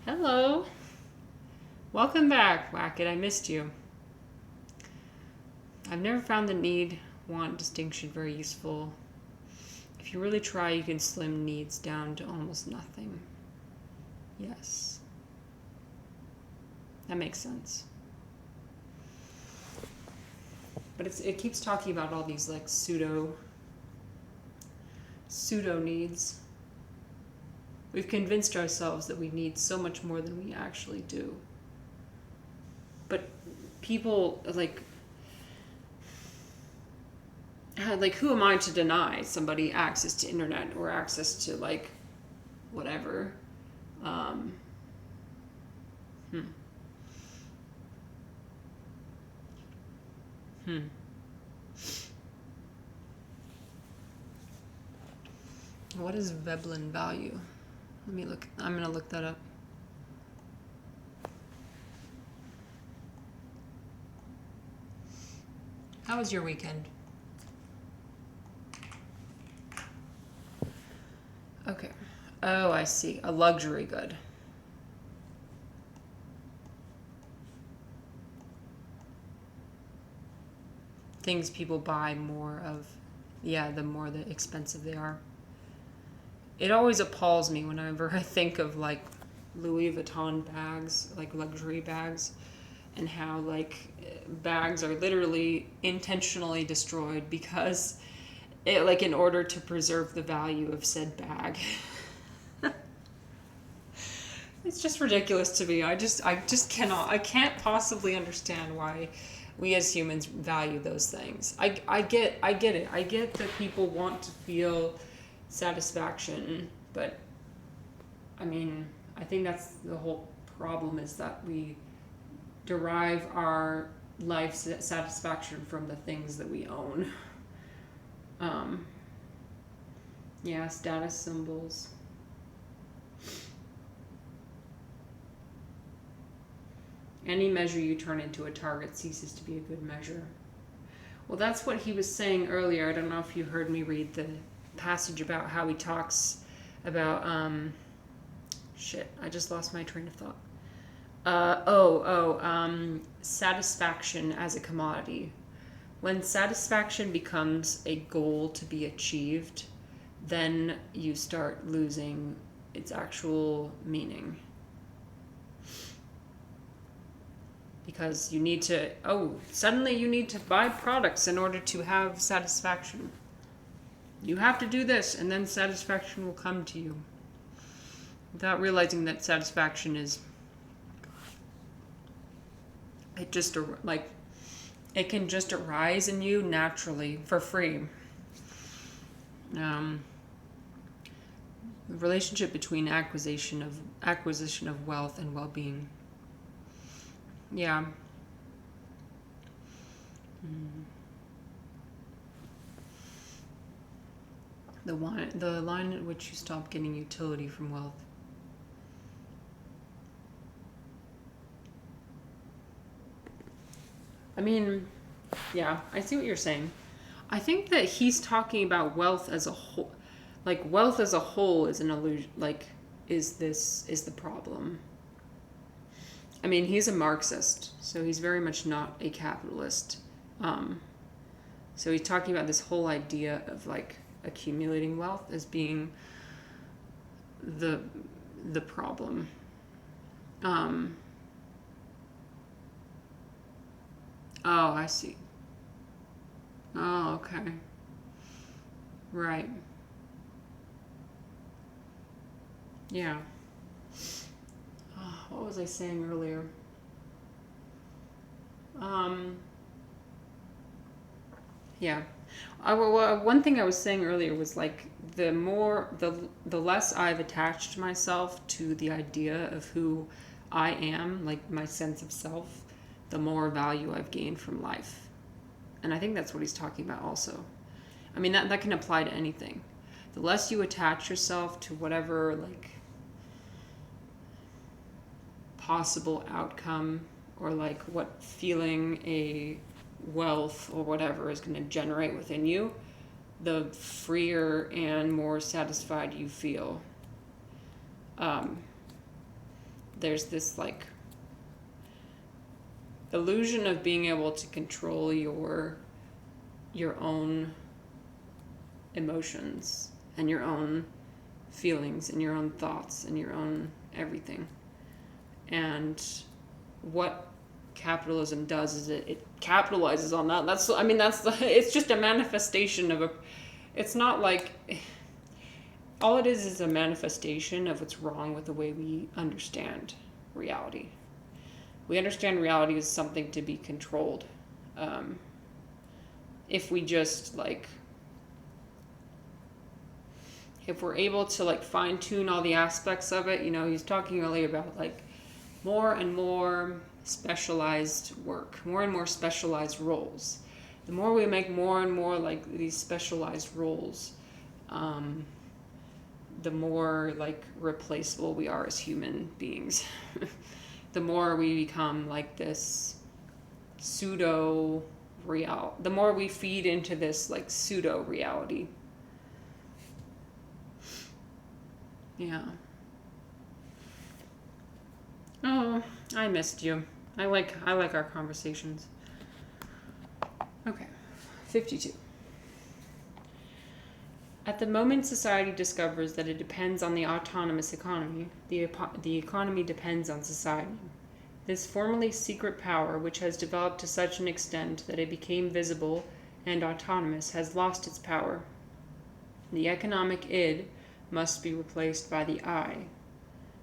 A: hello. Welcome back, Wackett. I missed you. I've never found the need-want distinction very useful. If you really try, you can slim needs down to almost nothing. Yes. That makes sense. But it keeps talking about all these like pseudo needs. We've convinced ourselves that we need so much more than we actually do. But people like who am I to deny somebody access to internet or access to like whatever? What is Veblen value? Let me look. I'm gonna look that up. How was your weekend? Okay. Oh, I see. A luxury good. Things people buy more of. Yeah, the more the expensive they are. It always appalls me whenever I think of like Louis Vuitton bags, like luxury bags, and how like bags are literally intentionally destroyed because in order to preserve the value of said bag. It's just ridiculous to me. I can't possibly understand why we as humans value those things. I get it. I get that people want to feel satisfaction, but I mean, I think that's the whole problem, is that we derive our life satisfaction from the things that we own. Yeah, status symbols. Any measure you turn into a target ceases to be a good measure. Well, that's what he was saying earlier. I don't know if you heard me read the passage about how he talks about I just lost my train of thought. Satisfaction as a commodity. When satisfaction becomes a goal to be achieved, then you start losing its actual meaning. Because suddenly you need to buy products in order to have satisfaction. You have to do this, and then satisfaction will come to you. Without realizing that satisfaction is... It can just arise in you naturally, for free. The relationship between acquisition of wealth and well-being. Yeah. The line at which you stop getting utility from wealth. I mean, yeah, I see what you're saying. I think that he's talking about wealth as a whole. Like, wealth as a whole is an illusion. Like, is the problem. I mean, he's a Marxist, so he's very much not a capitalist. So he's talking about this whole idea of like accumulating wealth as being the problem. Oh, I see. Oh, okay. Right. Yeah. Oh, what was I saying earlier? Um, yeah. One thing I was saying earlier was like the less I've attached myself to the idea of who I am, like my sense of self, the more value I've gained from life. And I think that's what he's talking about also. I mean, that can apply to anything. The less you attach yourself to whatever, like, possible outcome or, like, what feeling a wealth or whatever is going to generate within you, the freer and more satisfied you feel. There's this, like, illusion of being able to control your own emotions and your own feelings and your own thoughts and your own everything. And what capitalism does is it capitalizes on that. It's just a manifestation of it's not like, all it is a manifestation of what's wrong with the way we understand reality. We understand reality as something to be controlled. If we just, like, if we're able to, like, fine tune all the aspects of it, he's talking earlier about, like, more and more specialized work, more and more specialized roles. The more we make more and more, like, these specialized roles, the more, like, replaceable we are as human beings. The more we become, like, this pseudo real, the more we feed into this, like, pseudo reality. Yeah. Oh, I missed you. I like our conversations. Okay. 52. At the moment society discovers that it depends on the autonomous economy, the economy depends on society. This formerly secret power, which has developed to such an extent that it became visible and autonomous, has lost its power. The economic id must be replaced by the I.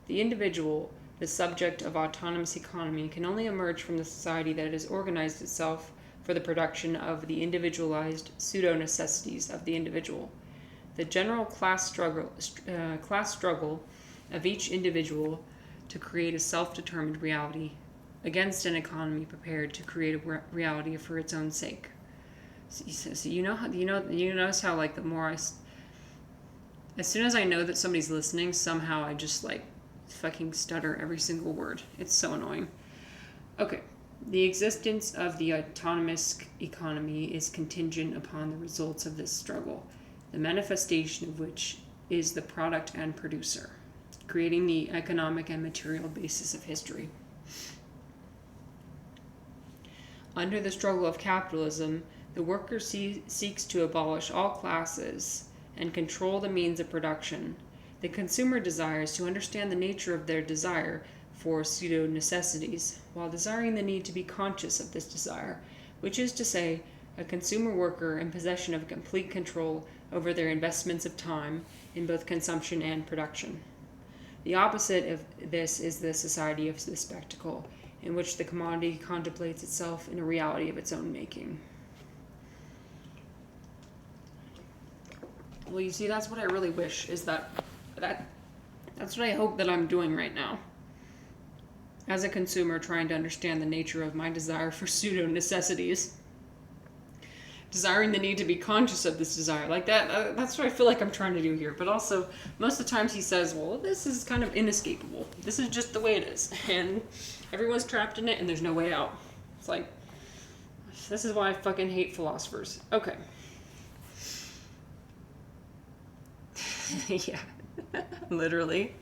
A: The individual, the subject of autonomous economy, can only emerge from the society that has organized itself for the production of the individualized pseudo-necessities of the individual. The general class struggle of each individual to create a self-determined reality against an economy prepared to create a reality for its own sake. So you notice how, like, the more as soon as I know that somebody's listening, somehow I just, like, fucking stutter every single word. It's so annoying. Okay. The existence of the autonomous economy is contingent upon the results of this struggle, the manifestation of which is the product and producer, creating the economic and material basis of history. Under the struggle of capitalism, the worker seeks to abolish all classes and control the means of production. The consumer desires to understand the nature of their desire for pseudo-necessities, while desiring the need to be conscious of this desire, which is to say, a consumer worker in possession of complete control over their investments of time in both consumption and production. The opposite of this is the society of the spectacle, in which the commodity contemplates itself in a reality of its own making. Well, you see, that's what I really wish, is that's what I hope that I'm doing right now. As a consumer trying to understand the nature of my desire for pseudo-necessities. Desiring the need to be conscious of this desire. Like that's what I feel like I'm trying to do here. But also, most of the times he says, well, this is kind of inescapable. This is just the way it is. And everyone's trapped in it and there's no way out. It's like, this is why I fucking hate philosophers. Okay. Yeah. Literally.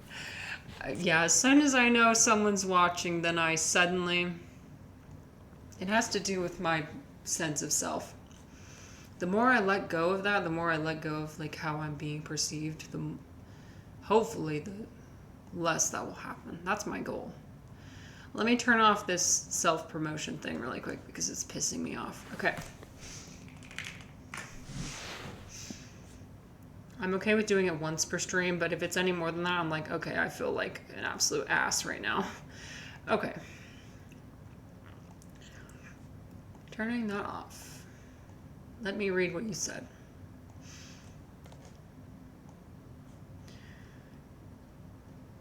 A: Yeah, as soon as I know someone's watching, then I suddenly... It has to do with my sense of self. The more I let go of that, the more I let go of, like, how I'm being perceived, hopefully the less that will happen. That's my goal. Let me turn off this self-promotion thing really quick because it's pissing me off. Okay. I'm okay with doing it once per stream, but if it's any more than that, I'm like, okay, I feel like an absolute ass right now. Okay. Turning that off. Let me read what you said.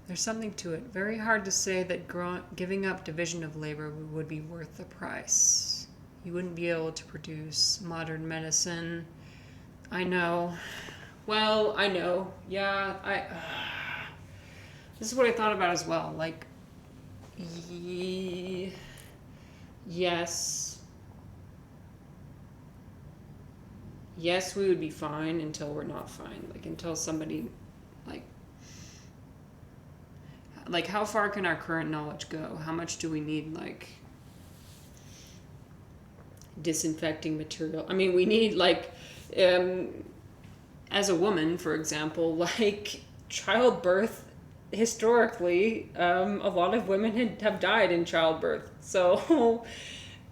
A: There's something to it. Very hard to say that giving up division of labor would be worth the price. You wouldn't be able to produce modern medicine. I know. Well, I know. Yeah, this is what I thought about as well. Like, yes. Yes, we would be fine until we're not fine. Like, until somebody, like how far can our current knowledge go? How much do we need, like, disinfecting material? I mean, we need, like, as a woman, for example, like, childbirth, historically, a lot of women have died in childbirth. So,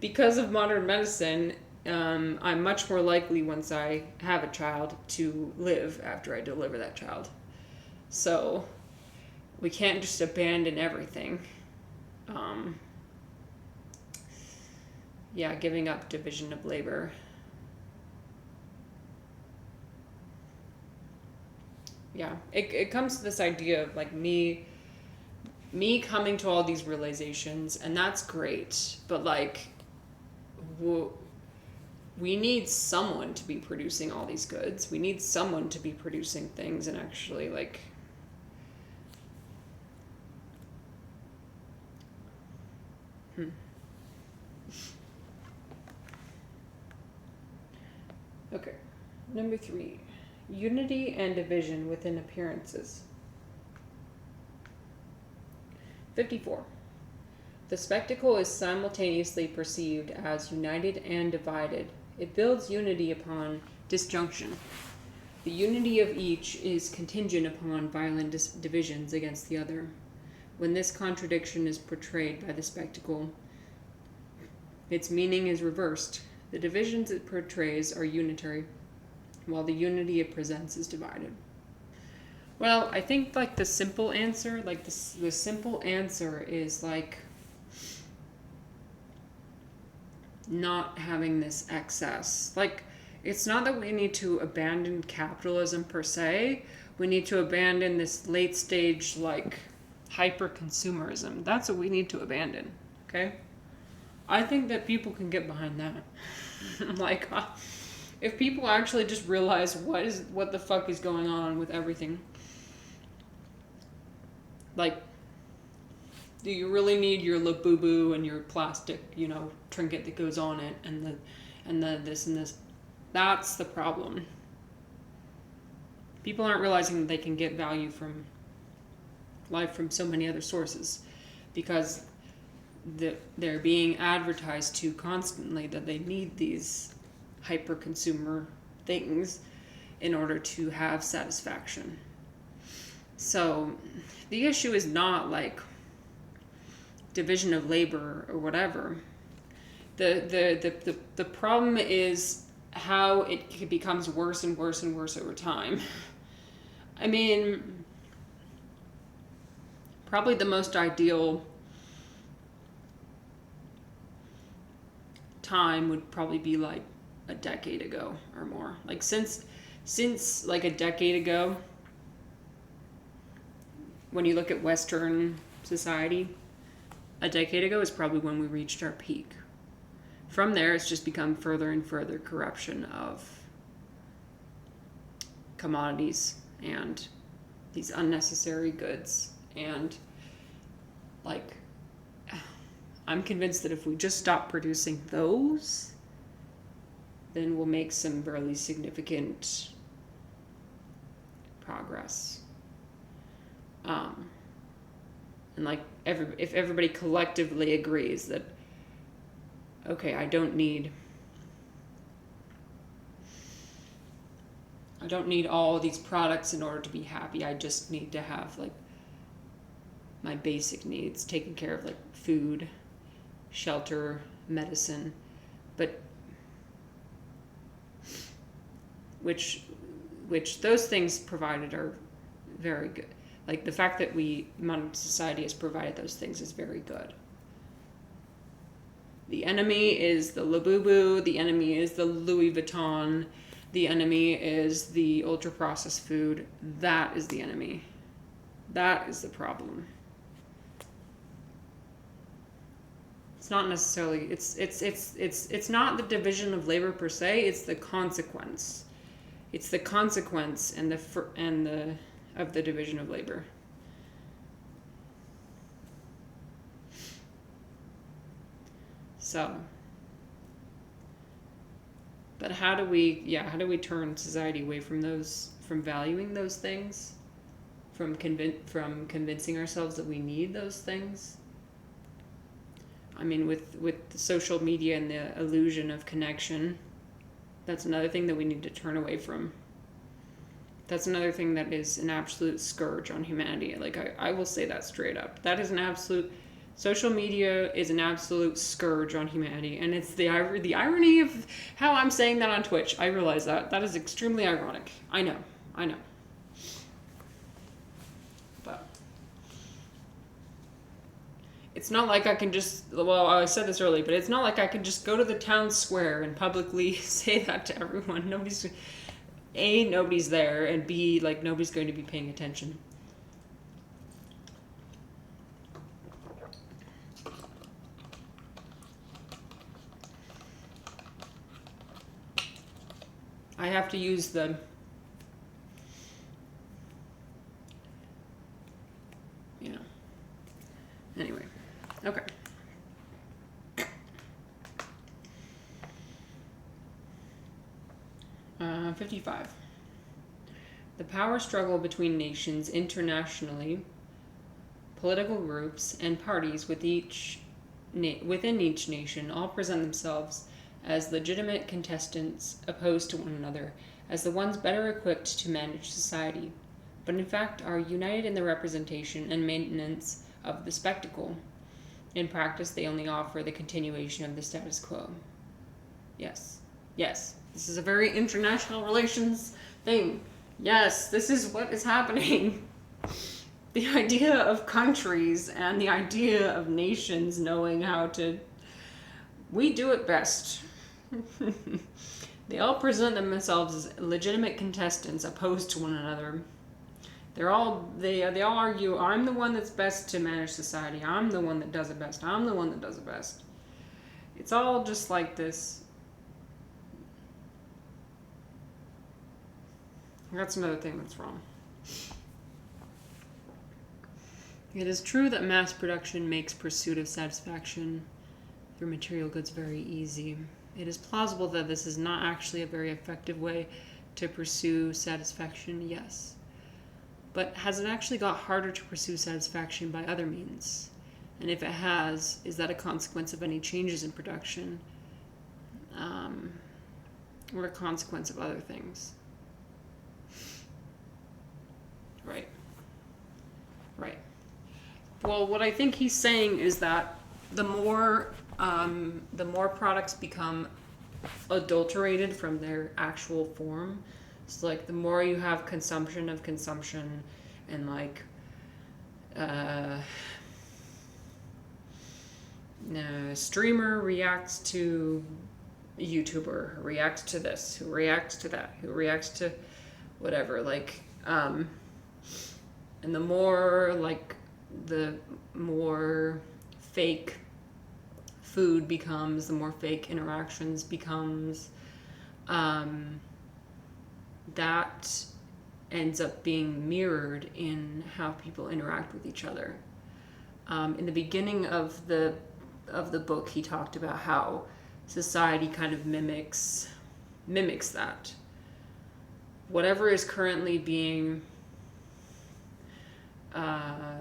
A: because of modern medicine, I'm much more likely once I have a child to live after I deliver that child. So, we can't just abandon everything. Yeah, giving up division of labor. Yeah, it comes to this idea of, like, me coming to all these realizations, and that's great, but, like, we need someone to be producing all these goods. We need someone to be producing things and actually, like, Okay, number 3, unity and division within appearances. 54. The spectacle is simultaneously perceived as united and divided. It builds unity upon disjunction. The unity of each is contingent upon violent divisions against the other. When this contradiction is portrayed by the spectacle, its meaning is reversed. The divisions it portrays are unitary, while the unity it presents is divided. Well, I think, like, the simple answer, like, the simple answer is, like, not having this excess. Like, it's not that we need to abandon capitalism per se. We need to abandon this late stage, like, hyper consumerism. That's what we need to abandon. Okay? I think that people can get behind that. Like, if people actually just realize what the fuck is going on with everything. Like, do you really need your Labubu and your plastic, trinket that goes on it, and the this and this? That's the problem. People aren't realizing that they can get value from life from so many other sources, because they're being advertised to constantly that they need these hyper consumer things in order to have satisfaction. So the issue is not, like, division of labor or whatever. The problem is how it becomes worse and worse and worse over time. I mean, probably the most ideal time would probably be, like, a decade ago or more. Like, since like a decade ago, when you look at Western society, a decade ago is probably when we reached our peak. From there, it's just become further and further corruption of commodities and these unnecessary goods. And, like, I'm convinced that if we just stop producing those, then we'll make some really significant progress. And, like, if everybody collectively agrees that, okay, I don't need all these products in order to be happy. I just need to have, like, my basic needs, taking care of like food, shelter, medicine, but which those things provided are very good. Like the fact that modern society has provided those things is very good. The enemy is the Labubu, the enemy is the Louis Vuitton, the enemy is the ultra processed food. That is the enemy. That is the problem. It's not necessarily, it's not the division of labor per se, it's the consequence. It's the consequence of the division of labor. So, but how do we turn society away from valuing those things, from convincing ourselves that we need those things? I mean, with the social media and the illusion of connection, that's another thing that we need to turn away from. That's another thing that is an absolute scourge on humanity. Like, I will say that straight up. That is social media is an absolute scourge on humanity. And it's the irony of how I'm saying that on Twitch. I realize that. That is extremely ironic. I know. But it's not like I can I said this earlier, but it's not like I can just go to the town square and publicly say that to everyone. Nobody's there, and B, like, nobody's going to be paying attention. I have to use anyway. Okay. 55. The power struggle between nations internationally, political groups, and parties within each nation all present themselves as legitimate contestants opposed to one another, as the ones better equipped to manage society, but in fact are united in the representation and maintenance of the spectacle. In practice, they only offer the continuation of the status quo. Yes. This is a very international relations thing. Yes, this is what is happening. The idea of countries and the idea of nations knowing how to... We do it best. They all present themselves as legitimate contestants opposed to one another. They all argue, I'm the one that's best to manage society. I'm the one that does it best. I'm the one that does it best. It's all just like this. That's another thing that's wrong. It is true that mass production makes pursuit of satisfaction through material goods very easy. It is plausible that this is not actually a very effective way to pursue satisfaction, yes. But has it actually got harder to pursue satisfaction by other means? And if it has, is that a consequence of any changes in production? Or a consequence of other things? Right. Well, what I think he's saying is that the more products become adulterated from their actual form, so like the more you have consumption and like streamer reacts to YouTuber, who reacts to this, who reacts to that, who reacts to whatever, like and the more fake food becomes, the more fake interactions becomes, that ends up being mirrored in how people interact with each other. In the beginning of the book, he talked about how society kind of mimics that. Whatever is currently being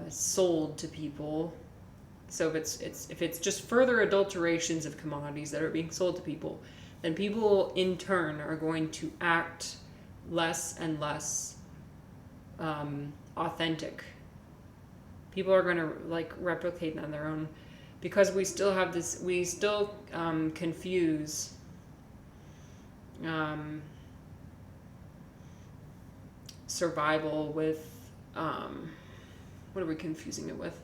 A: sold to people, so if it's just further adulterations of commodities that are being sold to people, then people in turn are going to act less and less authentic. People are going to like replicate on their own, because we still have this. We still confuse survival with what are we confusing it with?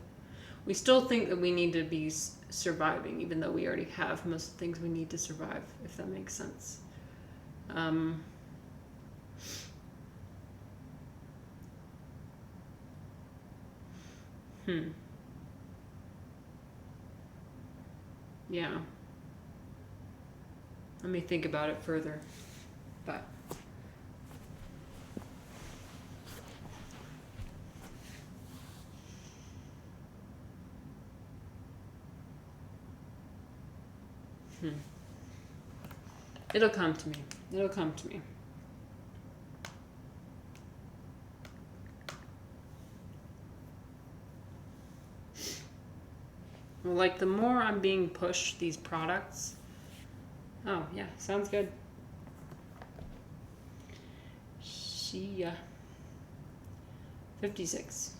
A: We still think that we need to be surviving, even though we already have most of the things we need to survive, if that makes sense. Yeah. Let me think about it further. But it'll come to me. It'll come to me. Well, like the more I'm being pushed these products. Oh, yeah, sounds good. See ya. 56.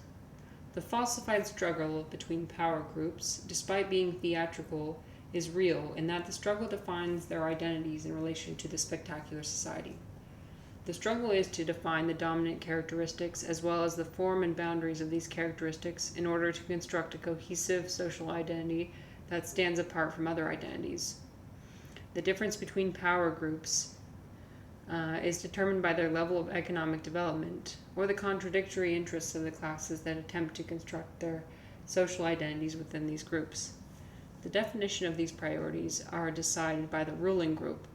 A: The falsified struggle between power groups, despite being theatrical, is real in that the struggle defines their identities in relation to the spectacular society. The struggle is to define the dominant characteristics as well as the form and boundaries of these characteristics in order to construct a cohesive social identity that stands apart from other identities. The difference between power groups is determined by their level of economic development, or the contradictory interests of the classes that attempt to construct their social identities within these groups. The definition of these priorities are decided by the ruling group,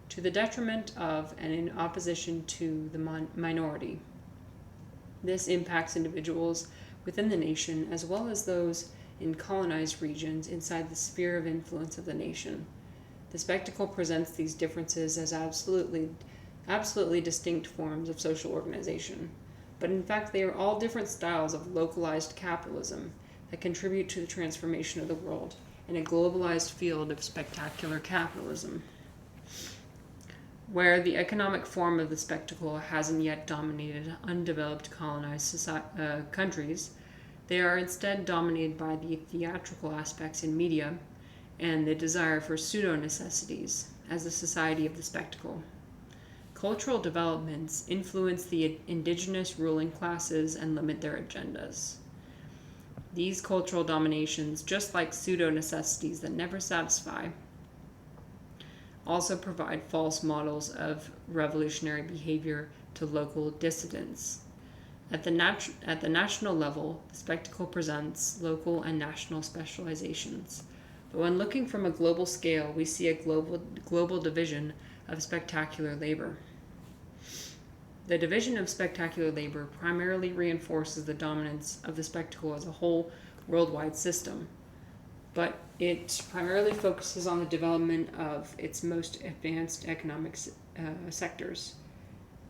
A: to the detriment of and in opposition to the minority. This impacts individuals within the nation as well as those in colonized regions inside the sphere of influence of the nation. The spectacle presents these differences as absolutely distinct forms of social organization, but in fact they are all different styles of localized capitalism that contribute to the transformation of the world in a globalized field of spectacular capitalism. Where the economic form of the spectacle hasn't yet dominated undeveloped colonized countries, they are instead dominated by the theatrical aspects in media and the desire for pseudo-necessities as the society of the spectacle. Cultural developments influence the indigenous ruling classes and limit their agendas. These cultural dominations, just like pseudo-necessities that never satisfy, also provide false models of revolutionary behavior to local dissidents. At the national level, the spectacle presents local and national specializations. But when looking from a global scale, we see a global division of spectacular labor. The division of spectacular labor primarily reinforces the dominance of the spectacle as a whole worldwide system, but it primarily focuses on the development of its most advanced economic sectors.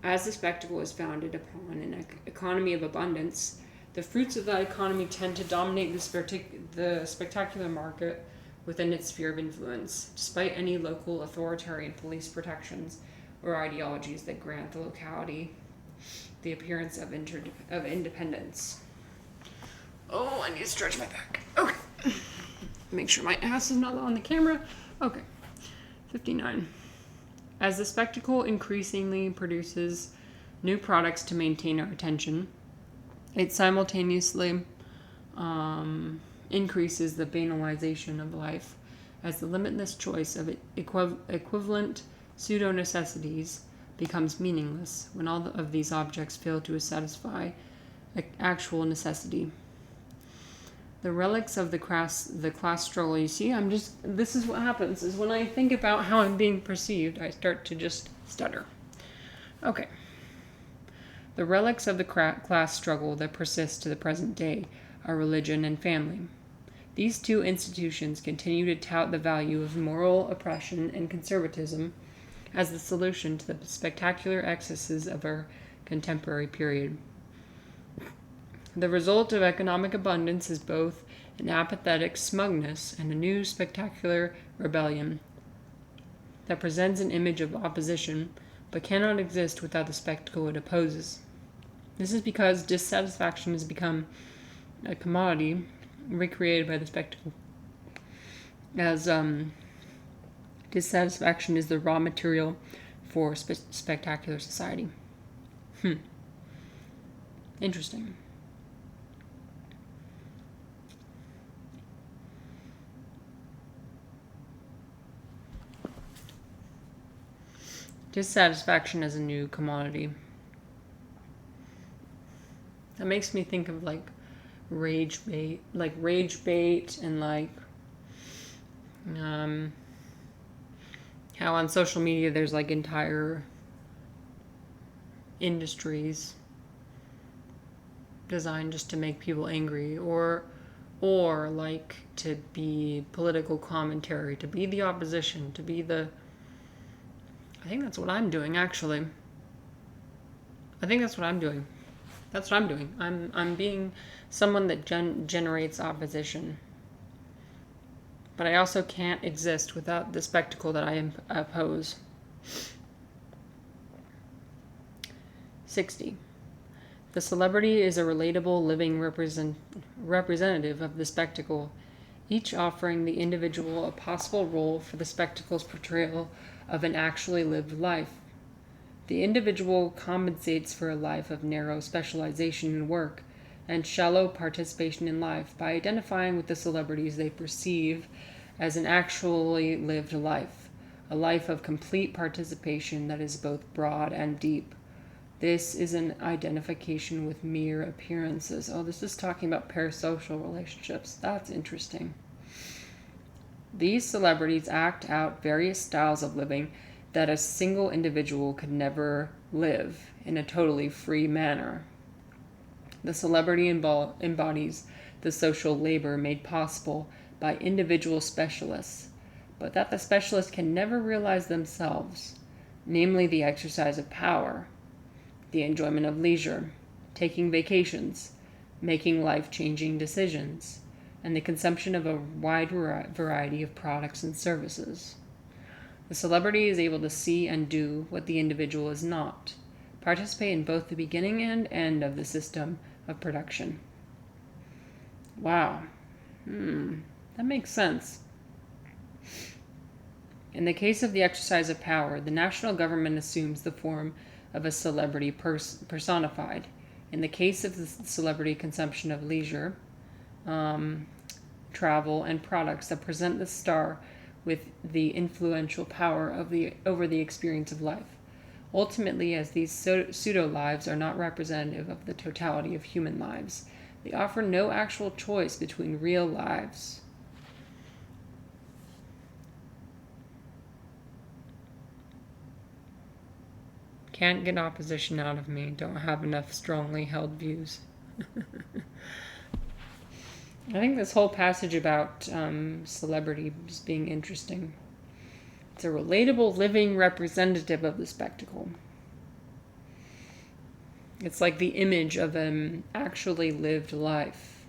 A: As the spectacle is founded upon an economy of abundance, the fruits of that economy tend to dominate the spectacular market within its sphere of influence, despite any local authoritarian police protections or ideologies that grant the locality the appearance of independence. Oh, I need to stretch my back. Okay. Make sure my ass is not on the camera. Okay. 59. As the spectacle increasingly produces new products to maintain our attention, it simultaneously increases the banalization of life as the limitless choice of equivalent pseudo-necessities becomes meaningless when all of these objects fail to satisfy actual necessity. The relics of the class struggle, you see, this is what happens, is when I think about how I'm being perceived, I start to just stutter. Okay. The relics of the class struggle that persist to the present day are religion and family. These two institutions continue to tout the value of moral oppression and conservatism as the solution to the spectacular excesses of our contemporary period. The result of economic abundance is both an apathetic smugness and a new spectacular rebellion that presents an image of opposition but cannot exist without the spectacle it opposes. This is because dissatisfaction has become a commodity recreated by the spectacle, as dissatisfaction is the raw material for spectacular society. Interesting. Dissatisfaction as a new commodity. That makes me think of like rage bait and like how on social media there's like entire industries designed just to make people angry, or like to be political commentary, to be the opposition, to be the... I think that's what I'm doing, actually. I think that's what I'm doing. That's what I'm doing. I'm being someone that generates opposition. But I also can't exist without the spectacle that I oppose. 60. The celebrity is a relatable, living representative of the spectacle, each offering the individual a possible role for the spectacle's portrayal of an actually lived life. The individual compensates for a life of narrow specialization in work and shallow participation in life by identifying with the celebrities they perceive as an actually lived life, a life of complete participation that is both broad and deep. This is an identification with mere appearances. Oh, this is talking about parasocial relationships. That's interesting. These celebrities act out various styles of living that a single individual could never live in a totally free manner. The celebrity embodies the social labor made possible by individual specialists, but that the specialists can never realize themselves, namely the exercise of power, the enjoyment of leisure, taking vacations, making life-changing decisions, and the consumption of a wide variety of products and services. The celebrity is able to see and do what the individual is not, participate in both the beginning and end of the system of production. Wow. That makes sense. In the case of the exercise of power, the national government assumes the form of a celebrity personified. In the case of the celebrity consumption of leisure, travel, and products that present the star with the influential power over the experience of life. Ultimately, as these pseudo-lives are not representative of the totality of human lives, they offer no actual choice between real lives. Can't get opposition out of me. Don't have enough strongly held views. I think this whole passage about celebrities being interesting. It's a relatable, living representative of the spectacle. It's like the image of an actually lived life.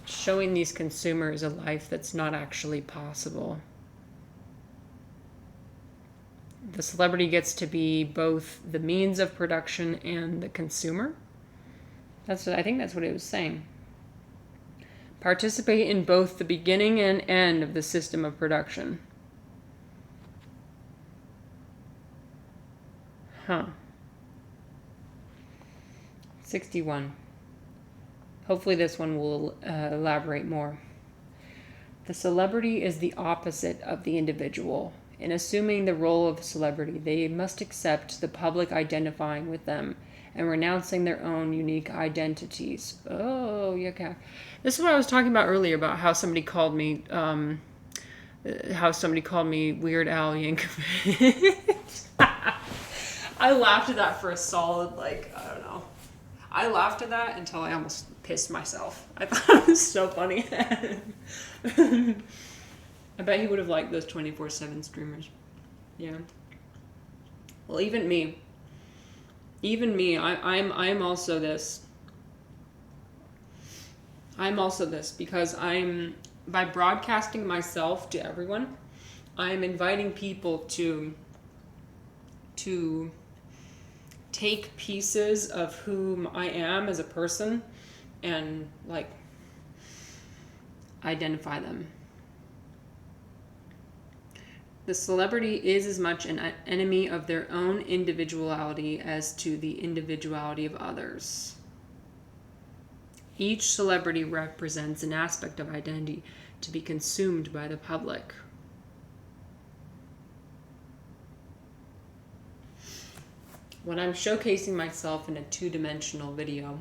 A: Showing these consumers a life that's not actually possible. The celebrity gets to be both the means of production and the consumer. I think that's what it was saying. Participate in both the beginning and end of the system of production. 61. Hopefully this one will elaborate more. The celebrity is the opposite of the individual. In assuming the role of celebrity, they must accept the public identifying with them and renouncing their own unique identities. Oh, yeah. This is what I was talking about earlier, about how somebody called me Weird Al Yankovic. I laughed at that for a solid, I don't know. I laughed at that until I almost pissed myself. I thought it was so funny. I bet he would have liked those 24/7 streamers. Yeah. Well, even me, I'm also this. I'm also this because by broadcasting myself to everyone, I'm inviting people to take pieces of whom I am as a person and like identify them. The celebrity is as much an enemy of their own individuality as to the individuality of others. Each celebrity represents an aspect of identity to be consumed by the public. When I'm showcasing myself in a two-dimensional video,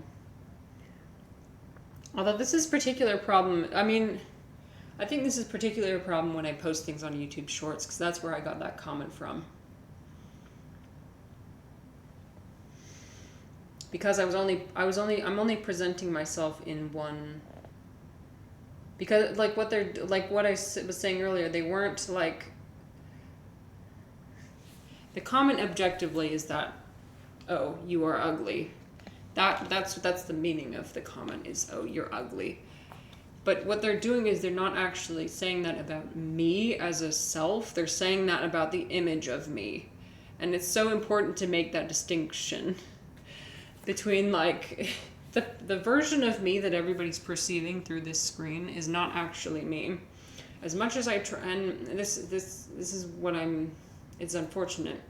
A: although this is a particular problem, I think this is a particular problem when I post things on YouTube Shorts, because that's where I got that comment from. Because I'm only presenting myself in one. Because like what I was saying earlier, they weren't like. The comment objectively is that, oh, you are ugly. That's the meaning of the comment is, oh, you're ugly. But what they're doing is they're not actually saying that about me as a self. They're saying that about the image of me. And it's so important to make that distinction between like the version of me that everybody's perceiving through this screen is not actually me. As much as I try, and this is what it's unfortunate.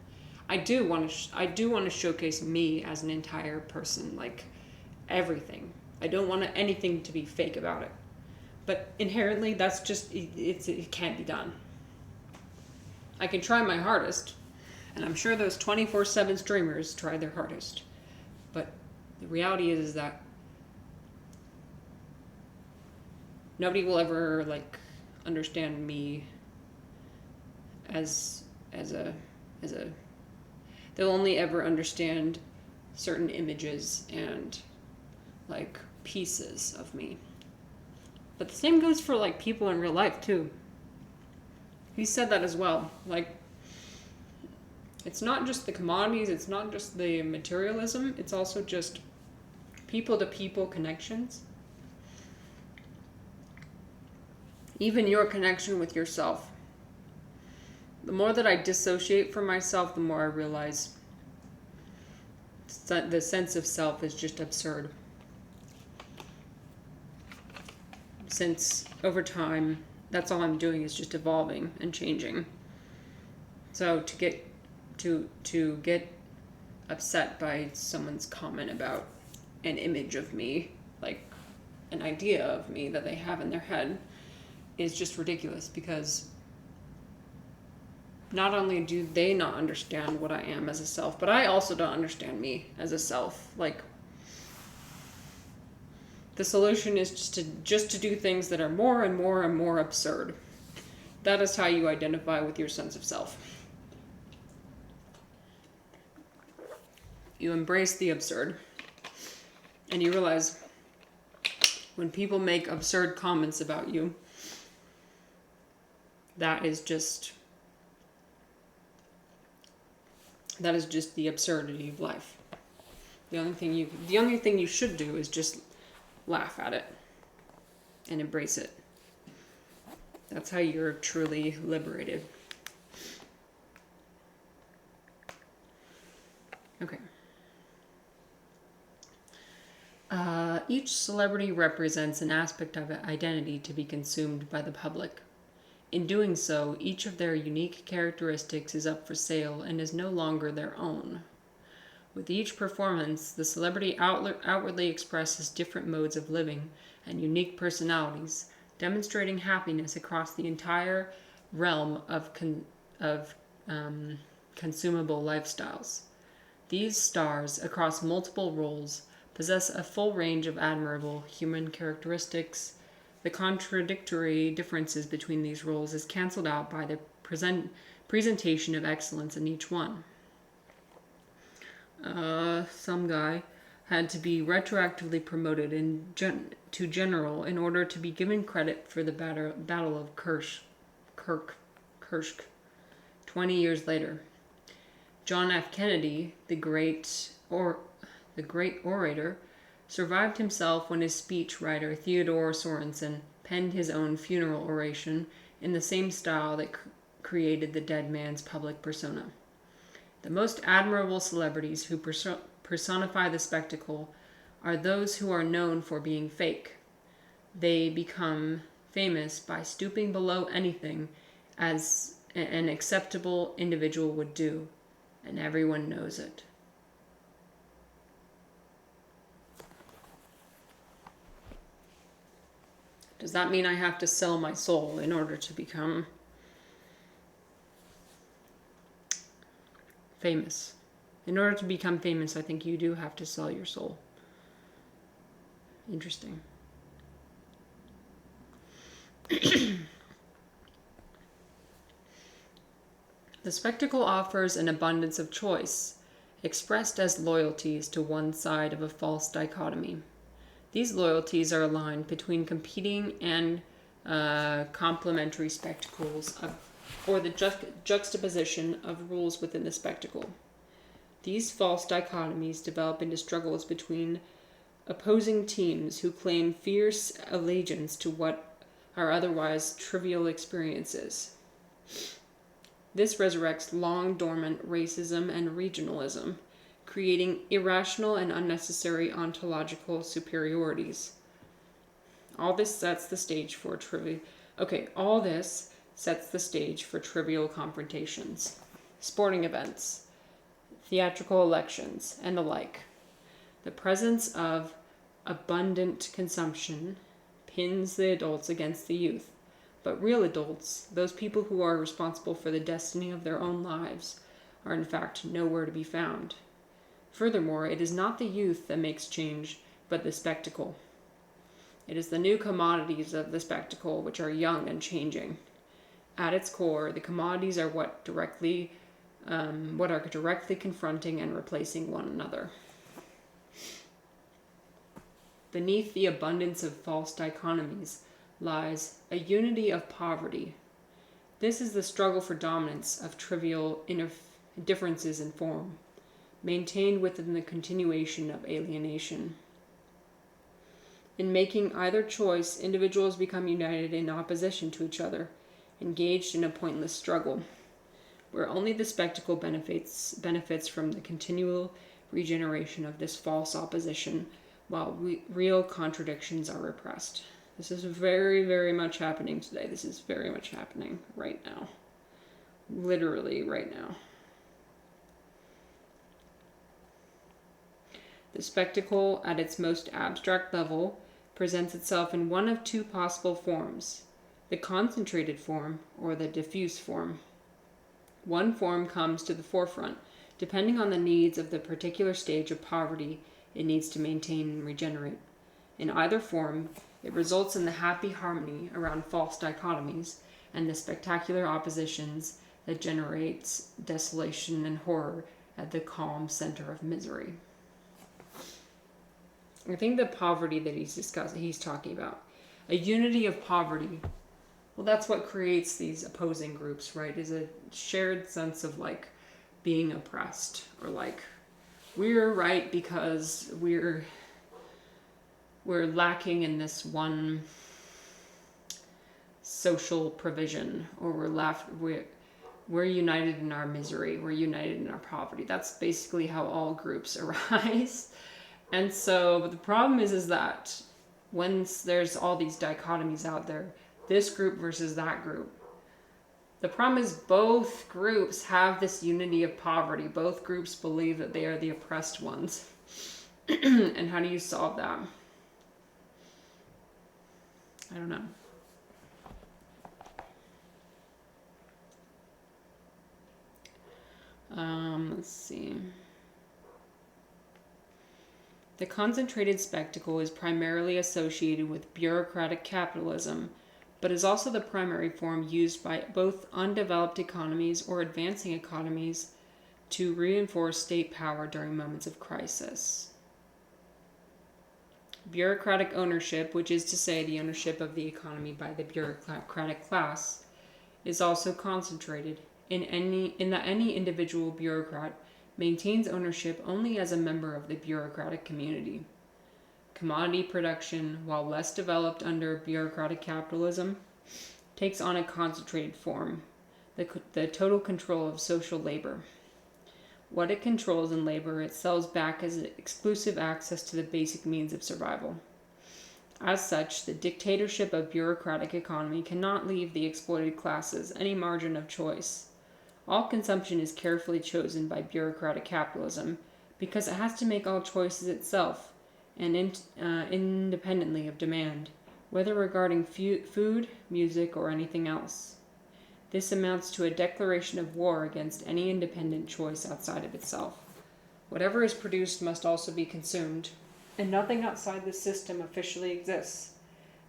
A: I do want to showcase me as an entire person, like everything. I don't want anything to be fake about it. But inherently, that's just, it can't be done. I can try my hardest, and I'm sure those 24/7 streamers try their hardest. But the reality is that nobody will ever, like, understand me as a, they'll only ever understand certain images and, like, pieces of me. But the same goes for, like, people in real life, too. He said that as well. Like, it's not just the commodities, it's not just the materialism, it's also just people-to-people connections. Even your connection with yourself. The more that I dissociate from myself, the more I realize the sense of self is just absurd. Since over time, that's all I'm doing is just evolving and changing. So to get upset by someone's comment about an image of me, like an idea of me that they have in their head, is just ridiculous, because not only do they not understand what I am as a self, but I also don't understand me as a self. Like, the solution is just to do things that are more and more and more absurd. That is how you identify with your sense of self. You embrace the absurd. And you realize when people make absurd comments about you, that is just the absurdity of life. The only thing you should do is just laugh at it and embrace it. That's how you're truly liberated. Okay. Each celebrity represents an aspect of identity to be consumed by the public. In doing so, each of their unique characteristics is up for sale and is no longer their own. With each performance, the celebrity outwardly expresses different modes of living and unique personalities, demonstrating happiness across the entire realm of consumable lifestyles. These stars, across multiple roles, possess a full range of admirable human characteristics. The contradictory differences between these roles is cancelled out by the presentation of excellence in each one. Some guy had to be retroactively promoted to general in order to be given credit for the Battle of Kursk 20 years later. John F. Kennedy, the great orator, survived himself when his speechwriter Theodore Sorensen penned his own funeral oration in the same style that created the dead man's public persona. The most admirable celebrities who personify the spectacle are those who are known for being fake. They become famous by stooping below anything as an acceptable individual would do, and everyone knows it. Does that mean I have to sell my soul in order to become famous? In order to become famous, I think you do have to sell your soul. Interesting. The spectacle offers an abundance of choice, expressed as loyalties to one side of a false dichotomy. These loyalties are aligned between competing and complementary spectacles or the juxtaposition of rules within the spectacle. These false dichotomies develop into struggles between opposing teams who claim fierce allegiance to what are otherwise trivial experiences. This resurrects long dormant racism and regionalism, creating irrational and unnecessary ontological superiorities. All this sets the stage for trivial confrontations, sporting events, theatrical elections, and the like. The presence of abundant consumption pins the adults against the youth. But real adults, those people who are responsible for the destiny of their own lives, are in fact nowhere to be found. Furthermore, it is not the youth that makes change, but the spectacle. It is the new commodities of the spectacle which are young and changing. At its core, the commodities are what are directly confronting and replacing one another. Beneath the abundance of false dichotomies lies a unity of poverty. This is the struggle for dominance of trivial differences in form, maintained within the continuation of alienation. In making either choice, individuals become united in opposition to each other, engaged in a pointless struggle, where only the spectacle benefits from the continual regeneration of this false opposition, while real contradictions are repressed. This is very, very much happening today. This is very much happening right now. Literally right now. The spectacle, at its most abstract level, presents itself in one of two possible forms: the concentrated form or the diffuse form. One form comes to the forefront, depending on the needs of the particular stage of poverty it needs to maintain and regenerate. In either form, it results in the happy harmony around false dichotomies and the spectacular oppositions that generates desolation and horror at the calm center of misery. I think the poverty that he's talking about, a unity of poverty, well, that's what creates these opposing groups, right? Is a shared sense of like being oppressed, or like we're right because we're lacking in this one social provision, or we're united in our misery, we're united in our poverty. That's basically how all groups arise. And so, but the problem is that when there's all these dichotomies out there, this group versus that group, the problem is both groups have this unity of poverty. Both groups believe that they are the oppressed ones. And how do you solve that? I don't know. Let's see. The concentrated spectacle is primarily associated with bureaucratic capitalism, but is also the primary form used by both undeveloped economies or advancing economies to reinforce state power during moments of crisis. Bureaucratic ownership, which is to say the ownership of the economy by the bureaucratic class, is also concentrated in that any individual bureaucrat maintains ownership only as a member of the bureaucratic community. Commodity production, while less developed under bureaucratic capitalism, takes on a concentrated form, the total control of social labor. What it controls in labor, it sells back as exclusive access to the basic means of survival. As such, the dictatorship of bureaucratic economy cannot leave the exploited classes any margin of choice. All consumption is carefully chosen by bureaucratic capitalism because it has to make all choices itself and independently of demand, whether regarding food, music, or anything else. This amounts to a declaration of war against any independent choice outside of itself. Whatever is produced must also be consumed, and nothing outside the system officially exists.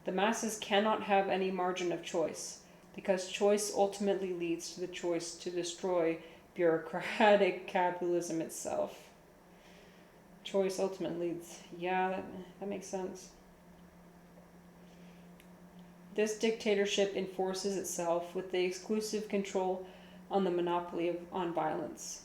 A: The masses cannot have any margin of choice, because choice ultimately leads to the choice to destroy bureaucratic capitalism itself. Choice ultimately leads. Yeah, that makes sense. This dictatorship enforces itself with the exclusive control on the monopoly on violence.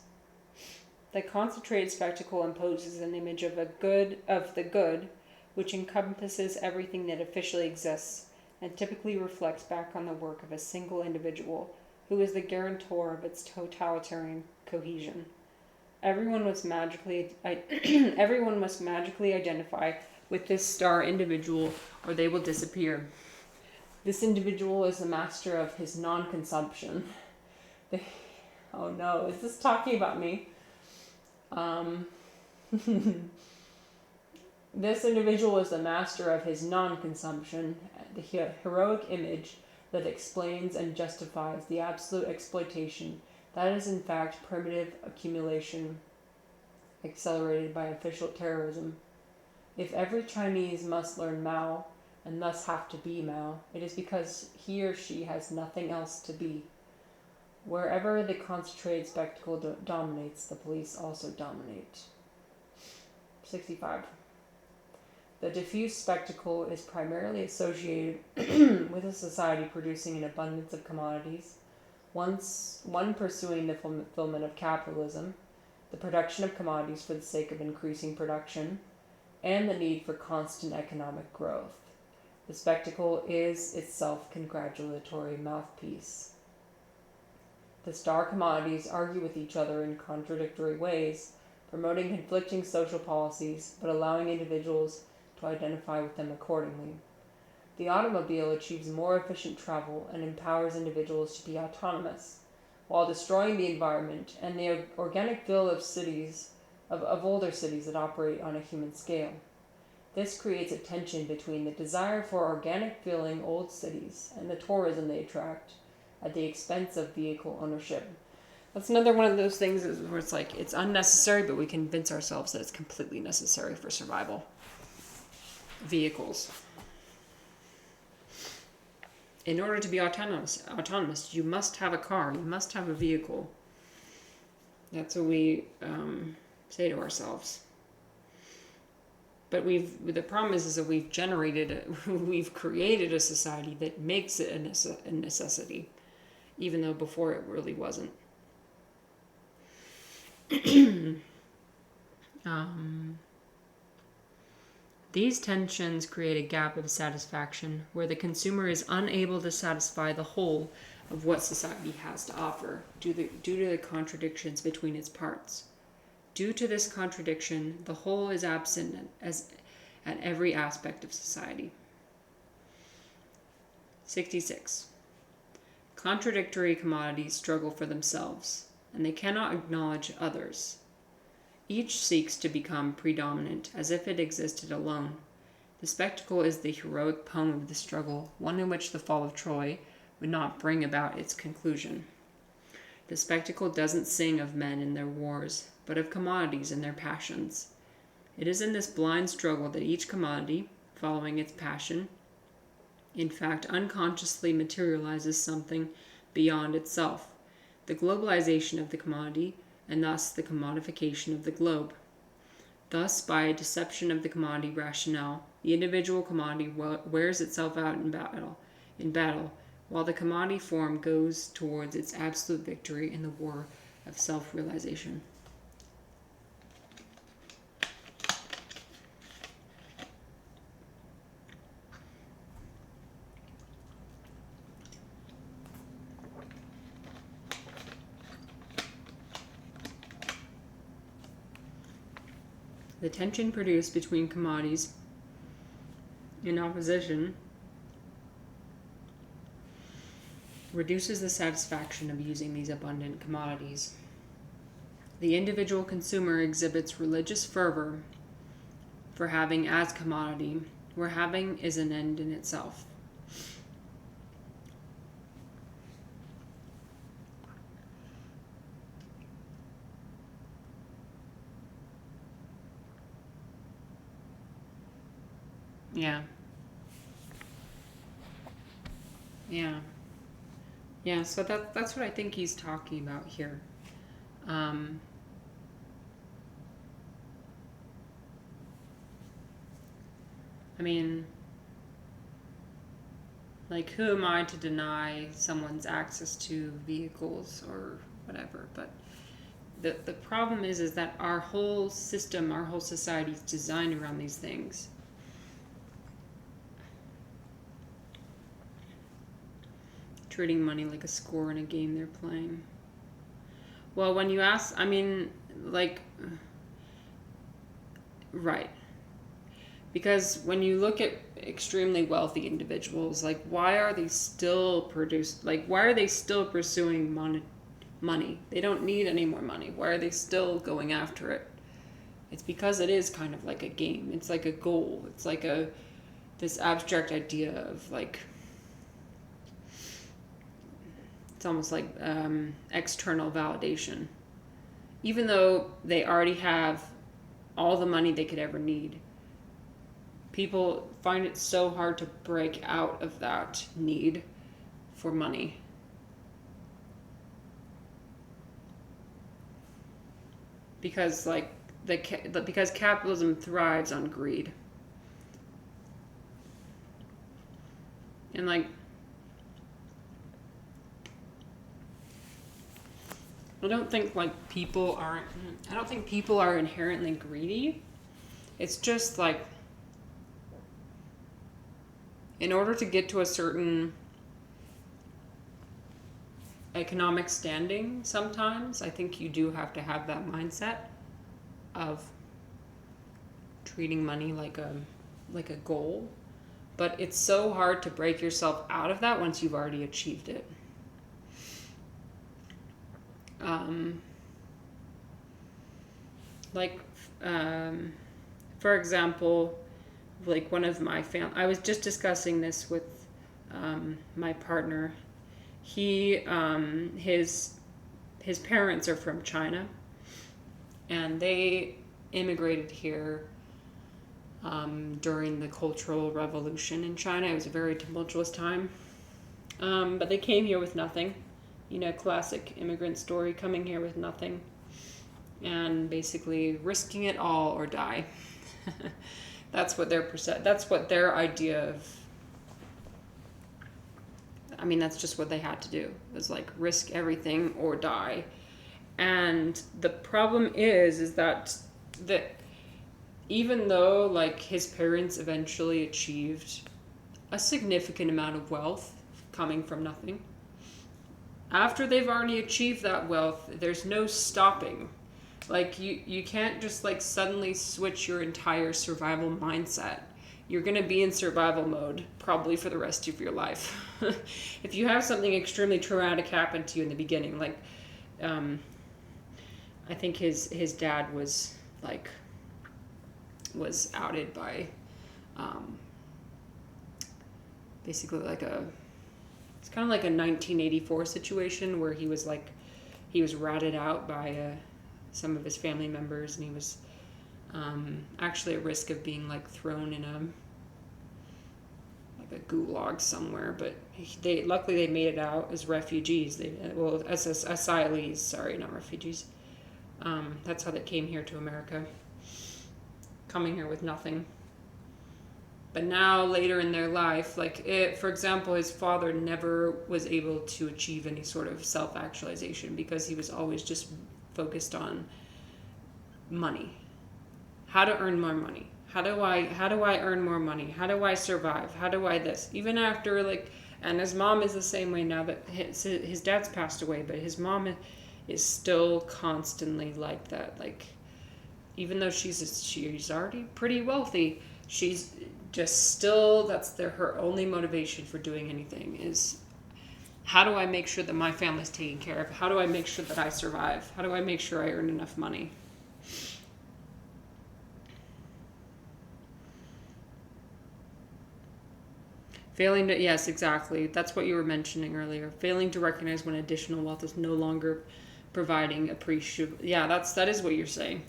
A: The concentrated spectacle imposes an image of the good, which encompasses everything that officially exists, and typically reflects back on the work of a single individual, who is the guarantor of its totalitarian cohesion. Everyone must magically identify with this star individual, or they will disappear. This individual is the master of his non-consumption. Oh no, is this talking about me? This individual is the master of his non-consumption, the heroic image that explains and justifies the absolute exploitation that is in fact primitive accumulation accelerated by official terrorism. If every Chinese must learn Mao, and thus have to be Mao, it is because he or she has nothing else to be. Wherever the concentrated spectacle dominates, the police also dominate. 65. The diffuse spectacle is primarily associated with a society producing an abundance of commodities, one pursuing the fulfillment of capitalism, the production of commodities for the sake of increasing production, and the need for constant economic growth. The spectacle is itself congratulatory mouthpiece. The star commodities argue with each other in contradictory ways, promoting conflicting social policies, but allowing individuals to identify with them accordingly. The automobile achieves more efficient travel and empowers individuals to be autonomous, while destroying the environment and the organic feel of cities, of older cities that operate on a human scale. This creates a tension between the desire for organic feeling old cities and the tourism they attract at the expense of vehicle ownership. That's another one of those things where it's like it's unnecessary, but we convince ourselves that it's completely necessary for survival. Vehicles. In order to be autonomous, you must have a car. You must have a vehicle. That's what we say to ourselves. But the problem is that we've created a society that makes it a necessity, even though before it really wasn't. These tensions create a gap of satisfaction where the consumer is unable to satisfy the whole of what society has to offer due to the contradictions between its parts. Due to this contradiction, the whole is absent at every aspect of society. 66. Contradictory commodities struggle for themselves, and they cannot acknowledge others. Each seeks to become predominant, as if it existed alone. The spectacle is the heroic poem of the struggle, one in which the fall of Troy would not bring about its conclusion. The spectacle doesn't sing of men and their wars, but of commodities and their passions. It is in this blind struggle that each commodity, following its passion, in fact unconsciously materializes something beyond itself, the globalization of the commodity, and thus the commodification of the globe. Thus, by a deception of the commodity rationale, the individual commodity wears itself out in battle, while the commodity form goes towards its absolute victory in the war of self-realization. The tension produced between commodities in opposition reduces the satisfaction of using these abundant commodities. The individual consumer exhibits religious fervor for having as commodity, where having is an end in itself. Yeah. Yeah. Yeah, so that's what I think he's talking about here. Um, I mean, like, who am I to deny someone's access to vehicles or whatever? But the problem is that our whole system, our whole society is designed around these things. Treating money like a score in a game they're playing. Well, when you ask, I mean, like, right. Because when you look at extremely wealthy individuals, like, why are they still pursuing money? They don't need any more money. Why are they still going after it? It's because it is kind of like a game. It's like a goal. It's like this abstract idea of, like, it's almost like external validation. Even though they already have all the money they could ever need, people find it so hard to break out of that need for money. Because because capitalism thrives on greed. And like, I don't think people are inherently greedy. It's just like, in order to get to a certain economic standing, sometimes I think you do have to have that mindset of treating money like a goal. But it's so hard to break yourself out of that once you've already achieved it. For example, like one of my I was just discussing this with my partner. His parents are from China, and they immigrated here during the Cultural Revolution in China. It was a very tumultuous time, but they came here with nothing. Classic immigrant story, coming here with nothing and basically risking it all or die. That's what their idea of, I mean, that's just what they had to do. It was like risk everything or die. And the problem is that even though like his parents eventually achieved a significant amount of wealth coming from nothing, after they've already achieved that wealth, there's no stopping. Like, you can't just like suddenly switch your entire survival mindset. You're going to be in survival mode probably for the rest of your life. If you have something extremely traumatic happen to you in the beginning, like I think his dad was outed by basically it's kind of like a 1984 situation where he was ratted out by some of his family members, and he was actually at risk of being like thrown in a gulag somewhere. But luckily they made it out as refugees. As asylees, sorry, not refugees. That's how they came here to America, coming here with nothing. But now, later in their life, for example, his father never was able to achieve any sort of self-actualization because he was always just focused on money. How to earn more money. How do I earn more money? How do I survive? How do I this? Even after, and his mom is the same way now that his dad's passed away, but his mom is still constantly like that. even though she's already pretty wealthy, she's just still, her only motivation for doing anything is, how do I make sure that my family's taken care of? How do I make sure that I survive? How do I make sure I earn enough money? Failing to, yes, exactly. That's what you were mentioning earlier. Failing to recognize when additional wealth is no longer providing appreciable. Yeah, that is what you're saying.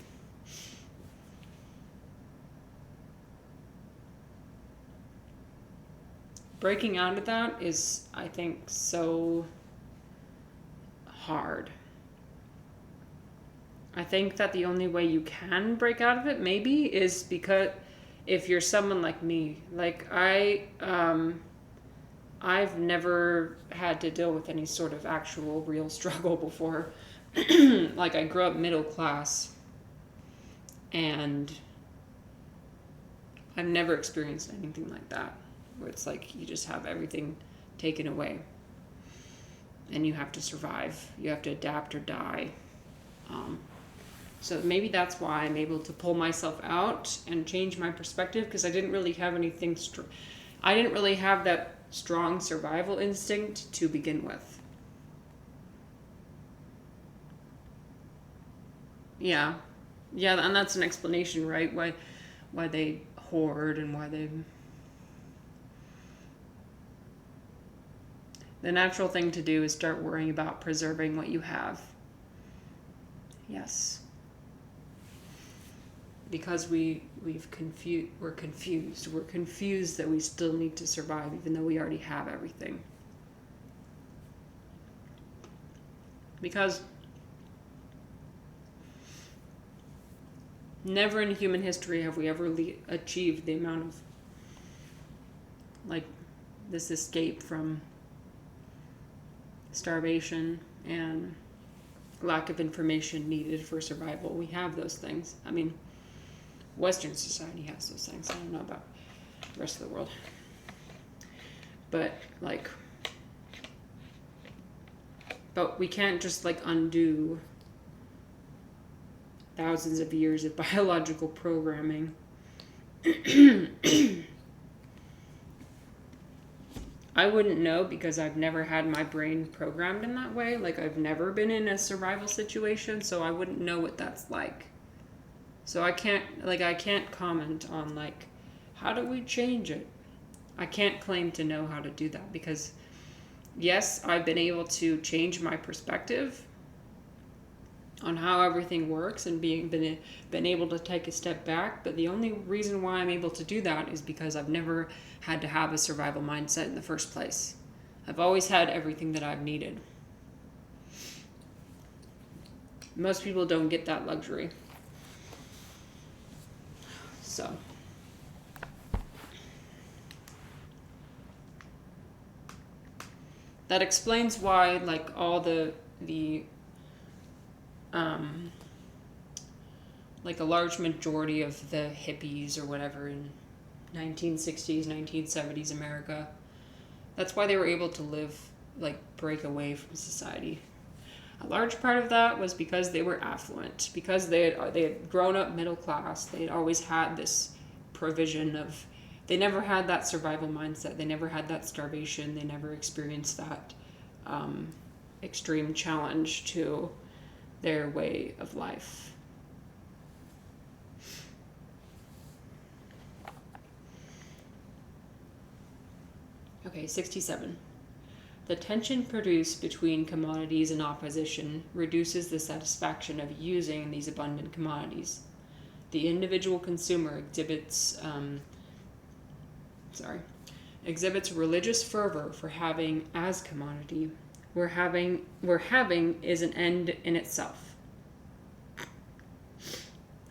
A: Breaking out of that is, I think, so hard. I think that the only way you can break out of it, maybe, is because if you're someone like me, like I've never had to deal with any sort of actual real struggle before. Like, I grew up middle class, and I've never experienced anything like that, where it's like you just have everything taken away, and you have to survive. You have to adapt or die. So maybe that's why I'm able to pull myself out and change my perspective, because I didn't really have anything I didn't really have that strong survival instinct to begin with. Yeah. Yeah, and that's an explanation, right? Why they hoard and why they... The natural thing to do is start worrying about preserving what you have. Yes. Because we're confused. We're confused that we still need to survive, even though we already have everything. Because never in human history have we ever achieved the amount of, like, this escape from starvation and lack of information needed for survival. We have those things. I mean, Western society has those things. I don't know about the rest of the world. But, like, but we can't just, like, undo thousands of years of biological programming. I wouldn't know, because I've never had my brain programmed in that way. Like, I've never been in a survival situation, so I wouldn't know what that's like. So I can't comment on, like, how do we change it? I can't claim to know how to do that, because yes, I've been able to change my perspective on how everything works and been able to take a step back, but the only reason why I'm able to do that is because I've never had to have a survival mindset in the first place. I've always had everything that I've needed. Most people don't get that luxury. So that explains why, like, all the like, a large majority of the hippies or whatever in 1960s, 1970s America, that's why they were able to live, like, break away from society. A large part of that was because they were affluent, because they had grown up middle class. They had always had this provision of, they never had that survival mindset. They never had that starvation. They never experienced that extreme challenge to their way of life. Okay, 67. The tension produced between commodities in opposition reduces the satisfaction of using these abundant commodities. The individual consumer exhibits religious fervor for having as commodity, where having is an end in itself.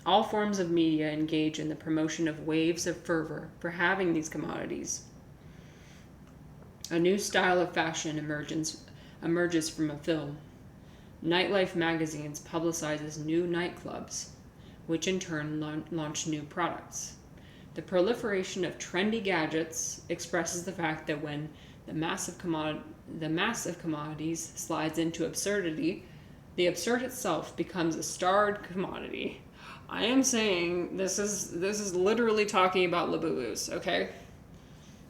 A: All forms of media engage in the promotion of waves of fervor for having these commodities. A new style of fashion emerges from a film. Nightlife magazines publicizes new nightclubs, which in turn launch new products. The proliferation of trendy gadgets expresses the fact that when the mass of commodities slides into absurdity, the absurd itself becomes a starred commodity. I am saying this is literally talking about Labubus, okay?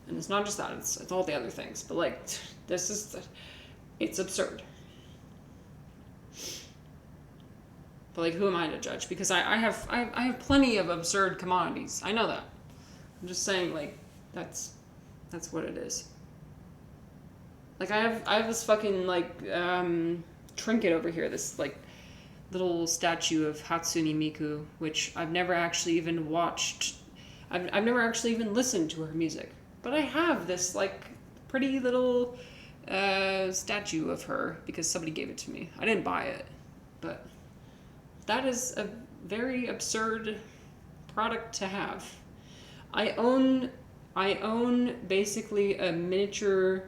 A: And it's not just that, it's all the other things. But like, it's absurd. But like, who am I to judge? Because I have plenty of absurd commodities. I know that. I'm just saying, like, that's what it is. Like, I have this fucking like trinket over here. This like little statue of Hatsune Miku, which I've never actually even watched. I've never actually even listened to her music. But I have this like pretty little statue of her because somebody gave it to me. I didn't buy it, but that is a very absurd product to have. I own basically a miniature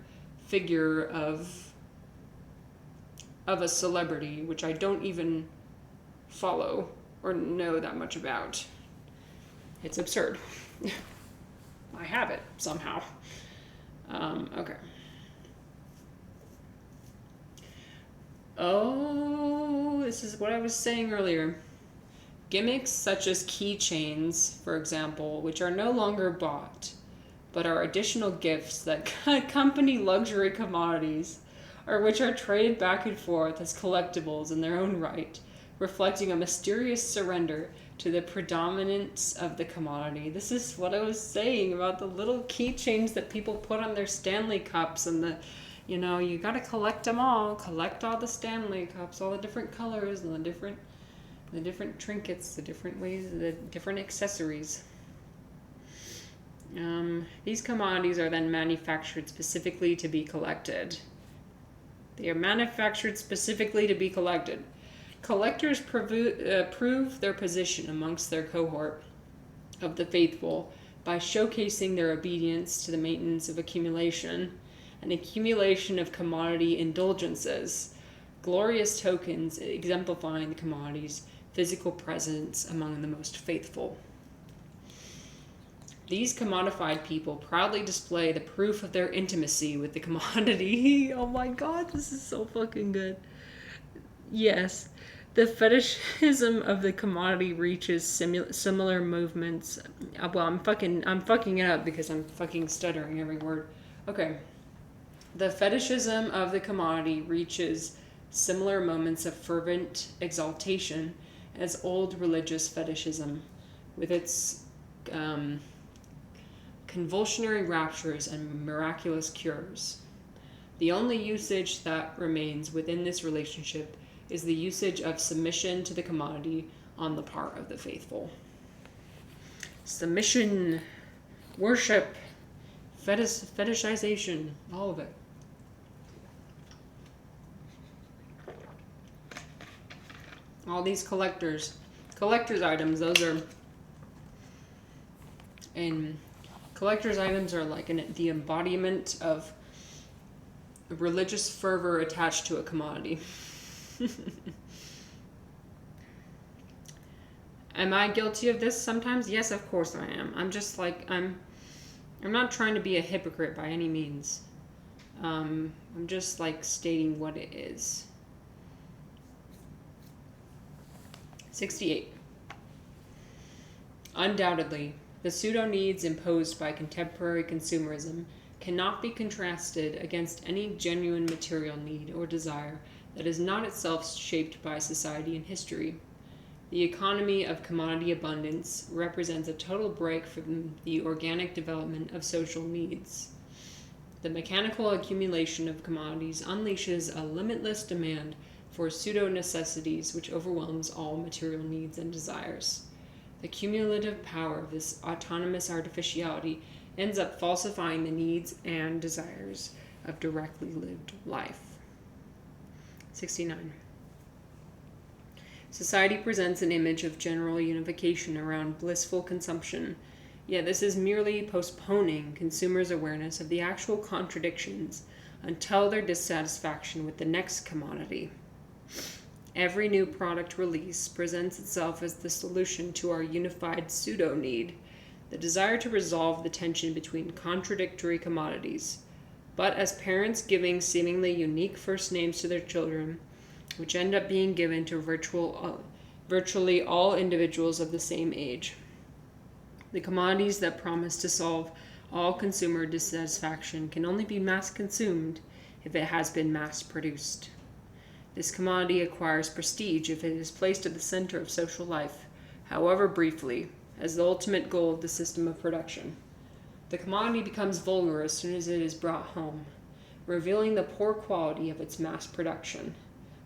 A: figure of a celebrity which I don't even follow or know that much about. It's absurd. I have it somehow. Okay. Oh, this is what I was saying earlier. Gimmicks such as keychains, for example, which are no longer bought, but are additional gifts that accompany luxury commodities, or which are traded back and forth as collectibles in their own right, reflecting a mysterious surrender to the predominance of the commodity. This is what I was saying about the little keychains that people put on their Stanley cups and the, you gotta collect them all. Collect all the Stanley cups, all the different colors and the different trinkets, the different ways, the different accessories. These commodities are then manufactured specifically to be collected. They are manufactured specifically to be collected. Collectors prove their position amongst their cohort of the faithful by showcasing their obedience to the maintenance of accumulation and accumulation of commodity indulgences, glorious tokens exemplifying the commodity's physical presence among the most faithful. These commodified people proudly display the proof of their intimacy with the commodity. Oh my god, this is so fucking good. Yes, the fetishism of the commodity reaches similar movements. Well, I'm fucking it up because I'm fucking stuttering every word. Okay. The fetishism of the commodity reaches similar moments of fervent exaltation as old religious fetishism, with its convulsionary raptures and miraculous cures. The only usage that remains within this relationship is the usage of submission to the commodity on the part of the faithful. Submission, worship, fetishization, all of it. All these collector's items, collector's items are like the embodiment of religious fervor attached to a commodity. Am I guilty of this sometimes? Yes, of course I am. I'm just like, I'm not trying to be a hypocrite by any means. I'm just like stating what it is. 68. Undoubtedly, the pseudo-needs imposed by contemporary consumerism cannot be contrasted against any genuine material need or desire that is not itself shaped by society and history. The economy of commodity abundance represents a total break from the organic development of social needs. The mechanical accumulation of commodities unleashes a limitless demand for pseudo-necessities which overwhelms all material needs and desires. The cumulative power of this autonomous artificiality ends up falsifying the needs and desires of directly lived life. 69. Society presents an image of general unification around blissful consumption, yet this is merely postponing consumers' awareness of the actual contradictions until their dissatisfaction with the next commodity. Every new product release presents itself as the solution to our unified pseudo-need, the desire to resolve the tension between contradictory commodities. But as parents giving seemingly unique first names to their children, which end up being given to virtual virtually all individuals of the same age. The commodities that promise to solve all consumer dissatisfaction can only be mass consumed if it has been mass produced. This commodity acquires prestige if it is placed at the center of social life, however briefly, as the ultimate goal of the system of production. The commodity becomes vulgar as soon as it is brought home, revealing the poor quality of its mass production.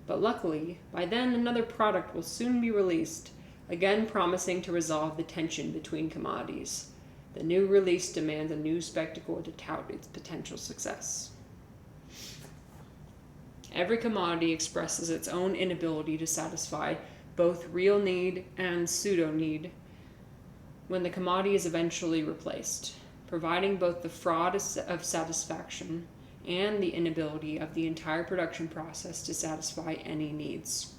A: But luckily, by then another product will soon be released, again promising to resolve the tension between commodities. The new release demands a new spectacle to tout its potential success. Every commodity expresses its own inability to satisfy both real need and pseudo-need when the commodity is eventually replaced, providing both the fraud of satisfaction and the inability of the entire production process to satisfy any needs.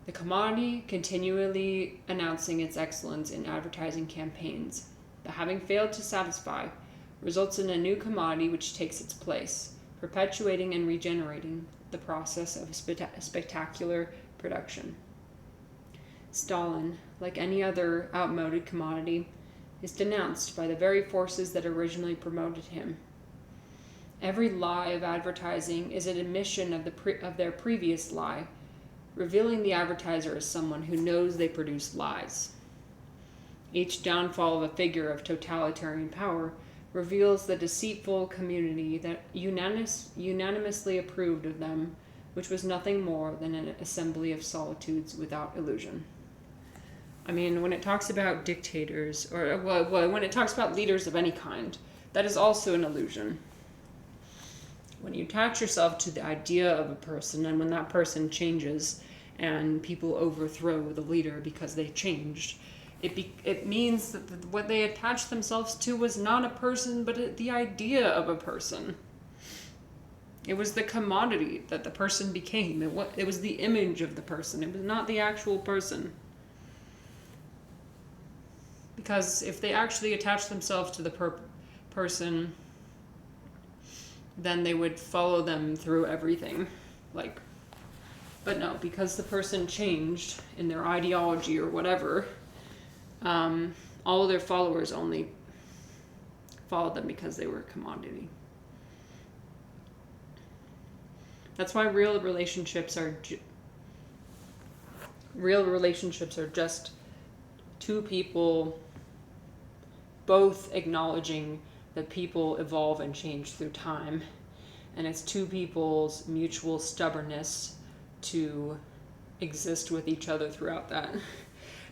A: The commodity continually announcing its excellence in advertising campaigns, but having failed to satisfy, results in a new commodity which takes its place, perpetuating and regenerating the process of spectacular production. Stalin, like any other outmoded commodity, is denounced by the very forces that originally promoted him. Every lie of advertising is an admission of their previous lie, revealing the advertiser as someone who knows they produce lies. Each downfall of a figure of totalitarian power reveals the deceitful community that unanimously approved of them, which was nothing more than an assembly of solitudes without illusion. I mean, when it talks about dictators, or when it talks about leaders of any kind, that is also an illusion. When you attach yourself to the idea of a person, and when that person changes and people overthrow the leader because they changed, it means that what they attached themselves to was not a person, but the idea of a person. It was the commodity that the person became. It was the image of the person. It was not the actual person. Because if they actually attached themselves to the person, then they would follow them through everything. But no, because the person changed in their ideology or whatever, all of their followers only followed them because they were a commodity. That's why real relationships are just two people both acknowledging that people evolve and change through time, and it's two people's mutual stubbornness to exist with each other throughout that,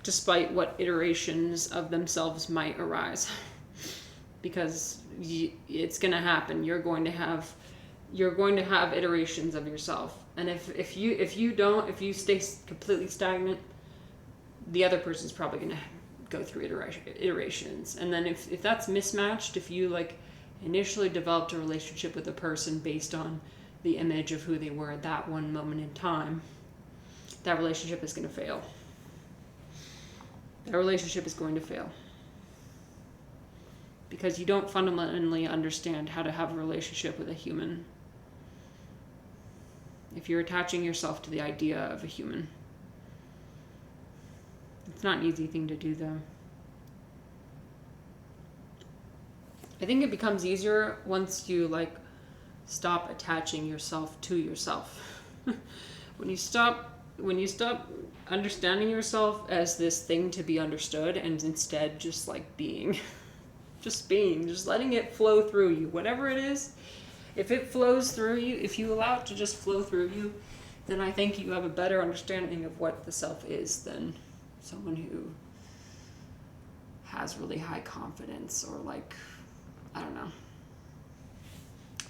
A: despite what iterations of themselves might arise. Because it's going to happen. You're going to have iterations of yourself, and if you stay completely stagnant, the other person's probably going to go through iterations. And then if that's mismatched, if you initially developed a relationship with a person based on the image of who they were at that one moment in time, that relationship is going to fail. That relationship is going to fail. Because you don't fundamentally understand how to have a relationship with a human if you're attaching yourself to the idea of a human. It's not an easy thing to do, though. I think it becomes easier once you stop attaching yourself to yourself. When you stop understanding yourself as this thing to be understood, and instead just being, just letting it flow through you, whatever it is. If it flows through you, if you allow it to just flow through you, then I think you have a better understanding of what the self is than someone who has really high confidence, or I don't know.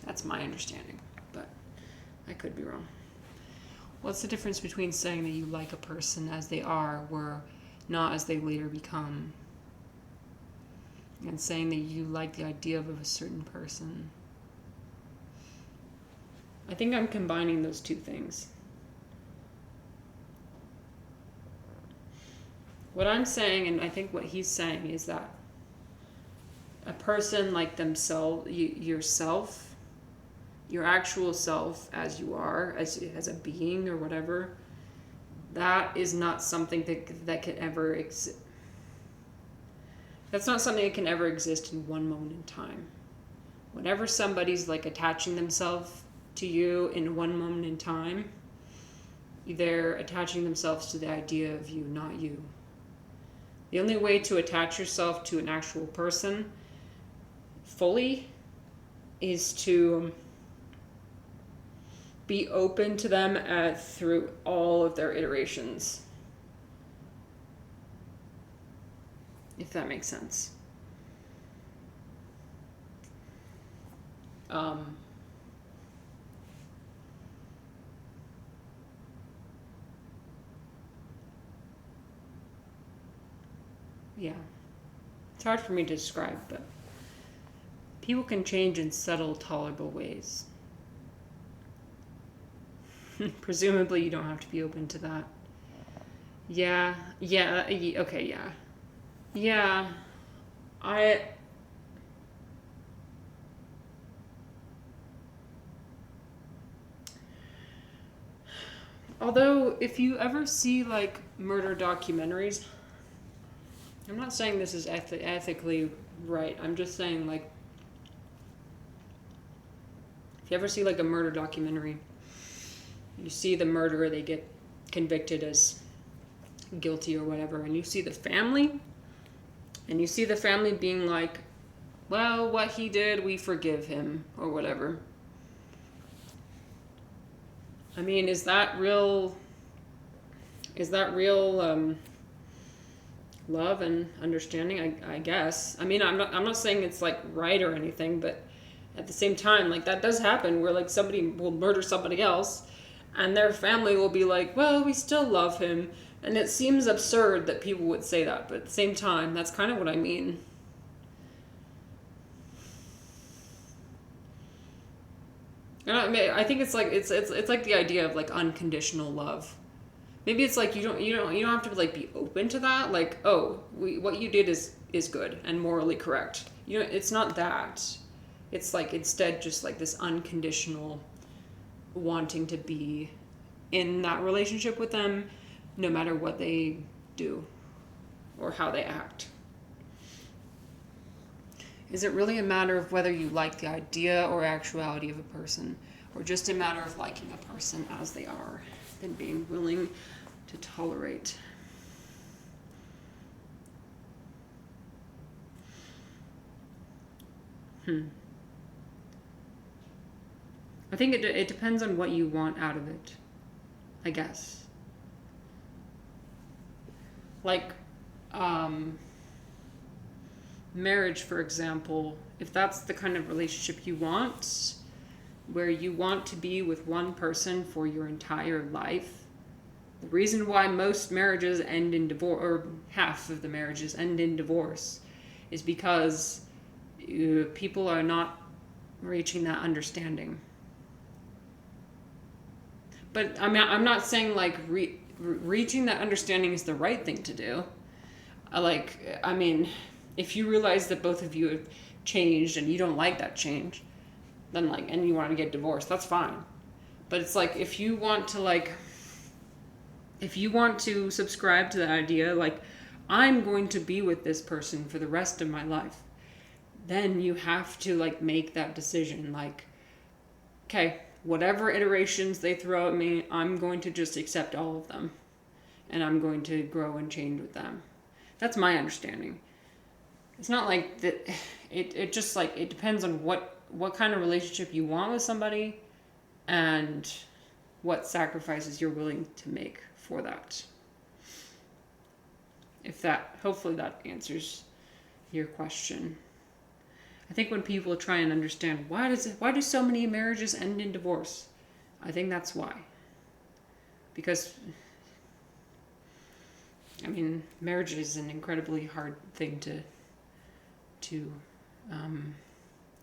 A: That's my understanding, but I could be wrong. What's the difference between saying that you like a person as they are, or not as they later become, and saying that you like the idea of a certain person? I think I'm combining those two things. What I'm saying, and I think what he's saying, is that a person like themselves, yourself, your actual self as you are, as a being or whatever, that is not something that can ever exist. That's not something that can ever exist in one moment in time. Whenever somebody's like attaching themselves to you in one moment in time, they're attaching themselves to the idea of you, not you. The only way to attach yourself to an actual person fully is to be open to them through all of their iterations. If that makes sense. Yeah. It's hard for me to describe, but people can change in subtle, tolerable ways. Presumably, you don't have to be open to that. Yeah. Okay, yeah. Yeah. Although, if you ever see, like, murder documentaries, I'm not saying this is ethically right. I'm just saying, like, if you ever see, like, a murder documentary, you see the murderer, they get convicted as guilty or whatever, and you see the family, and you see the family being like, well, what he did, we forgive him, or whatever. I mean, is that real love and understanding? I guess. I mean, I'm not saying it's like right or anything, but at the same time, like, that does happen where, like, somebody will murder somebody else and their family will be like, well, we still love him. And it seems absurd that people would say that, but at the same time, that's kind of what I mean. And I think it's like it's like the idea of, like, unconditional love. Maybe it's like you don't have to, like, be open to that. Like, oh, what you did is good and morally correct. It's not that. It's like instead just like this unconditional wanting to be in that relationship with them, no matter what they do or how they act. Is it really a matter of whether you like the idea or actuality of a person, or just a matter of liking a person as they are and being willing to tolerate? I think it depends on what you want out of it, I guess. Like, marriage, for example, if that's the kind of relationship you want, where you want to be with one person for your entire life, the reason why most marriages end in divorce, or half of the marriages end in divorce, is because people are not reaching that understanding. But I mean, I'm not saying, like, reaching that understanding is the right thing to do. I mean, if you realize that both of you have changed and you don't like that change, then, like, and you want to get divorced, that's fine. But it's like, if you want to subscribe to the idea, like, I'm going to be with this person for the rest of my life, then you have to, like, make that decision. Like, okay, whatever iterations they throw at me, I'm going to just accept all of them. And I'm going to grow and change with them. That's my understanding. It's not like that. It just, like, it depends on what kind of relationship you want with somebody and what sacrifices you're willing to make for that. Hopefully that answers your question. I think when people try and understand why do so many marriages end in divorce, I think that's why. Because, I mean, marriage is an incredibly hard thing to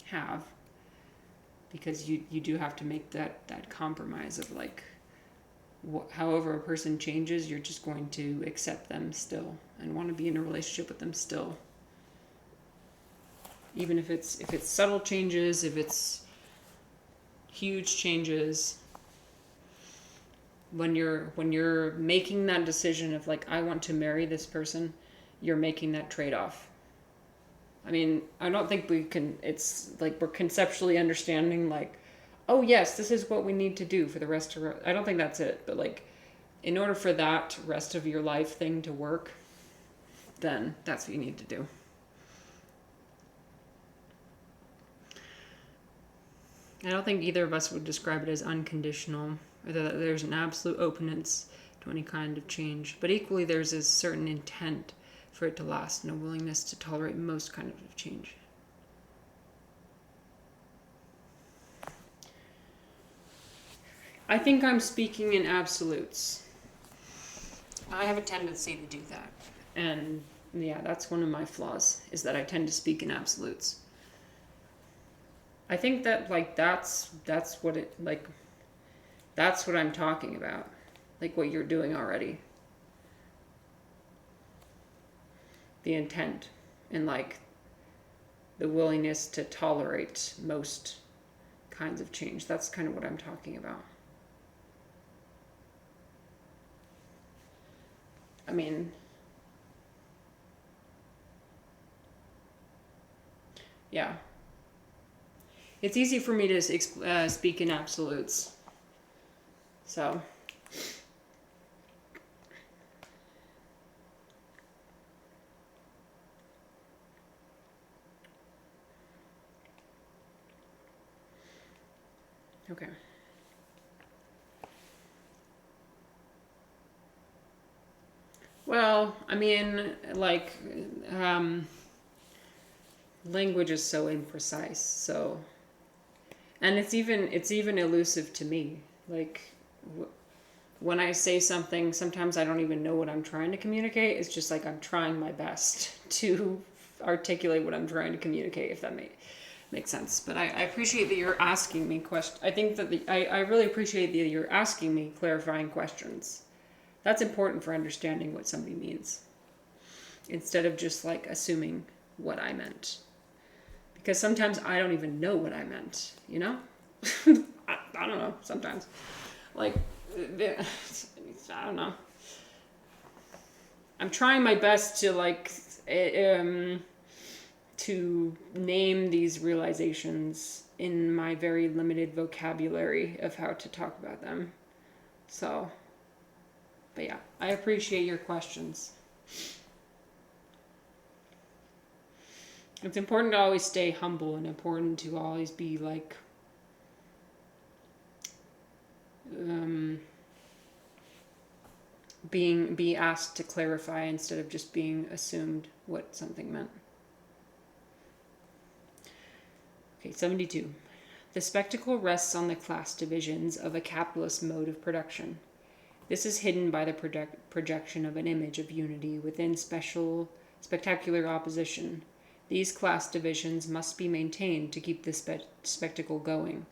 A: have, because you do have to make that compromise of, like, however a person changes, you're just going to accept them still and want to be in a relationship with them still. Even if it's subtle changes, if it's huge changes, when you're making that decision of like, I want to marry this person, you're making that trade-off. I mean, I don't think it's like we're conceptually understanding like, oh yes, this is what we need to do for the rest of I don't think that's it. But like, in order for that rest of your life thing to work, then that's what you need to do. I don't think either of us would describe it as unconditional, or that there's an absolute openness to any kind of change. But equally, there's a certain intent for it to last and a willingness to tolerate most kinds of change. I think I'm speaking in absolutes. I have a tendency to do that. And yeah, that's one of my flaws, is that I tend to speak in absolutes. I think that like that's what it like that's what I'm talking about. Like what you're doing already. The intent and like the willingness to tolerate most kinds of change. That's kind of what I'm talking about. I mean, yeah. It's easy for me to speak in absolutes. So. Okay. Well, I mean, like, language is so imprecise, so, and it's even elusive to me. Like, when I say something, sometimes I don't even know what I'm trying to communicate. It's just like I'm trying my best to articulate what I'm trying to communicate, if that makes sense. But I appreciate that you're asking me questions. I think that I really appreciate that you're asking me clarifying questions. That's important for understanding what somebody means, instead of just like assuming what I meant. Because sometimes I don't even know what I meant, you know? I don't know, sometimes. Like, I don't know. I'm trying my best to like, to name these realizations in my very limited vocabulary of how to talk about them. So, but yeah, I appreciate your questions. It's important to always stay humble and important to always be like, be asked to clarify instead of just being assumed what something meant. Okay, 72. The spectacle rests on the class divisions of a capitalist mode of production. This is hidden by the projection of an image of unity within spectacular opposition. These class divisions must be maintained to keep the spectacle going.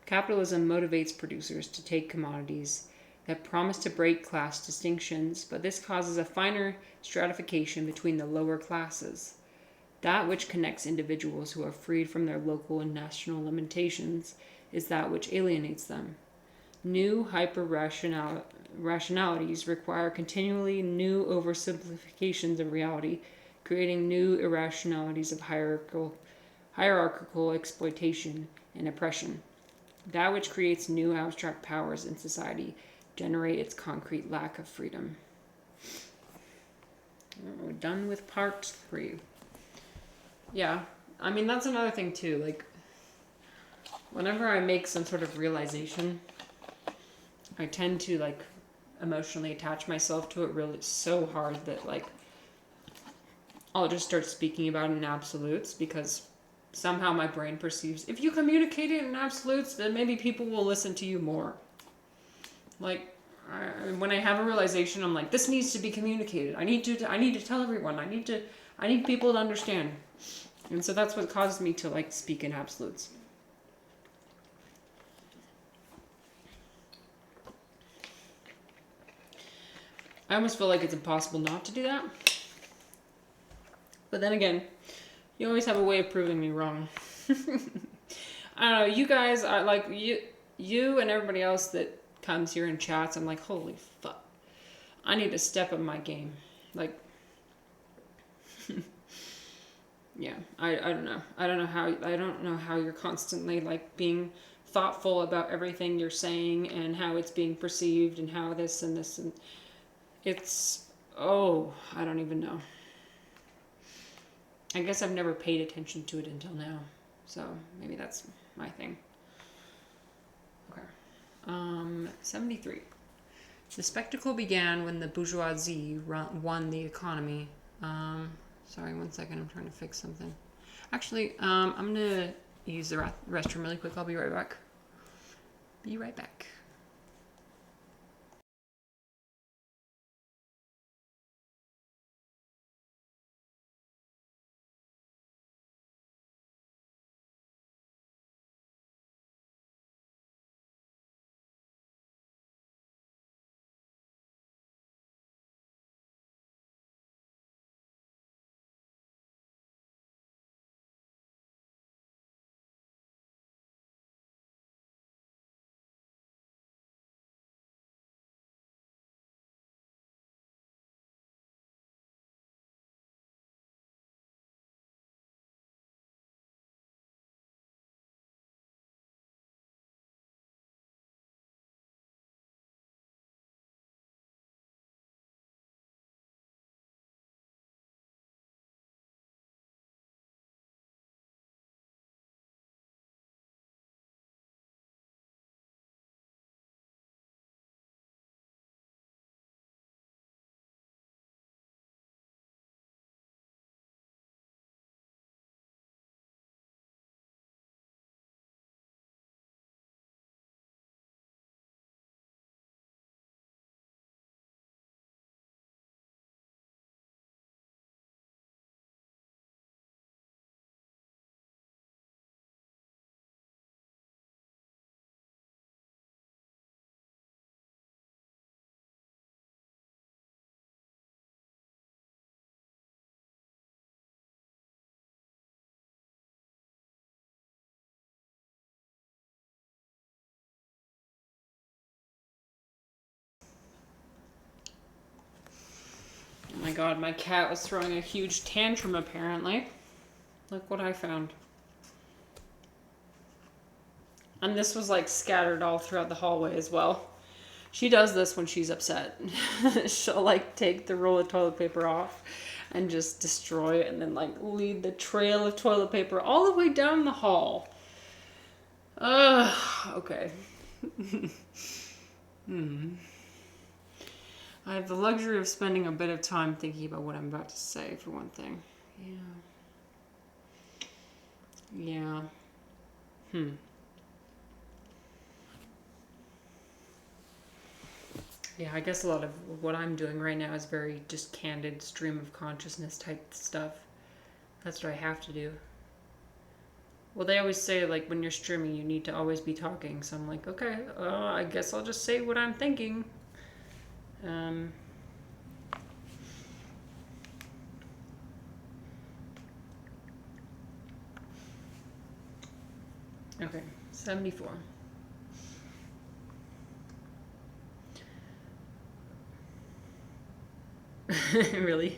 A: Capitalism motivates producers to take commodities that promise to break class distinctions, but this causes a finer stratification between the lower classes. That which connects individuals who are freed from their local and national limitations is that which alienates them. New hyper-rationalities require continually new oversimplifications of reality, creating new irrationalities of hierarchical exploitation and oppression. That which creates new abstract powers in society generate its concrete lack of freedom. We're done with part 3. Yeah, I mean, that's another thing too. Like, whenever I make some sort of realization, I tend to like emotionally attach myself to it really so hard that like I'll just start speaking about it in absolutes, because somehow my brain perceives if you communicate it in absolutes, then maybe people will listen to you more. Like, when I have a realization, I'm like, this needs to be communicated. I need to tell everyone. I need people to understand. And so that's what causes me to like speak in absolutes. I almost feel like it's impossible not to do that. But then again, you always have a way of proving me wrong. I don't know, you guys are like, you and everybody else that comes here and chats, I'm like, holy fuck. I need to step up my game. Like, yeah, I don't know. I don't know how you're constantly like being thoughtful about everything you're saying and how it's being perceived and how this and this and it's, oh, I don't even know. I guess I've never paid attention to it until now. So maybe that's my thing. Okay. 73. The spectacle began when the bourgeoisie won the economy. Sorry, one second. I'm trying to fix something. Actually, I'm going to use the restroom really quick. I'll be right back. Be right back. Oh my god, my cat was throwing a huge tantrum apparently. Look what I found. And this was like scattered all throughout the hallway as well. She does this when she's upset. She'll like take the roll of toilet paper off and just destroy it and then like lead the trail of toilet paper all the way down the hall. Okay. I have the luxury of spending a bit of time thinking about what I'm about to say, for one thing. Yeah. Yeah, I guess a lot of what I'm doing right now is very just candid stream of consciousness type stuff. That's what I have to do. Well, they always say, like, when you're streaming, you need to always be talking. So I'm like, okay, I guess I'll just say what I'm thinking. Okay, 74. Really?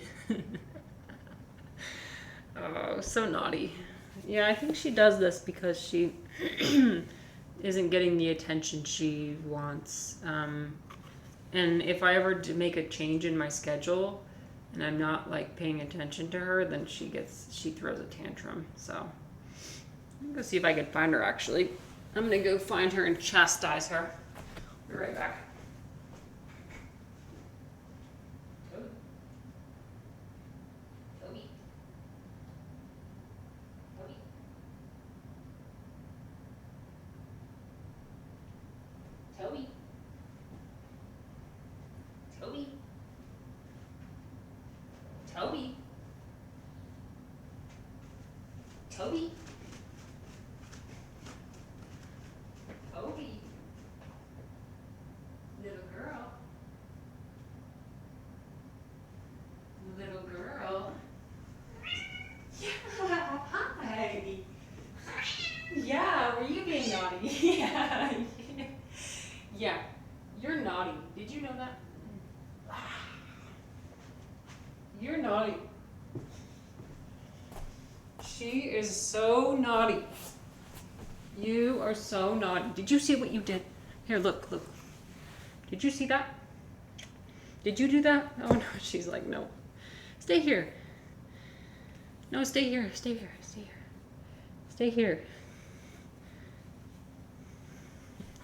A: Oh, so naughty. Yeah, I think she does this because she isn't getting the attention she wants. And if I ever do make a change in my schedule and I'm not like paying attention to her, then she throws a tantrum. So I'm gonna go see if I can find her actually. I'm gonna go find her and chastise her. Be right back. Toby. Little girl. Little girl. Yeah, hi. Yeah, were you being naughty? Yeah. Yeah. You're naughty. Did you know that? You're naughty. She is so naughty. You are so naughty. Did you see what you did? Here, look. Did you see that? Did you do that? Oh no, she's like, no. Stay here. No, stay here. Stay here. Stay here.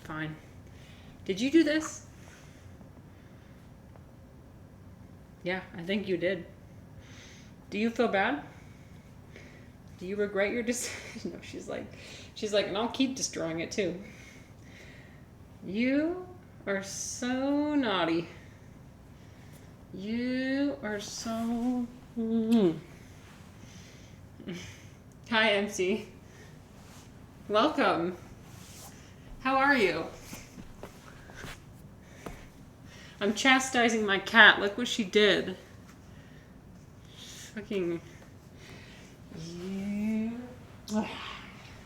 A: Fine. Did you do this? Yeah, I think you did. Do you feel bad? Do you regret your decision? No, she's like, and I'll keep destroying it too. You are so naughty. You are so... Hi, MC. Welcome. How are you? I'm chastising my cat. Look what she did. Fucking... You...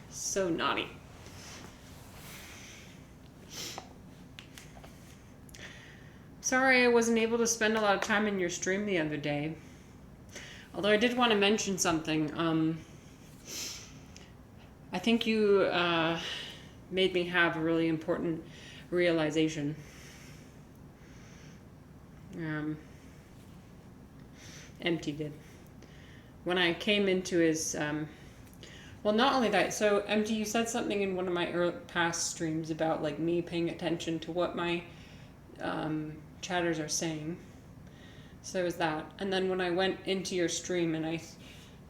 A: So naughty. Sorry I wasn't able to spend a lot of time in your stream the other day. Although I did want to mention something. I think you made me have a really important realization. Empty did. When I came into his... well, not only that. So, Empty, you said something in one of my past streams about like me paying attention to what my chatters are saying. So there was that. And then when I went into your stream and I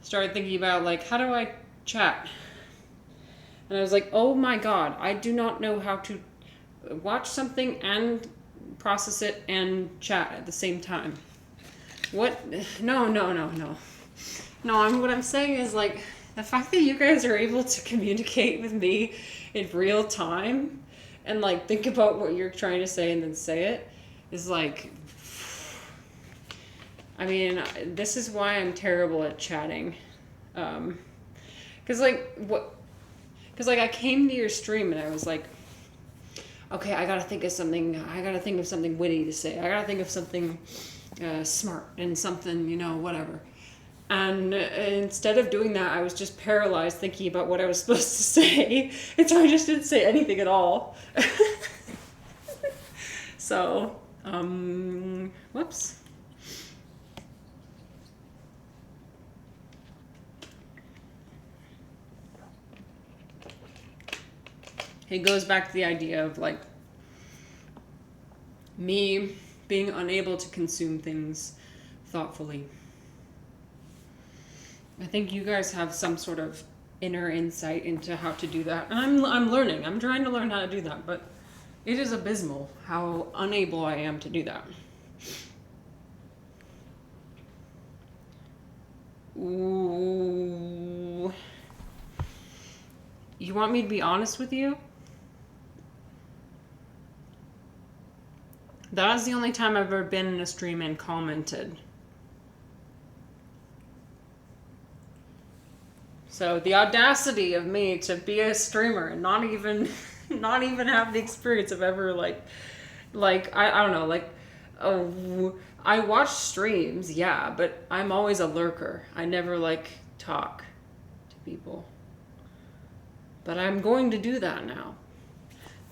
A: started thinking about like, how do I chat? And I was like, oh my god, I do not know how to watch something and process it and chat at the same time. What? No. What I'm saying is like, the fact that you guys are able to communicate with me in real time and like think about what you're trying to say and then say it is like, I mean, this is why I'm terrible at chatting. Because I came to your stream and I was like, okay, I gotta think of something witty to say. I gotta think of something smart and something, whatever. And instead of doing that, I was just paralyzed thinking about what I was supposed to say. And so I just didn't say anything at all. So, whoops. It goes back to the idea of like me being unable to consume things thoughtfully. I think you guys have some sort of inner insight into how to do that. And I'm learning. I'm trying to learn how to do that, but it is abysmal how unable I am to do that. Ooh. You want me to be honest with you? That was the only time I've ever been in a stream and commented. So the audacity of me to be a streamer and not even have the experience of ever like I don't know, like, oh, I watch streams, yeah, but I'm always a lurker. I never like talk to people. But I'm going to do that now.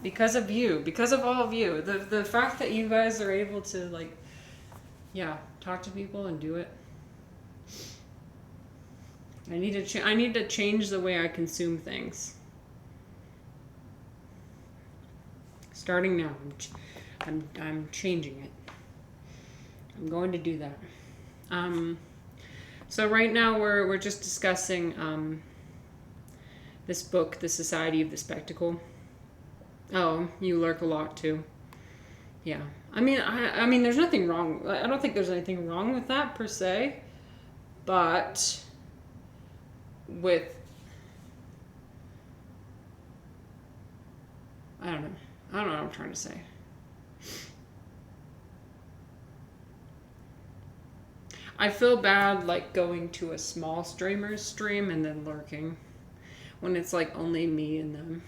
A: Because of you, because of all of you. The fact that you guys are able to like, yeah, talk to people and do it. I need to change the way I consume things. Starting now, I'm changing it. I'm going to do that. So right now we're just discussing this book, The Society of the Spectacle. Oh, you lurk a lot too. Yeah. I mean, there's nothing wrong. I don't think there's anything wrong with that per se, but with, I don't know what I'm trying to say. I feel bad like going to a small streamer's stream and then lurking when it's like only me and them.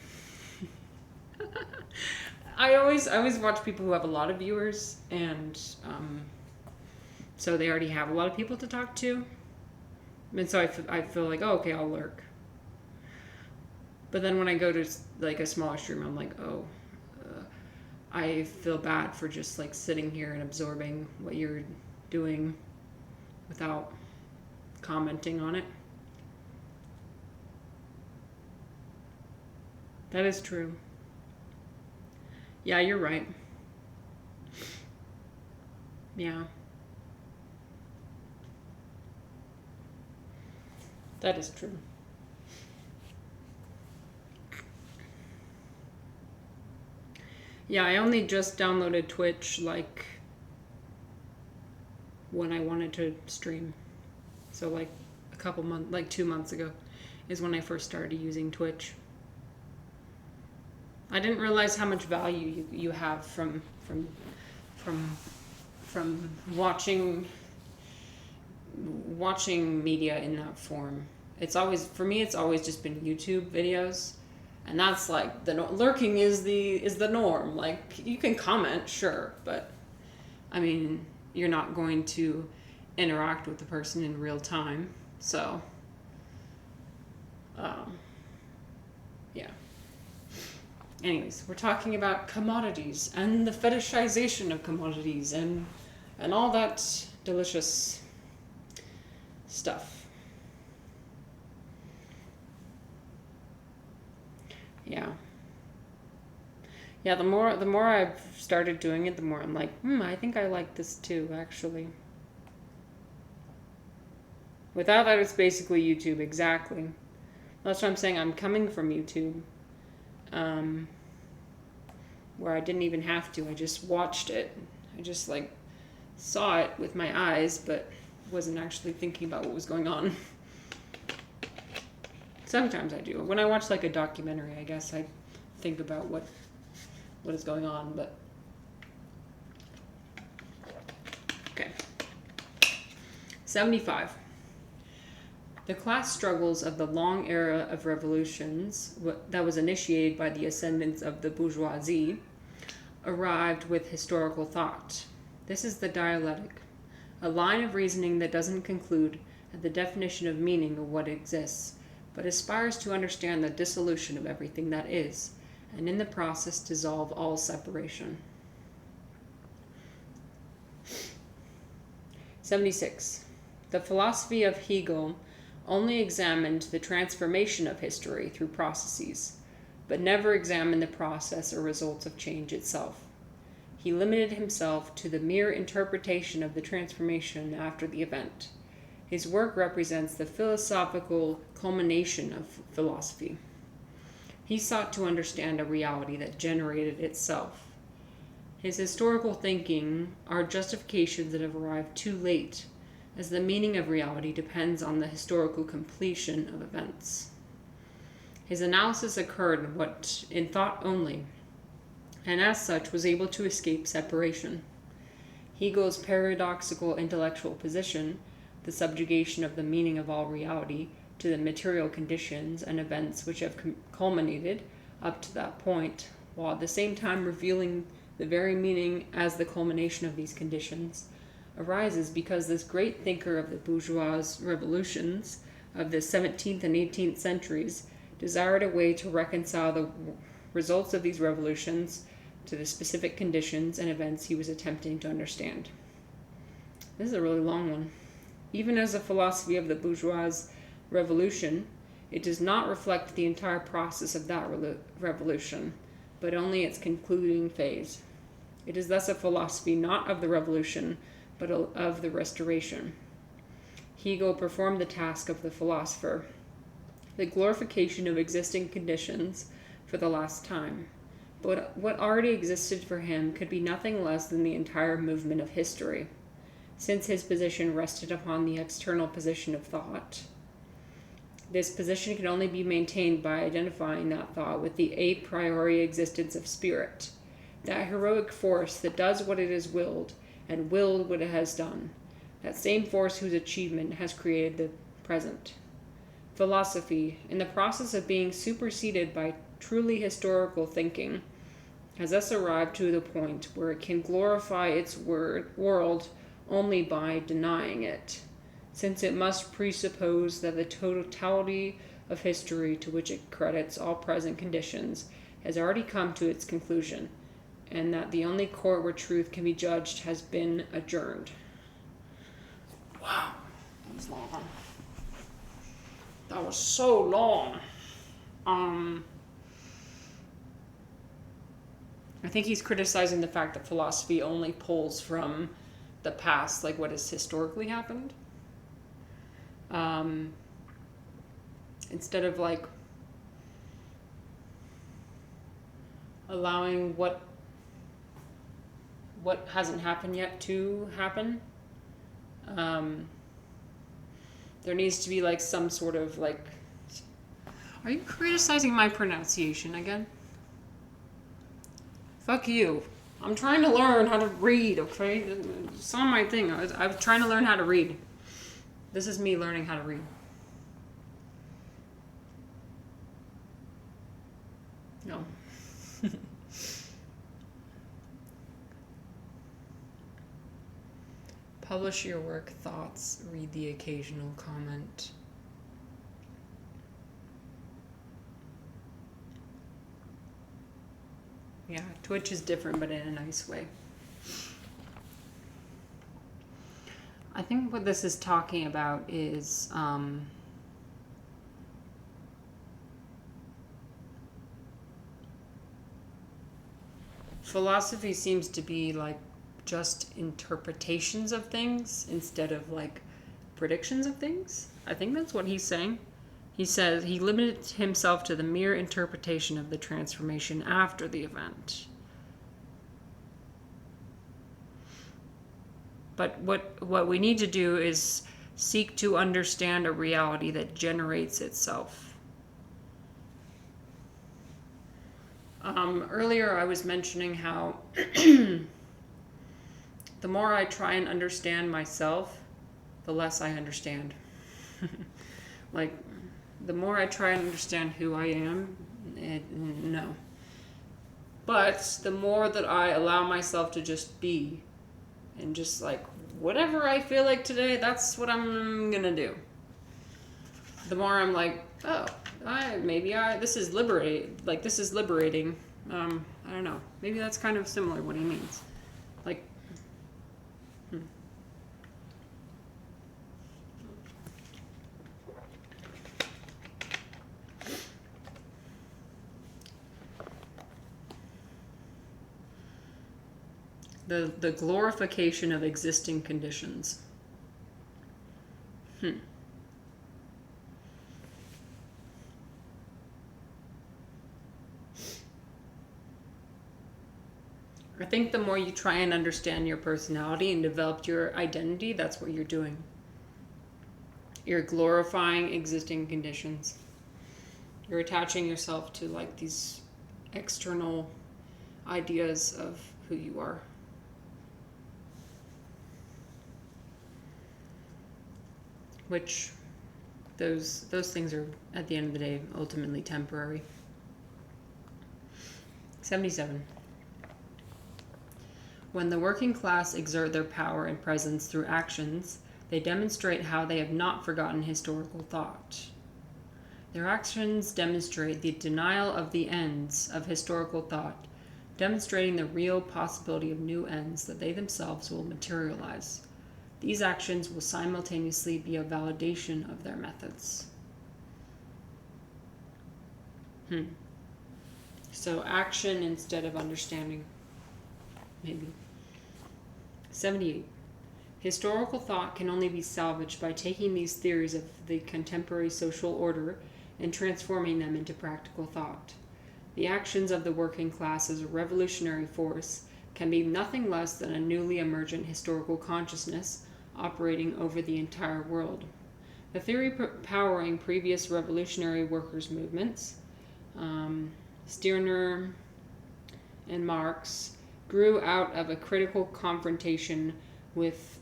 A: I always watch people who have a lot of viewers, and so they already have a lot of people to talk to, and so I feel like, oh, okay, I'll lurk. But then when I go to like a smaller stream, I'm like, oh, I feel bad for just like sitting here and absorbing what you're doing without commenting on it. That is true. Yeah, you're right. Yeah. That is true. Yeah, I only just downloaded Twitch like when I wanted to stream. So like a couple months, like 2 months ago is when I first started using Twitch. I didn't realize how much value you have from watching media in that form. It's always, for me, it's always just been YouTube videos, and that's like lurking is the norm. Like, you can comment, sure, but I mean, you're not going to interact with the person in real time. So yeah. Anyways, we're talking about commodities and the fetishization of commodities and all that delicious stuff. Yeah. Yeah, the more I've started doing it, the more I'm like, I think I like this too, actually. Without that, it's basically YouTube, exactly. That's what I'm saying. I'm coming from YouTube, where I didn't even have to. I just watched it. I just like saw it with my eyes, but wasn't actually thinking about what was going on. Sometimes I do. When I watch like a documentary, I guess I think about what is going on, but okay. 75. The class struggles of the long era of revolutions that was initiated by the ascendance of the bourgeoisie arrived with historical thought. This is the dialectic, a line of reasoning that doesn't conclude at the definition of meaning of what exists, but aspires to understand the dissolution of everything that is, and in the process dissolve all separation. 76. The philosophy of Hegel only examined the transformation of history through processes, but never examined the process or results of change itself. He limited himself to the mere interpretation of the transformation after the event. His work represents the philosophical culmination of philosophy. He sought to understand a reality that generated itself. His historical thinking are justifications that have arrived too late, as the meaning of reality depends on the historical completion of events. His analysis occurred in thought only, and as such was able to escape separation. Hegel's paradoxical intellectual position, the subjugation of the meaning of all reality to the material conditions and events which have culminated up to that point, while at the same time revealing the very meaning as the culmination of these conditions, arises because this great thinker of the bourgeois revolutions of the 17th and 18th centuries desired a way to reconcile the results of these revolutions to the specific conditions and events he was attempting to understand. This is a really long one. Even as a philosophy of the bourgeois revolution, it does not reflect the entire process of that revolution, but only its concluding phase. It is thus a philosophy not of the revolution, but of the restoration. Hegel performed the task of the philosopher, the glorification of existing conditions for the last time. But what already existed for him could be nothing less than the entire movement of history, since his position rested upon the external position of thought. This position can only be maintained by identifying that thought with the a priori existence of spirit, that heroic force that does what it is willed, and willed what it has done, that same force whose achievement has created the present. Philosophy, in the process of being superseded by truly historical thinking, has thus arrived to the point where it can glorify its world only by denying it, since it must presuppose that the totality of history to which it credits all present conditions has already come to its conclusion, and that the only court where truth can be judged has been adjourned. Wow, that was long. That was so long. I think he's criticizing the fact that philosophy only pulls from the past, like what has historically happened. Instead of like allowing what hasn't happened yet to happen. There needs to be like some sort of like... Are you criticizing my pronunciation again? Fuck you. I'm trying to learn how to read, okay? It's on my thing. I'm trying to learn how to read. This is me learning how to read. No. Publish your work thoughts. Read the occasional comment. Yeah, Twitch is different, but in a nice way. I think what this is talking about is philosophy seems to be like just interpretations of things instead of like predictions of things. I think that's what he's saying. He says he limited himself to the mere interpretation of the transformation after the event. But what we need to do is seek to understand a reality that generates itself. Earlier I was mentioning how the more I try and understand myself, the less I understand. Like, the more I try and understand who I am, no. But the more that I allow myself to just be, and just like, whatever I feel like today, that's what I'm gonna do. The more I'm like, oh, this is liberating. Like, this is liberating. I don't know. Maybe that's kind of similar what he means. Like, the glorification of existing conditions. I think the more you try and understand your personality and develop your identity, that's what you're doing. You're glorifying existing conditions. You're attaching yourself to like these external ideas of who you are. Which those things are, at the end of the day, ultimately temporary. 77. When the working class exert their power and presence through actions, they demonstrate how they have not forgotten historical thought. Their actions demonstrate the denial of the ends of historical thought, demonstrating the real possibility of new ends that they themselves will materialize. These actions will simultaneously be a validation of their methods. So action instead of understanding. Maybe. 78. Historical thought can only be salvaged by taking these theories of the contemporary social order and transforming them into practical thought. The actions of the working class as a revolutionary force can be nothing less than a newly emergent historical consciousness operating over the entire world. The theory powering previous revolutionary workers' movements, Stirner and Marx, grew out of a critical confrontation with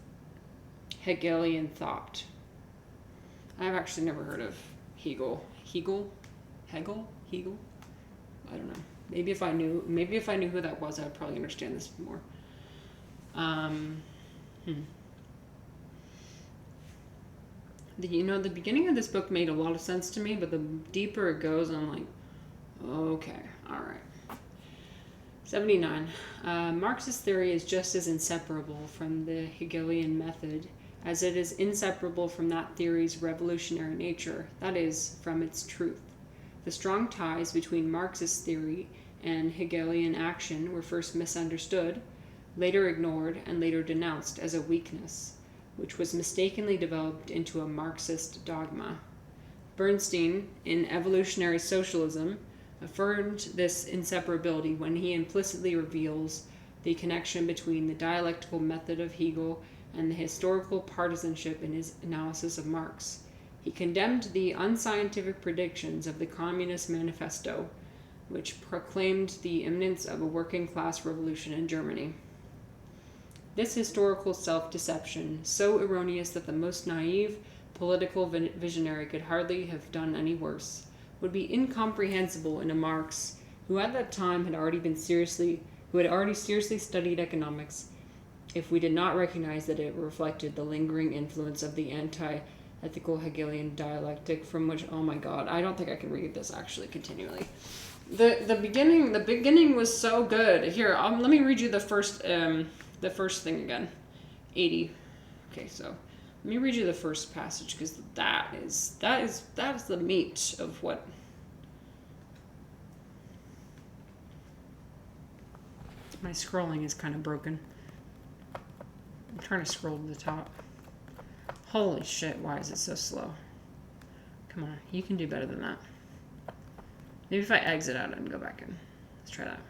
A: Hegelian thought. I've actually never heard of Hegel. I don't know. Maybe if I knew who that was, I would probably understand this more. The beginning of this book made a lot of sense to me, but the deeper it goes, I'm like, okay, all right. 79. Marxist theory is just as inseparable from the Hegelian method as it is inseparable from that theory's revolutionary nature, that is, from its truth. The strong ties between Marxist theory and Hegelian action were first misunderstood, later ignored, and later denounced as a weakness, which was mistakenly developed into a Marxist dogma. Bernstein, in Evolutionary Socialism, affirmed this inseparability when he implicitly reveals the connection between the dialectical method of Hegel and the historical partisanship in his analysis of Marx. He condemned the unscientific predictions of the Communist Manifesto, which proclaimed the imminence of a working-class revolution in Germany. This historical self-deception, so erroneous that the most naive political visionary could hardly have done any worse, would be incomprehensible in a Marx who at that time had already seriously studied economics, if we did not recognize that it reflected the lingering influence of the anti-ethical Hegelian dialectic from which, oh my god, I don't think I can read this actually continually. The beginning was so good. Here, let me read you the first thing again. 80. Okay, so let me read you the first passage because that is the meat of what. My scrolling is kind of broken. I'm trying to scroll to the top. Holy shit, why is it so slow? Come on, you can do better than that. Maybe if I exit out and go back in. Let's try that.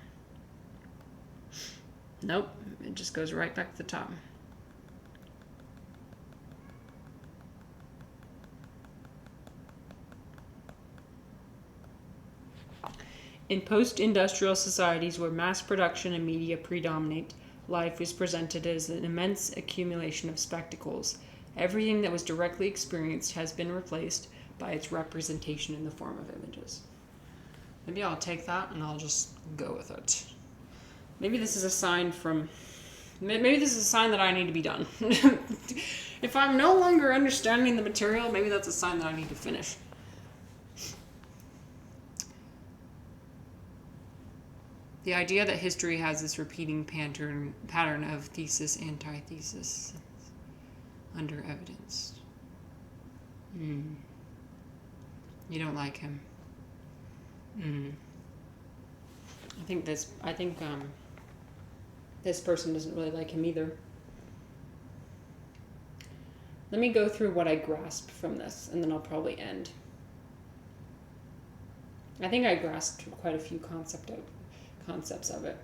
A: Nope, it just goes right back to the top. In post-industrial societies where mass production and media predominate, life is presented as an immense accumulation of spectacles. Everything that was directly experienced has been replaced by its representation in the form of images. Maybe I'll take that and I'll just go with it. Maybe this is a sign that I need to be done. If I'm no longer understanding the material, maybe that's a sign that I need to finish. The idea that history has this repeating pattern of thesis, antithesis, under evidence. You don't like him. I think this person doesn't really like him either. Let me go through what I grasped from this, and then I'll probably end. I think I grasped quite a few concepts of it.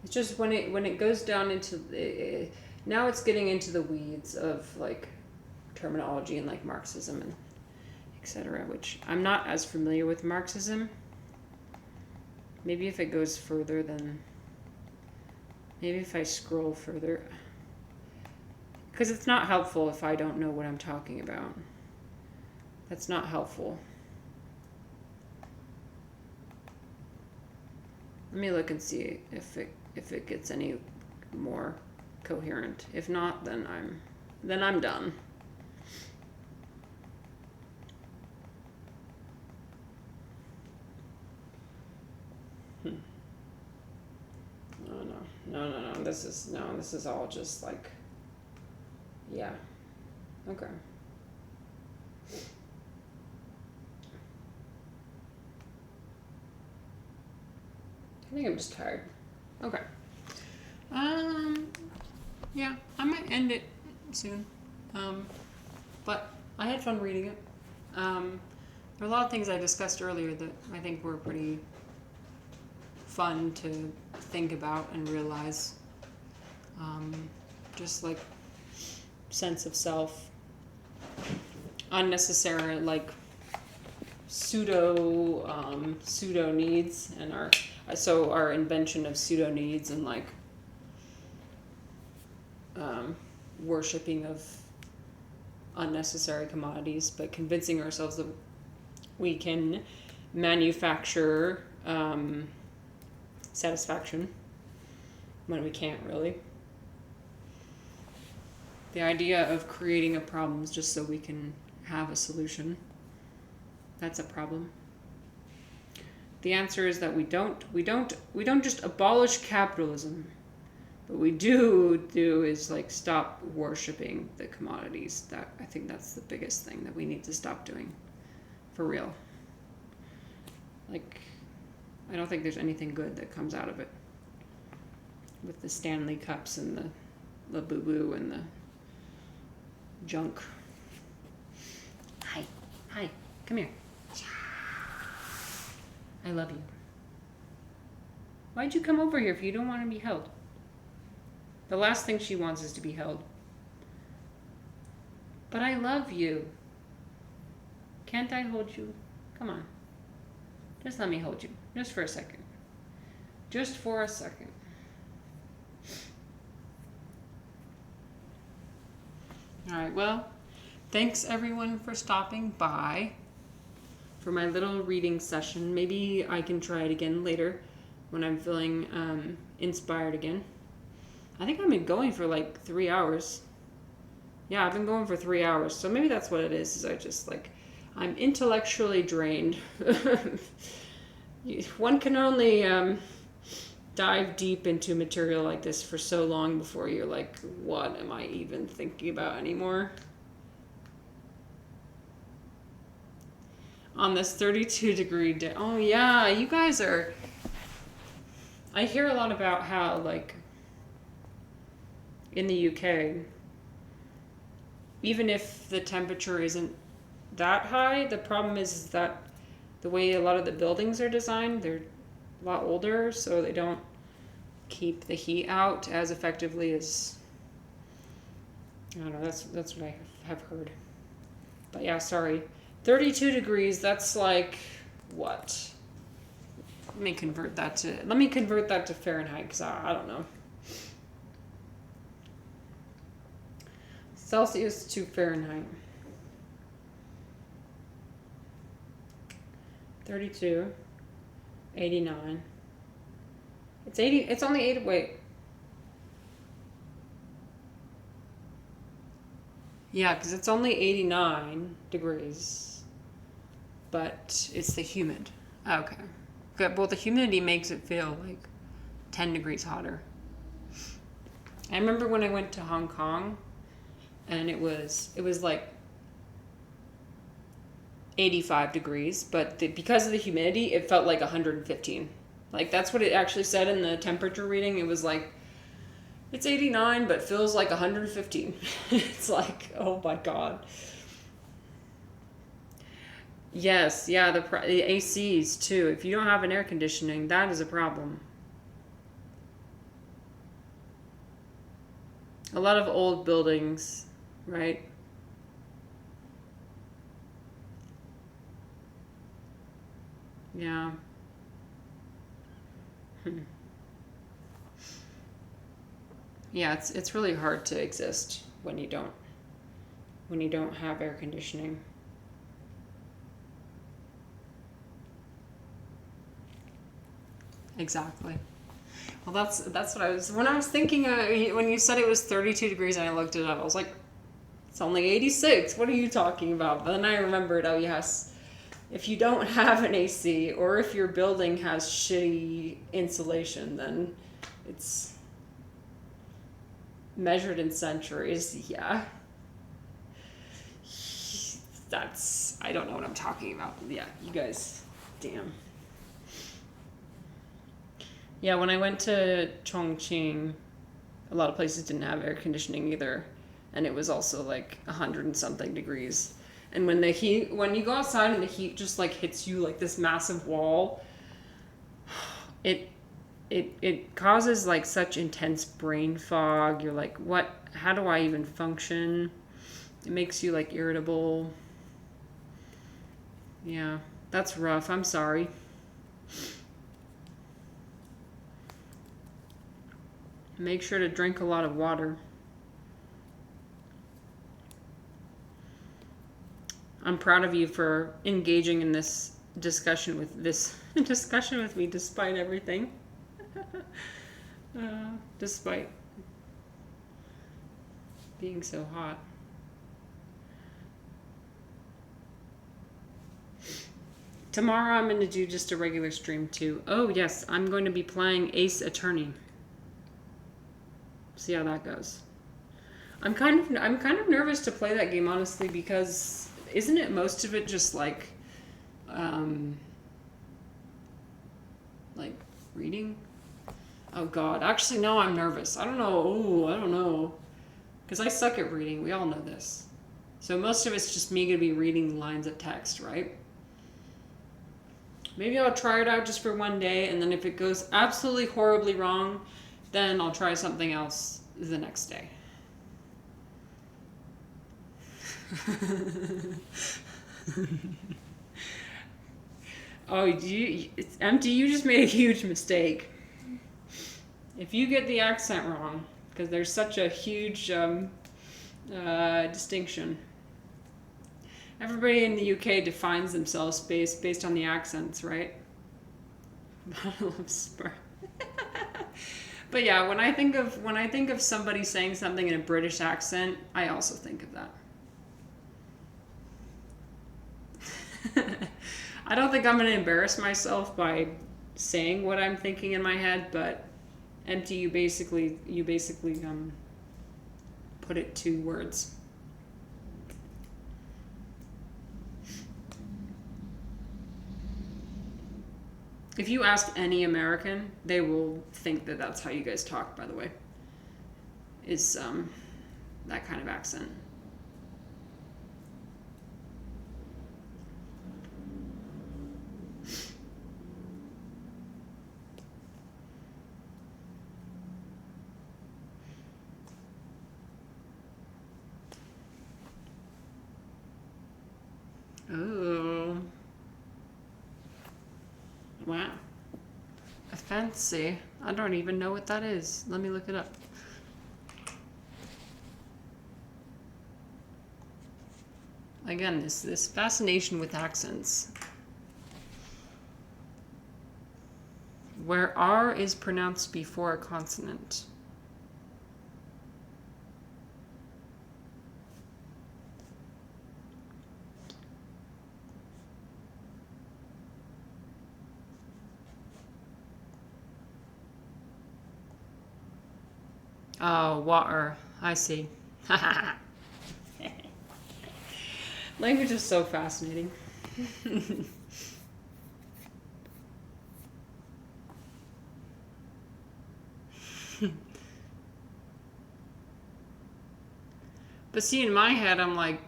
A: It's just when it goes down into now it's getting into the weeds of like terminology and like Marxism and etc., which I'm not as familiar with Marxism. Maybe if it goes further, then maybe if I scroll further, because it's not helpful if I don't know what I'm talking about. That's not helpful. Let me look and see if it gets any more coherent. If not, then I'm done. No. This is all just like, yeah. Okay. I think I'm just tired. Okay. Yeah, I might end it soon. But I had fun reading it. There are a lot of things I discussed earlier that I think were pretty fun to think about and realize. Just like sense of self, unnecessary like pseudo needs, and our invention of pseudo needs and like worshipping of unnecessary commodities, but convincing ourselves that we can manufacture satisfaction when we can't really. The idea of creating a problem just so we can have a solution, that's a problem. The answer is that we don't just abolish capitalism. What we do is like stop worshiping the commodities. I think that's the biggest thing that we need to stop doing. For real. Like, I don't think there's anything good that comes out of it. With the Stanley Cups and the boo-boo and the junk. Hi, come here. I love you. Why'd you come over here if you don't want to be held? The last thing she wants is to be held. But I love you. Can't I hold you? Come on. Just let me hold you. Just for a second. Just for a second. Alright, well, thanks everyone for stopping by for my little reading session. Maybe I can try it again later when I'm feeling inspired again. I think I've been going for like 3 hours. Yeah, I've been going for 3 hours. So maybe that's what it is I just like, I'm intellectually drained. One can only dive deep into material like this for so long before you're like, what am I even thinking about anymore? On this 32-degree day. Oh yeah, you guys are... I hear a lot about how, like, in the UK, even if the temperature isn't that high, the problem is that the way a lot of the buildings are designed, they're a lot older, so they don't keep the heat out as effectively as, I don't know, that's what I have heard. But yeah, sorry. 32 degrees, that's like, what? Let me convert that to Fahrenheit, because I don't know. Celsius to Fahrenheit. 32, 89. It's only 8, wait. Yeah, because it's only 89 degrees. But it's the humid. Okay. Good. Well, the humidity makes it feel like 10 degrees hotter. I remember when I went to Hong Kong, and it was like 85 degrees, but because of the humidity, it felt like 115. Like, that's what it actually said in the temperature reading. It was like, it's 89, but feels like 115. It's like, oh my God. Yes, yeah, the ACs too. If you don't have an air conditioning, that is a problem. A lot of old buildings, right? Yeah. Yeah, it's really hard to exist when you don't have air conditioning. Exactly. Well, that's what I was when I was thinking when you said it was 32 degrees and I looked it up. I was like, it's only 86. What are you talking about? But then I remembered, oh yes, if you don't have an AC or if your building has shitty insulation, then it's measured in centuries. Yeah. I don't know what I'm talking about. Yeah, you guys, damn. Yeah, when I went to Chongqing, a lot of places didn't have air conditioning either. And it was also like 100 and something degrees. And when you go outside and the heat just like hits you like this massive wall, it causes like such intense brain fog. You're like, how do I even function? It makes you like irritable. Yeah, that's rough. I'm sorry. Make sure to drink a lot of water. I'm proud of you for engaging in this discussion with me despite everything. Despite being so hot. Tomorrow I'm going to do just a regular stream too. Oh yes, I'm going to be playing Ace Attorney. See how that goes. I'm kind of nervous to play that game, honestly, because isn't it most of it just like reading? Oh God, actually no, I'm nervous. I don't know. Ooh, I don't know, because I suck at reading. We all know this. So most of it's just me gonna be reading lines of text, right? Maybe I'll try it out just for one day, and then if it goes absolutely horribly wrong, then I'll try something else the next day. Oh, it's empty. You just made a huge mistake. If you get the accent wrong, because there's such a huge distinction. Everybody in the UK defines themselves based on the accents, right? Bottle of Sprite. But yeah, when I think of somebody saying something in a British accent, I also think of that. I don't think I'm going to embarrass myself by saying what I'm thinking in my head, but empty, you basically put it to words. If you ask any American, they will think that that's how you guys talk, by the way. Is that kind of accent. Oh. Wow. A fancy. I don't even know what that is. Let me look it up. Again, this fascination with accents. Where R is pronounced before a consonant. Oh, water. I see. Language is so fascinating. But see, in my head, I'm like,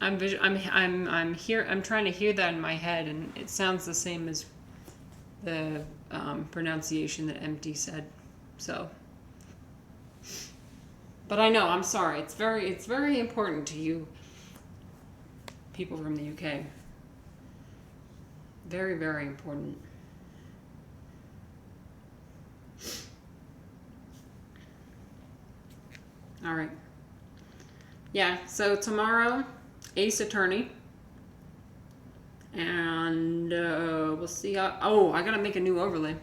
A: I'm trying to hear that in my head, and it sounds the same as the pronunciation that empty said. So, but I know, I'm sorry. It's very important to you people from the UK. Very, very important. All right. Yeah, so tomorrow, Ace Attorney. And we'll see how... Oh, I gotta make a new overlay.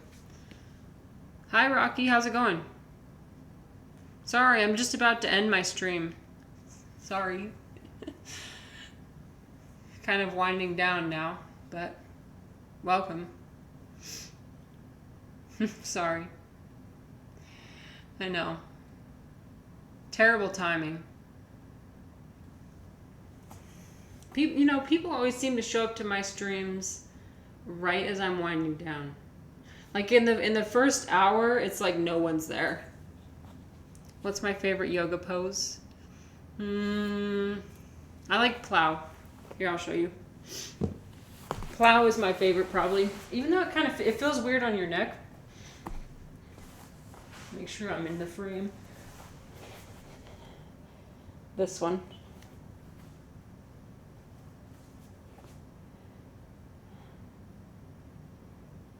A: Hi, Rocky. How's it going? Sorry, I'm just about to end my stream. Sorry. Kind of winding down now, but welcome. Sorry. I know. Terrible timing. People always seem to show up to my streams right as I'm winding down. Like in the first hour, it's like no one's there. What's my favorite yoga pose? I like plow. Here, I'll show you. Plow is my favorite, probably. Even though it feels weird on your neck. Make sure I'm in the frame. This one.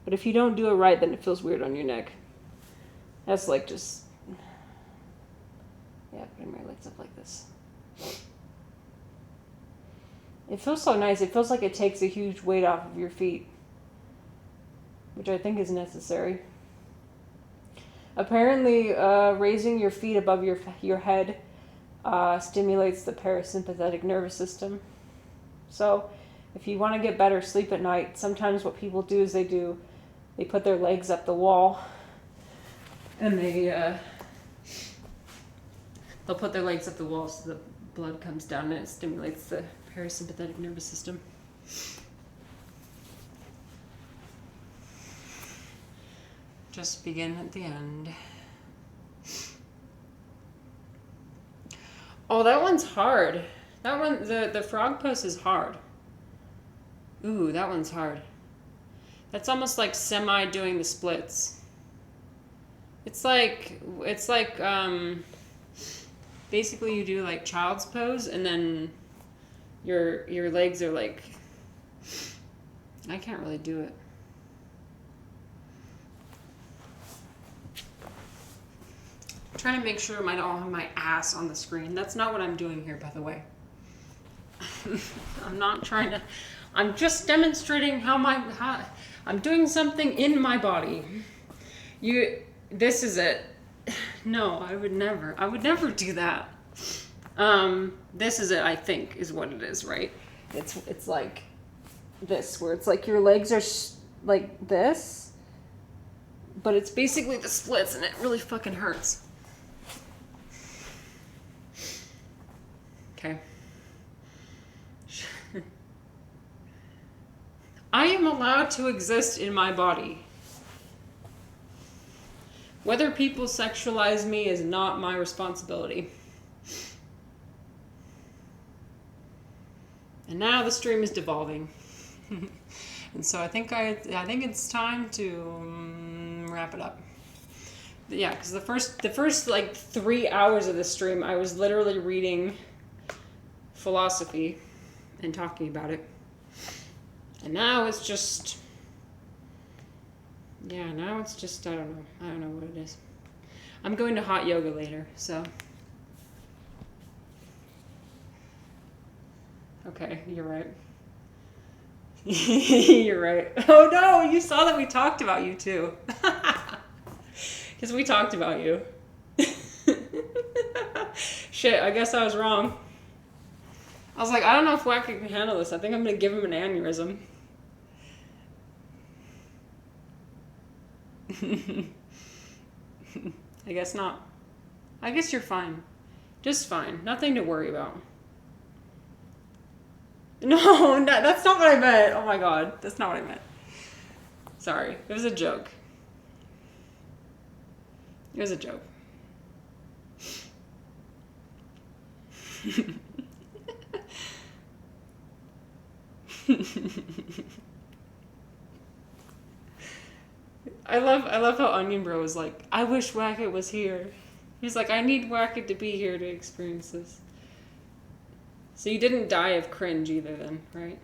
A: But if you don't do it right, then it feels weird on your neck. That's like just... Yeah, putting my legs up like this. It feels so nice. It feels like it takes a huge weight off of your feet.
B: which I think is necessary. Apparently, raising your feet above your head stimulates the parasympathetic nervous system. So, if you want to get better sleep at night, sometimes what people do is they put their legs up the wall, and they'll put their legs up the wall so the blood comes down and it stimulates the parasympathetic nervous system. Just begin at the end. Oh, that one's hard. That one, the frog pose is hard. Ooh, that one's hard. That's almost like semi doing the splits. It's like basically you do like child's pose, and then your legs are like, I can't really do it. I'm trying to make sure I don't have my ass on the screen. That's not what I'm doing here, by the way. I'm not trying to. I'm just demonstrating how I'm doing something in my body. This is it. No, I would never do that. This is it, I think, is what it is, right? It's like this, where it's like your legs are like this, but it's basically the splits, and it really fucking hurts. Okay. I am allowed to exist in my body. Whether people sexualize me is not my responsibility. And now the stream is devolving. And so I think it's time to wrap it up. Yeah, because the first like 3 hours of the stream, I was literally reading philosophy and talking about it. And now it's just, I don't know what it is. I'm going to hot yoga later, so. Okay, you're right. You're right. Oh no, you saw that we talked about you too. Because we talked about you. Shit, I guess I was wrong. I was like, I don't know if Wacky can handle this. I think I'm going to give him an aneurysm. I guess not. I guess you're fine. Just fine. Nothing to worry about. No, that's not what I meant. Oh my god. That's not what I meant. Sorry. It was a joke. It was a joke. I love how Onion Bro was like, I wish Wacket was here. He's like, I need Wacket to be here to experience this. So you didn't die of cringe either then, right?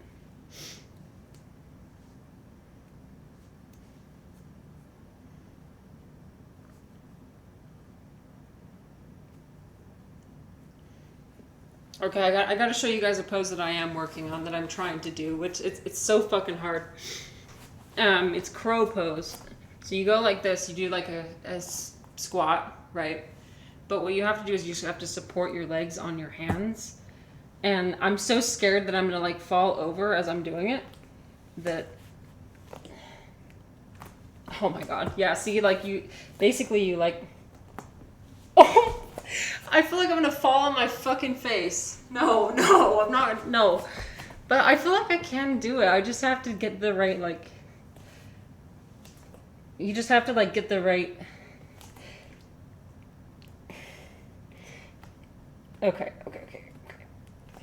B: Okay, I got to show you guys a pose that I am working on, that I'm trying to do, which it's so fucking hard. It's crow pose. So you go like this, you do like a squat, right? But what you have to do is you just have to support your legs on your hands. And I'm so scared that I'm gonna like fall over as I'm doing it, that, oh my god, yeah, see, like you like, oh, I feel like I'm gonna fall on my fucking face. No, I'm not, no. But I feel like I can do it. I just have to get the right, like, you just have to like get the right, okay.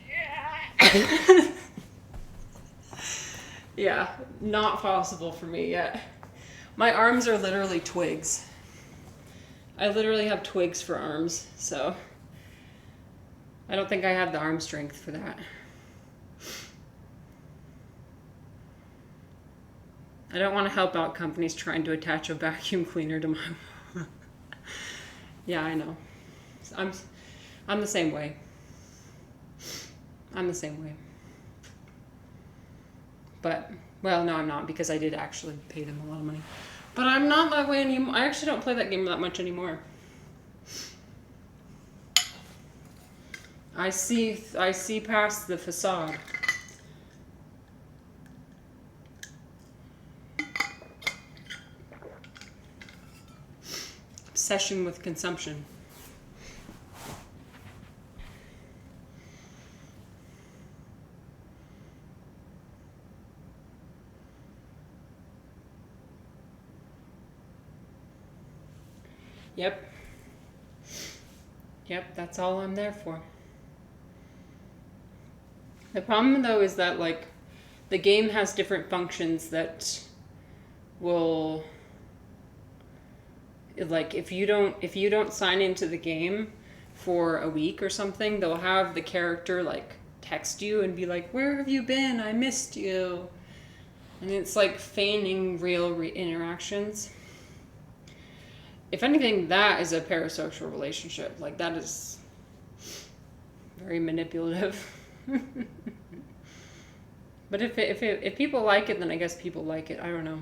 B: Yeah. Yeah, not possible for me yet. My arms are literally twigs. I literally have twigs for arms, so I don't think I have the arm strength for that. I don't want to help out companies trying to attach a vacuum cleaner to my... Yeah, I know. I'm the same way. But, well, no, I'm not, because I did actually pay them a lot of money. But I'm not that way anymore. I actually don't play that game that much anymore. I see past the facade. Obsession with consumption. Yep. Yep, that's all I'm there for. The problem though is that like the game has different functions that will, like if you don't sign into the game for a week or something, they'll have the character like text you and be like, "Where have you been? I missed you." And it's like feigning real interactions. If anything, that is a parasocial relationship. Like that is very manipulative. But if people like it, then I guess people like it. I don't know.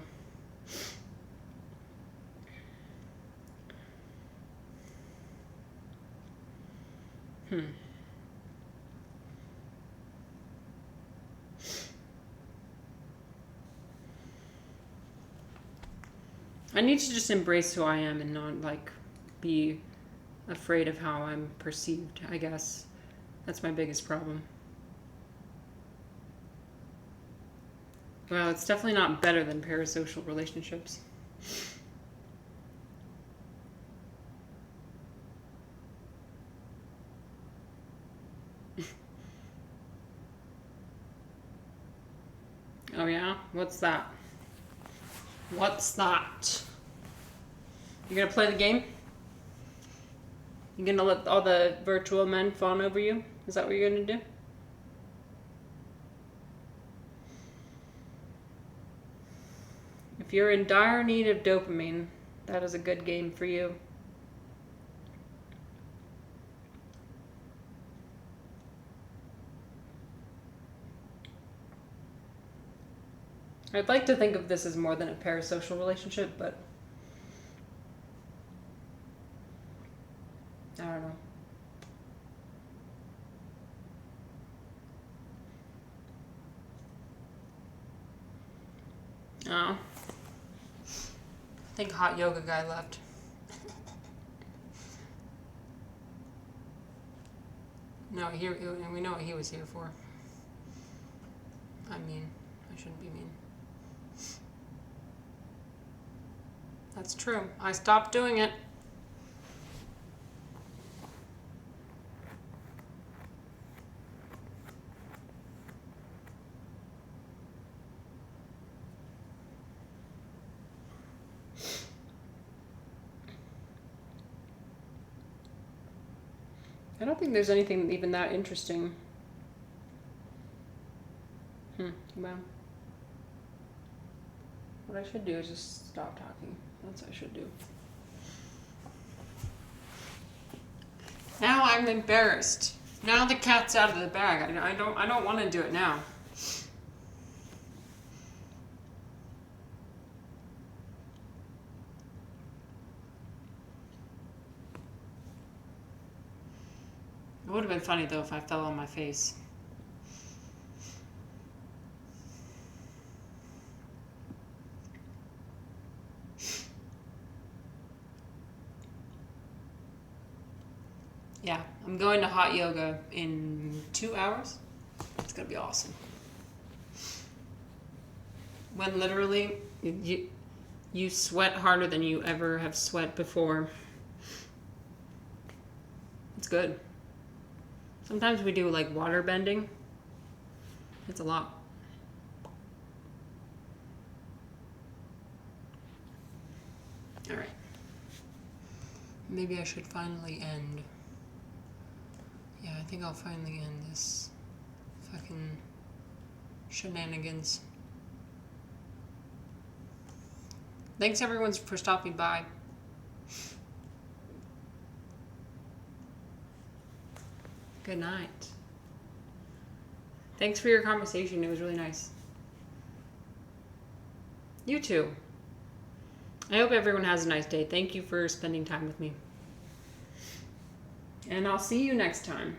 B: I need to just embrace who I am and not like be afraid of how I'm perceived, I guess. That's my biggest problem. Well, it's definitely not better than parasocial relationships. Oh yeah? What's that? What's that? You gonna play the game? You gonna let all the virtual men fawn over you? Is that what you're gonna do? If you're in dire need of dopamine, that is a good game for you. I'd like to think of this as more than a parasocial relationship, but I don't know. Oh. I think hot yoga guy left. No, we know what he was here for. I mean, I shouldn't be mean. That's true. I stopped doing it. I don't think there's anything even that interesting. Well, what I should do is just stop talking. That's what I should do. Now I'm embarrassed. Now the cat's out of the bag. I don't want to do it now. It would have been funny though if I fell on my face. Yeah, I'm going to hot yoga in 2 hours. It's gonna be awesome. When literally you sweat harder than you ever have sweat before. It's good. Sometimes we do like water bending. It's a lot. All right. Maybe I should finally end. Yeah, I think I'll finally end this fucking shenanigans. Thanks everyone for stopping by. Good night. Thanks for your conversation. It was really nice. You too. I hope everyone has a nice day. Thank you for spending time with me. And I'll see you next time.